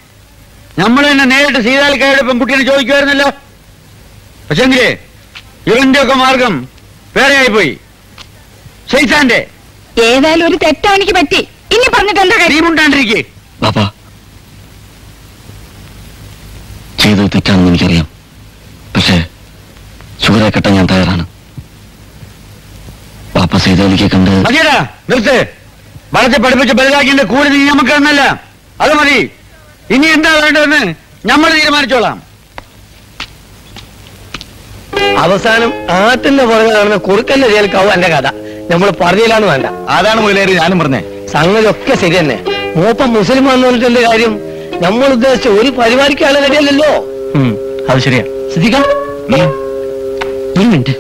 നമ്മൾ തന്നെ നേരിട്ട് സീതാലിക്കാരുടെ പെൺകുട്ടീനെ ചോദിക്കുമായിരുന്നല്ലോ. പക്ഷെങ്കിലേ ഇവന്റെ ഒക്കെ മാർഗം വേറെയായിപ്പോയി. ശൈത്താന്റെ ഏതായാലും ഒരു തെറ്റാ എനിക്ക് പറ്റി. ഇനി പറഞ്ഞിട്ട് എന്താ കാര്യം? ഉണ്ടാണ്ടിരിക്കേ. ചെയ്തത് തെറ്റാണെന്ന് എനിക്കറിയാം. പക്ഷേ ചൂരെ കെട്ടാൻ ഞാൻ തയ്യാറാണ്. പാപ്പ സീതാലിക്ക് കണ്ട് മതിയടാ, നിർത്ത്. വളർത്തി പഠിപ്പിച്ച് വലുതാക്കിന്റെ കൂലി നീ നമുക്ക് തന്നല്ല. അത് മതി. ഇനി എന്താ വേണ്ടതെന്ന് നമ്മൾ തീരുമാനിച്ചോളാം. അവസാനം ആട്ടിന്റെ പുറകെ നടന്ന കുറുക്കന്റെ ചേൽക്കാവും എന്റെ കഥ. നമ്മൾ പറഞ്ഞില്ലാന്ന് വേണ്ട. അതാണ് മുതലേറി ഞാനും പറഞ്ഞേ. സംഗതി ഒക്കെ ശരി തന്നെ. മൂപ്പം മുസ്ലിം എന്ന് പറഞ്ഞിട്ട് കാര്യം നമ്മൾ ഉദ്ദേശിച്ച ഒരു പരിപാടിക്ക് ആളെ റെഡിയല്ലല്ലോ. അത് ശരിയാ. ശ്രദ്ധിക്കാം. ഒരു മിനിറ്റ്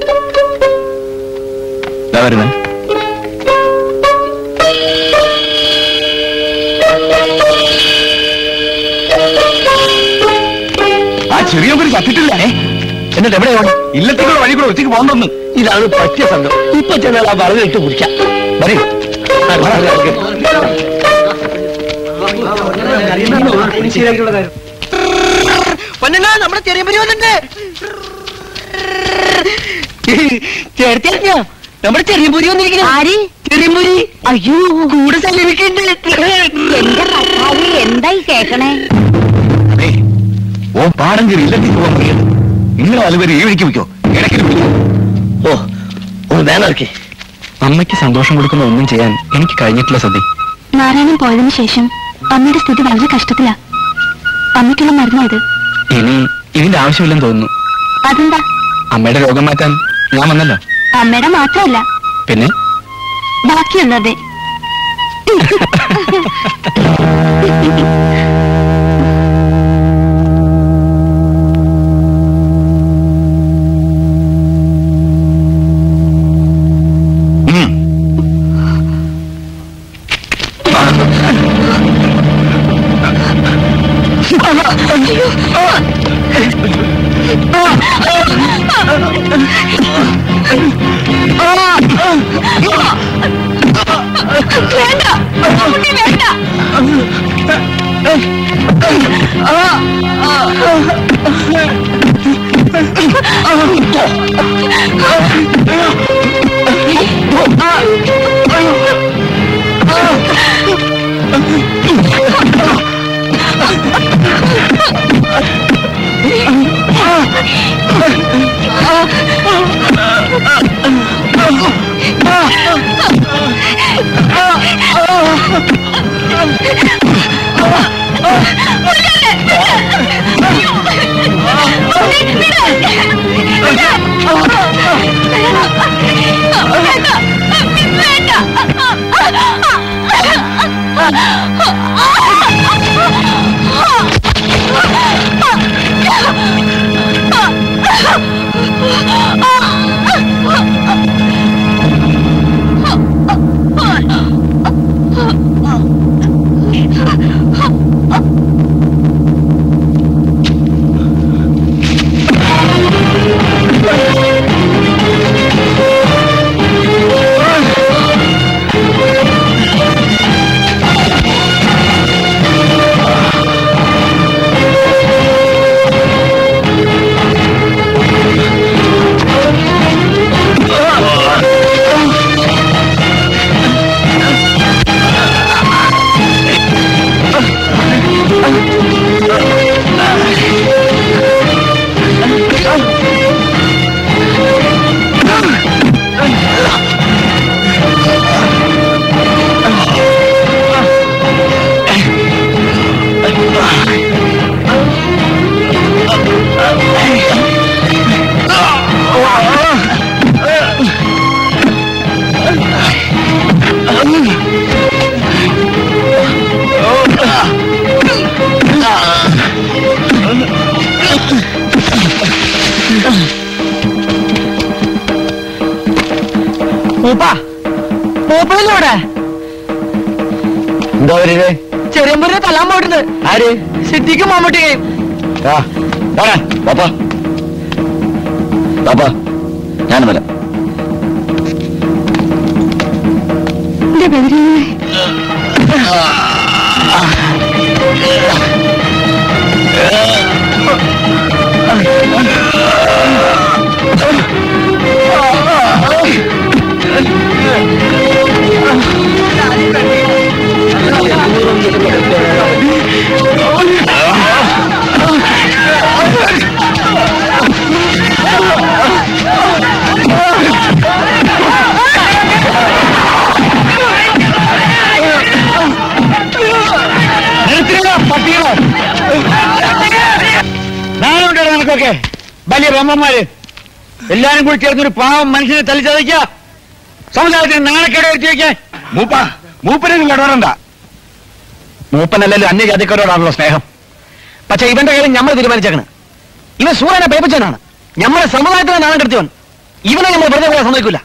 വരുന്നേ. ആ ചെറിയ പേര് ചത്തിട്ടില്ല. എന്നിട്ട് എവിടെ പോകണം? ഇല്ലത്തേക്കുള്ള വഴി കൂടെ ഒറ്റയ്ക്ക് പോകണമെന്ന്. ഇതാണ് പറ്റിയ സംഘം. ഇപ്പൊ ചെന്നാൽ ആ പറഞ്ഞു ഇട്ട് കുടിക്കാം. വരൂ. നമ്മുടെ ചെറിയ പരി വന്നിട്ട് ചേർത്തിയോ? നമ്മുടെ ചെറിയമ്പൂരി വന്നിരിക്കുന്നു. ആര്? ചെറിയമ്പൂരി. അയ്യോ, കൂടെ സല്ലപിക്കുന്നുണ്ട്. എന്റെ കർത്താവ് എന്തായി കേക്കണേ? അവൻ പാടം കയറി ഇല്ലെത്തി പോകാൻ പറയുന്നത്. നിങ്ങൾ അതുവരെ ഈ വഴിക്ക് വയ്ക്കോ, ഇടയ്ക്ക് വിളിക്കും. ഓ ഒന്ന് വേനർക്കി. അമ്മയ്ക്ക് സന്തോഷം കൊടുക്കുന്ന ഒന്നും ചെയ്യാൻ എനിക്ക് കഴിഞ്ഞിട്ടില്ല സതി. നാരായണൻ പോയതിനു ശേഷം അമ്മയുടെ സ്ഥിതി വളരെ കഷ്ടത്തിലാ. അമ്മയ്ക്കുള്ള മരുന്ന് ഇത്. ഇനി ഇതിന്റെ ആവശ്യമില്ലെന്ന് തോന്നുന്നു. അതെന്താ? അമ്മയുടെ രോഗം മാറ്റാൻ ഞാൻ വന്നല്ലോ. അമ്മയുടെ മാത്രമല്ല, പിന്നെ ബാക്കിയുള്ളതെ. എന്താ വരുന്നത്? ചെറിയമ്പൂരിനെ തല്ലാൻ പോയിട്ടുണ്ട്. ആര്? സിദ്ധിക്കും മമ്മൂട്ടിയും. ഞാൻ വരാം. നാളുണ്ടോ നിനക്കൊക്കെ? വലിയ ബ്രഹ്മന്മാര് എല്ലാരും കൂടി ചേർന്നൊരു പാവം മനുഷ്യനെ തല്ലിച്ചതയ്ക്ക. സമുദായത്തിന് നാണക്കേട് വരുത്തി വയ്ക്കാൻ. മൂപ്പനെ ഇടപെടണ്ട. മൂപ്പനല്ലല്ലോ അന്യജാതിക്കാരോടാണല്ലോ സ്നേഹം. പക്ഷെ ഇവന്റെ കാര്യം നമ്മൾ തീരുമാനിച്ചേക്കണ്. ഇവൻ സൂര്യനെ പേപ്പിച്ചവനാണ്. നമ്മുടെ സമുദായത്തിനെ നാണം കെടുത്തിവൻ. ഇവനെ നമ്മൾ വെറുതെ പോയാൽ സമ്മതിക്കൂല.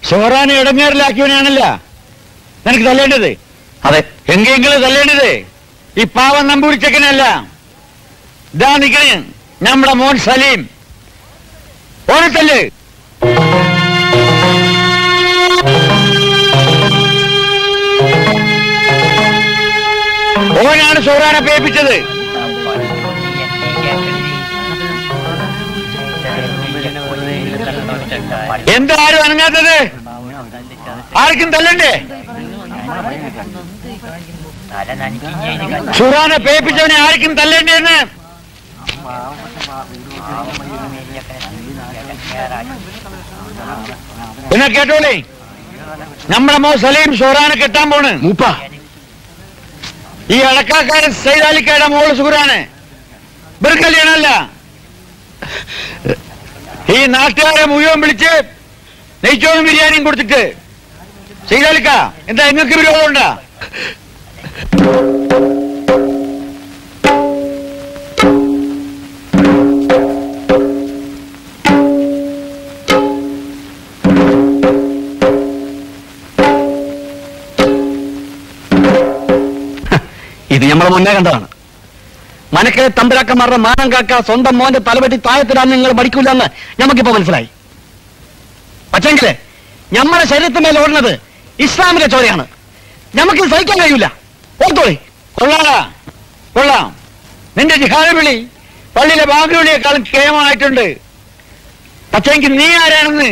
ഷോറാനെ ഇടങ്ങേറിലാക്കിയവനാണല്ല നിനക്ക് തല്ലേണ്ടത്. അതെ, എങ്കെങ്കിലും തല്ലേണ്ടത് ഈ പാവം നമ്പൂരിച്ചക്കനല്ല. ഇതാ നിക്കണേ നമ്മുടെ മോൻ സലീം. ഓണത്തല്ലേ ഓനാണ് ഷോറാനെ പേപ്പിച്ചത്. എന്താ ആരും അനങ്ങാത്തത്? ആർക്കും തല്ലണ്ടേ? ഷുറാനെ പേപ്പിച്ചവനെ ആർക്കും തല്ലേണ്ടെന്ന് പിന്നെ കേട്ടോളേ, നമ്മുടെ മോ സലീം ഷോറാനെ കെട്ടാൻ പോണ്. മൂപ്പ ഈ അടക്കാക്കാരൻ സൈദാലിക്കയുടെ മോള് സുഹറാണ്. ഇവർ കല്യാണമല്ല. ഈ നാട്ടുകാരെ മുഴുവൻ വിളിച്ച് നെയ്ച്ചോറും ബിരിയാണിയും കൊടുത്തിട്ട്, സൈദാലിക്ക എന്താ നിങ്ങൾക്ക് വിരോധമുണ്ടാ? ഇത് നമ്മളെ മുന്നേ കണ്ടതാണ്. മനക്കലെ തമ്പുരാക്കന്മാരുടെ മാനം കാക്ക സ്വന്തം മോന്റെ തലവെട്ടി താഴത്തിടാൻ നിങ്ങൾ മടിക്കൂലെന്ന് ഞമ്മക്കിപ്പോ മനസ്സിലായി. പക്ഷെങ്കില് ഞമ്മടെ ശരീരത്തിന്മേൽ ഓടുന്നത് ഇസ്ലാമിന്റെ ചോരയാണ്. ഞമ്മക്ക് സഹിക്കാൻ കഴിയൂല. ഓർത്തോളി. കൊള്ളാടാ, കൊള്ളാം. നിന്റെ ജിഹാദ് വിളി പള്ളിയിലെ ബാങ്ക് വിളിയേക്കാളും കേമമായിട്ടുണ്ട്. പക്ഷെങ്കിൽ നീ ആരാണെന്ന്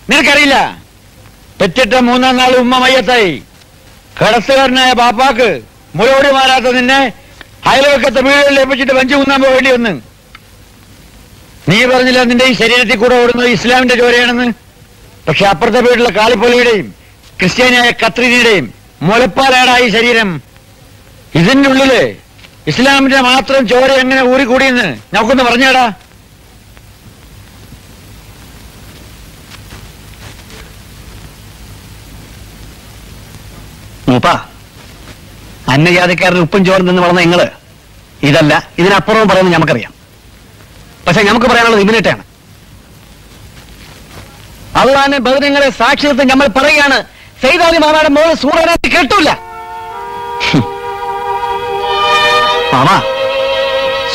നിനക്കറിയില്ല. പെറ്റിട്ട 3-ാം നാൾ ഉമ്മ മയ്യത്തായി. കടത്തുകാരനായ ബാപ്പാക്ക് മുലോടി മാറാത്ത നിന്നെ അയൽവക്കത്തെ വീടുകളിൽ ഏൽപ്പിച്ചിട്ട് വഞ്ചി കുന്നാൻ പോകേണ്ടി വന്ന്. നീ പറഞ്ഞില്ല നിന്റെ ഈ ശരീരത്തിൽ കൂടെ ഓടുന്നത് ഇസ്ലാമിന്റെ ചോരയാണെന്ന്. പക്ഷെ അപ്പുറത്തെ വീട്ടിലെ കാളിപ്പൊലിയുടെയും ക്രിസ്ത്യാനിയായ കത്രീനയുടെയും മുലപ്പാലാടാ ഈ ശരീരം. ഇതിന്റെ ഉള്ളില് ഇസ്ലാമിന്റെ മാത്രം ചോര എങ്ങനെ ഊറിക്കൂടിയെന്ന് നമുക്കൊന്ന് പറഞ്ഞാടാ. മൂപ്പ, അന്നജാതിക്കാരുടെ ഉപ്പും ചോറും നിന്ന് വളർന്ന നിങ്ങള് ഇതല്ല ഇതിനപ്പുറവും പറയുന്നത് നമുക്കറിയാം. പക്ഷെ നമുക്ക് പറയാനുള്ളത് ഇതിനിട്ടാണ്. അള്ളാന്റെ ബദനങ്ങളെ സാക്ഷ്യത്തിൽ നമ്മൾ പറയുകയാണ്, സൈദാലി മാമായുടെ മോള് സൂറനെ കേട്ടില്ല. മാമാ,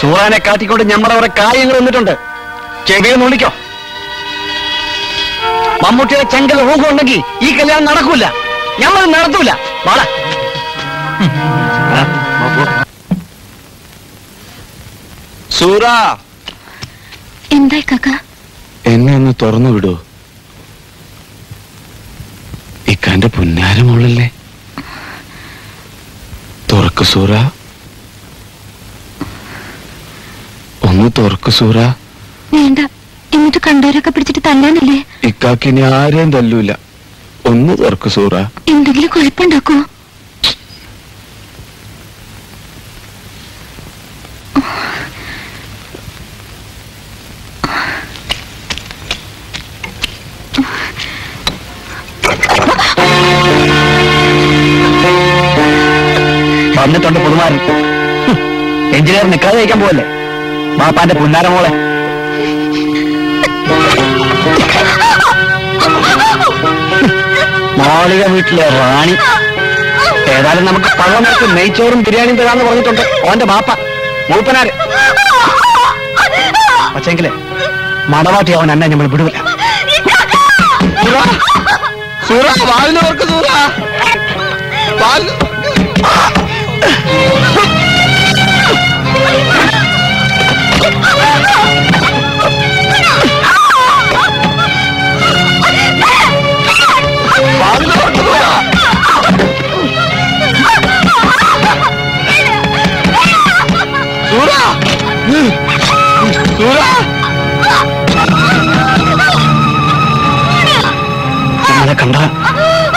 സൂറാനെ കാട്ടിക്കൊണ്ട് ഞമ്മടെ അവിടെ കാര്യങ്ങൾ വന്നിട്ടുണ്ട്. ചെവിയിൽ നോളിക്കോ. മമ്മൂട്ടിയുടെ ചെങ്കൽ ഊഹമുണ്ടെങ്കിൽ ഈ കല്യാണം നടക്കൂല. ഞമ്മൾ നടത്തൂല. വാടാ. സൂറ, എന്തായി കാക്ക? എന്നെ ഒന്ന് തുറന്നു വിടൂ. ഇക്കാന്റെ പുന്നാരമോളല്ലേ? തുറക്ക് സൂറ, ഒന്ന് തുറക്ക് സൂറ. വേണ്ട, എന്നിട്ട് കണ്ടവരൊക്കെ പിടിച്ചിട്ട് തല്ലാനല്ലേ? ഇക്കാക്കിനി ആരെയും തല്ലൂല. ഒന്ന് തുറക്ക് സൂറ. എന്തെങ്കിലും കുഴപ്പമുണ്ടാക്കോ? വന്നിട്ടുണ്ട് പുതുമാരൻ. എഞ്ചിനീയർ നിക്കാതെ കഴിക്കാൻ പോവല്ലേ? ബാപ്പാന്റെ പുന്നാരമോളെ. മാളിക വീട്ടിലെ റാണി. ഏതായാലും നമുക്ക് പഴമക്ക് നെയ്ച്ചോറും ബിരിയാണിയും തരാന്ന് പറഞ്ഞിട്ടുണ്ട് ഓന്റെ ബാപ്പ മൂപ്പനാര്. പക്ഷെങ്കില് മടവാട്ടി അവൻ എന്നെ നമ്മൾ വിടൂല. സൂറ, വാലിനോർക്ക് സൂറ. ഇങ്ങനെ കണ്ട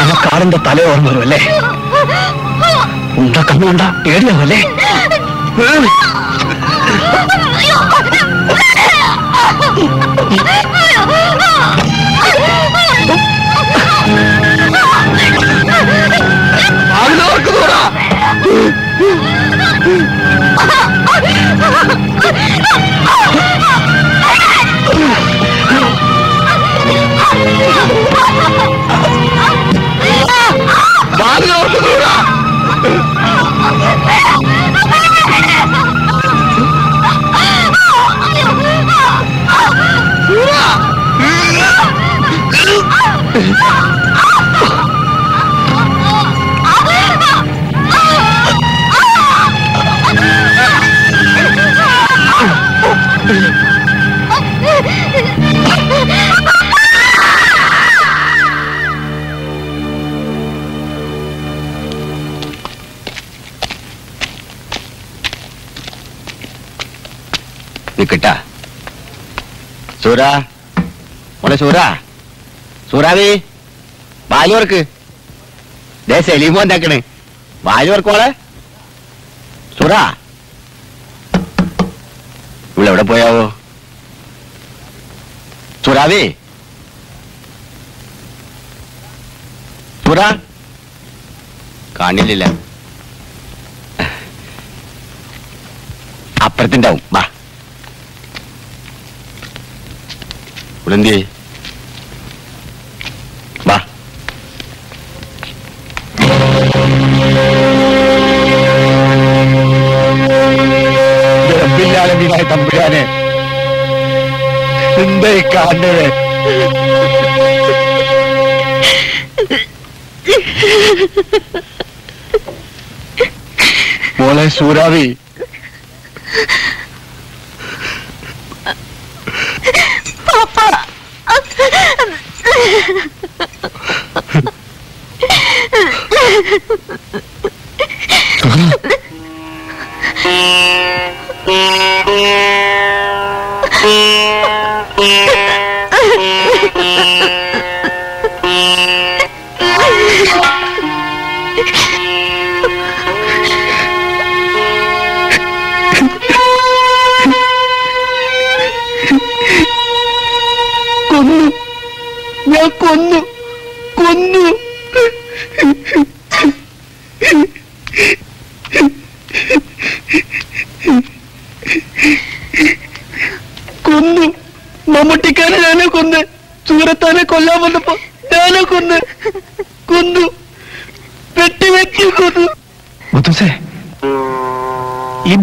ആ കാറിന്റെ തല ഓർമ്മ വരും അല്ലേ? ഉണ്ട കണ്ണുണ്ട പേടിയാവല്ലേ? നിക്കട്ടാ സൂരാ മോളെ സൂറാവി ബാലുവർക്ക് ദേ സലീമോ എന്താക്കണേ ബാലുവർക്ക് മോളെ സൂറാ ഇവളെവിടെ പോയാവോ സൂറാവി സൂറാ കാണില്ല അപ്പുറത്തുണ്ടാവും വാ ഉളന്തി വാ റബ്ബില്ലാലമീനായ തമ്പുരാനെ എന്തായി കാണുന്നത് മോളെ സൂരാവി ഞാൻ കൊന്നു മമ്മൂട്ടിക്കാരെ ഞാനോ കൊന്ന് സൂറത്താനെ കൊല്ലാൻ വന്നപ്പോ ഞാനോ കൊന്നു വെട്ടി കൊന്നു ബുദ്ധുസേ ഈ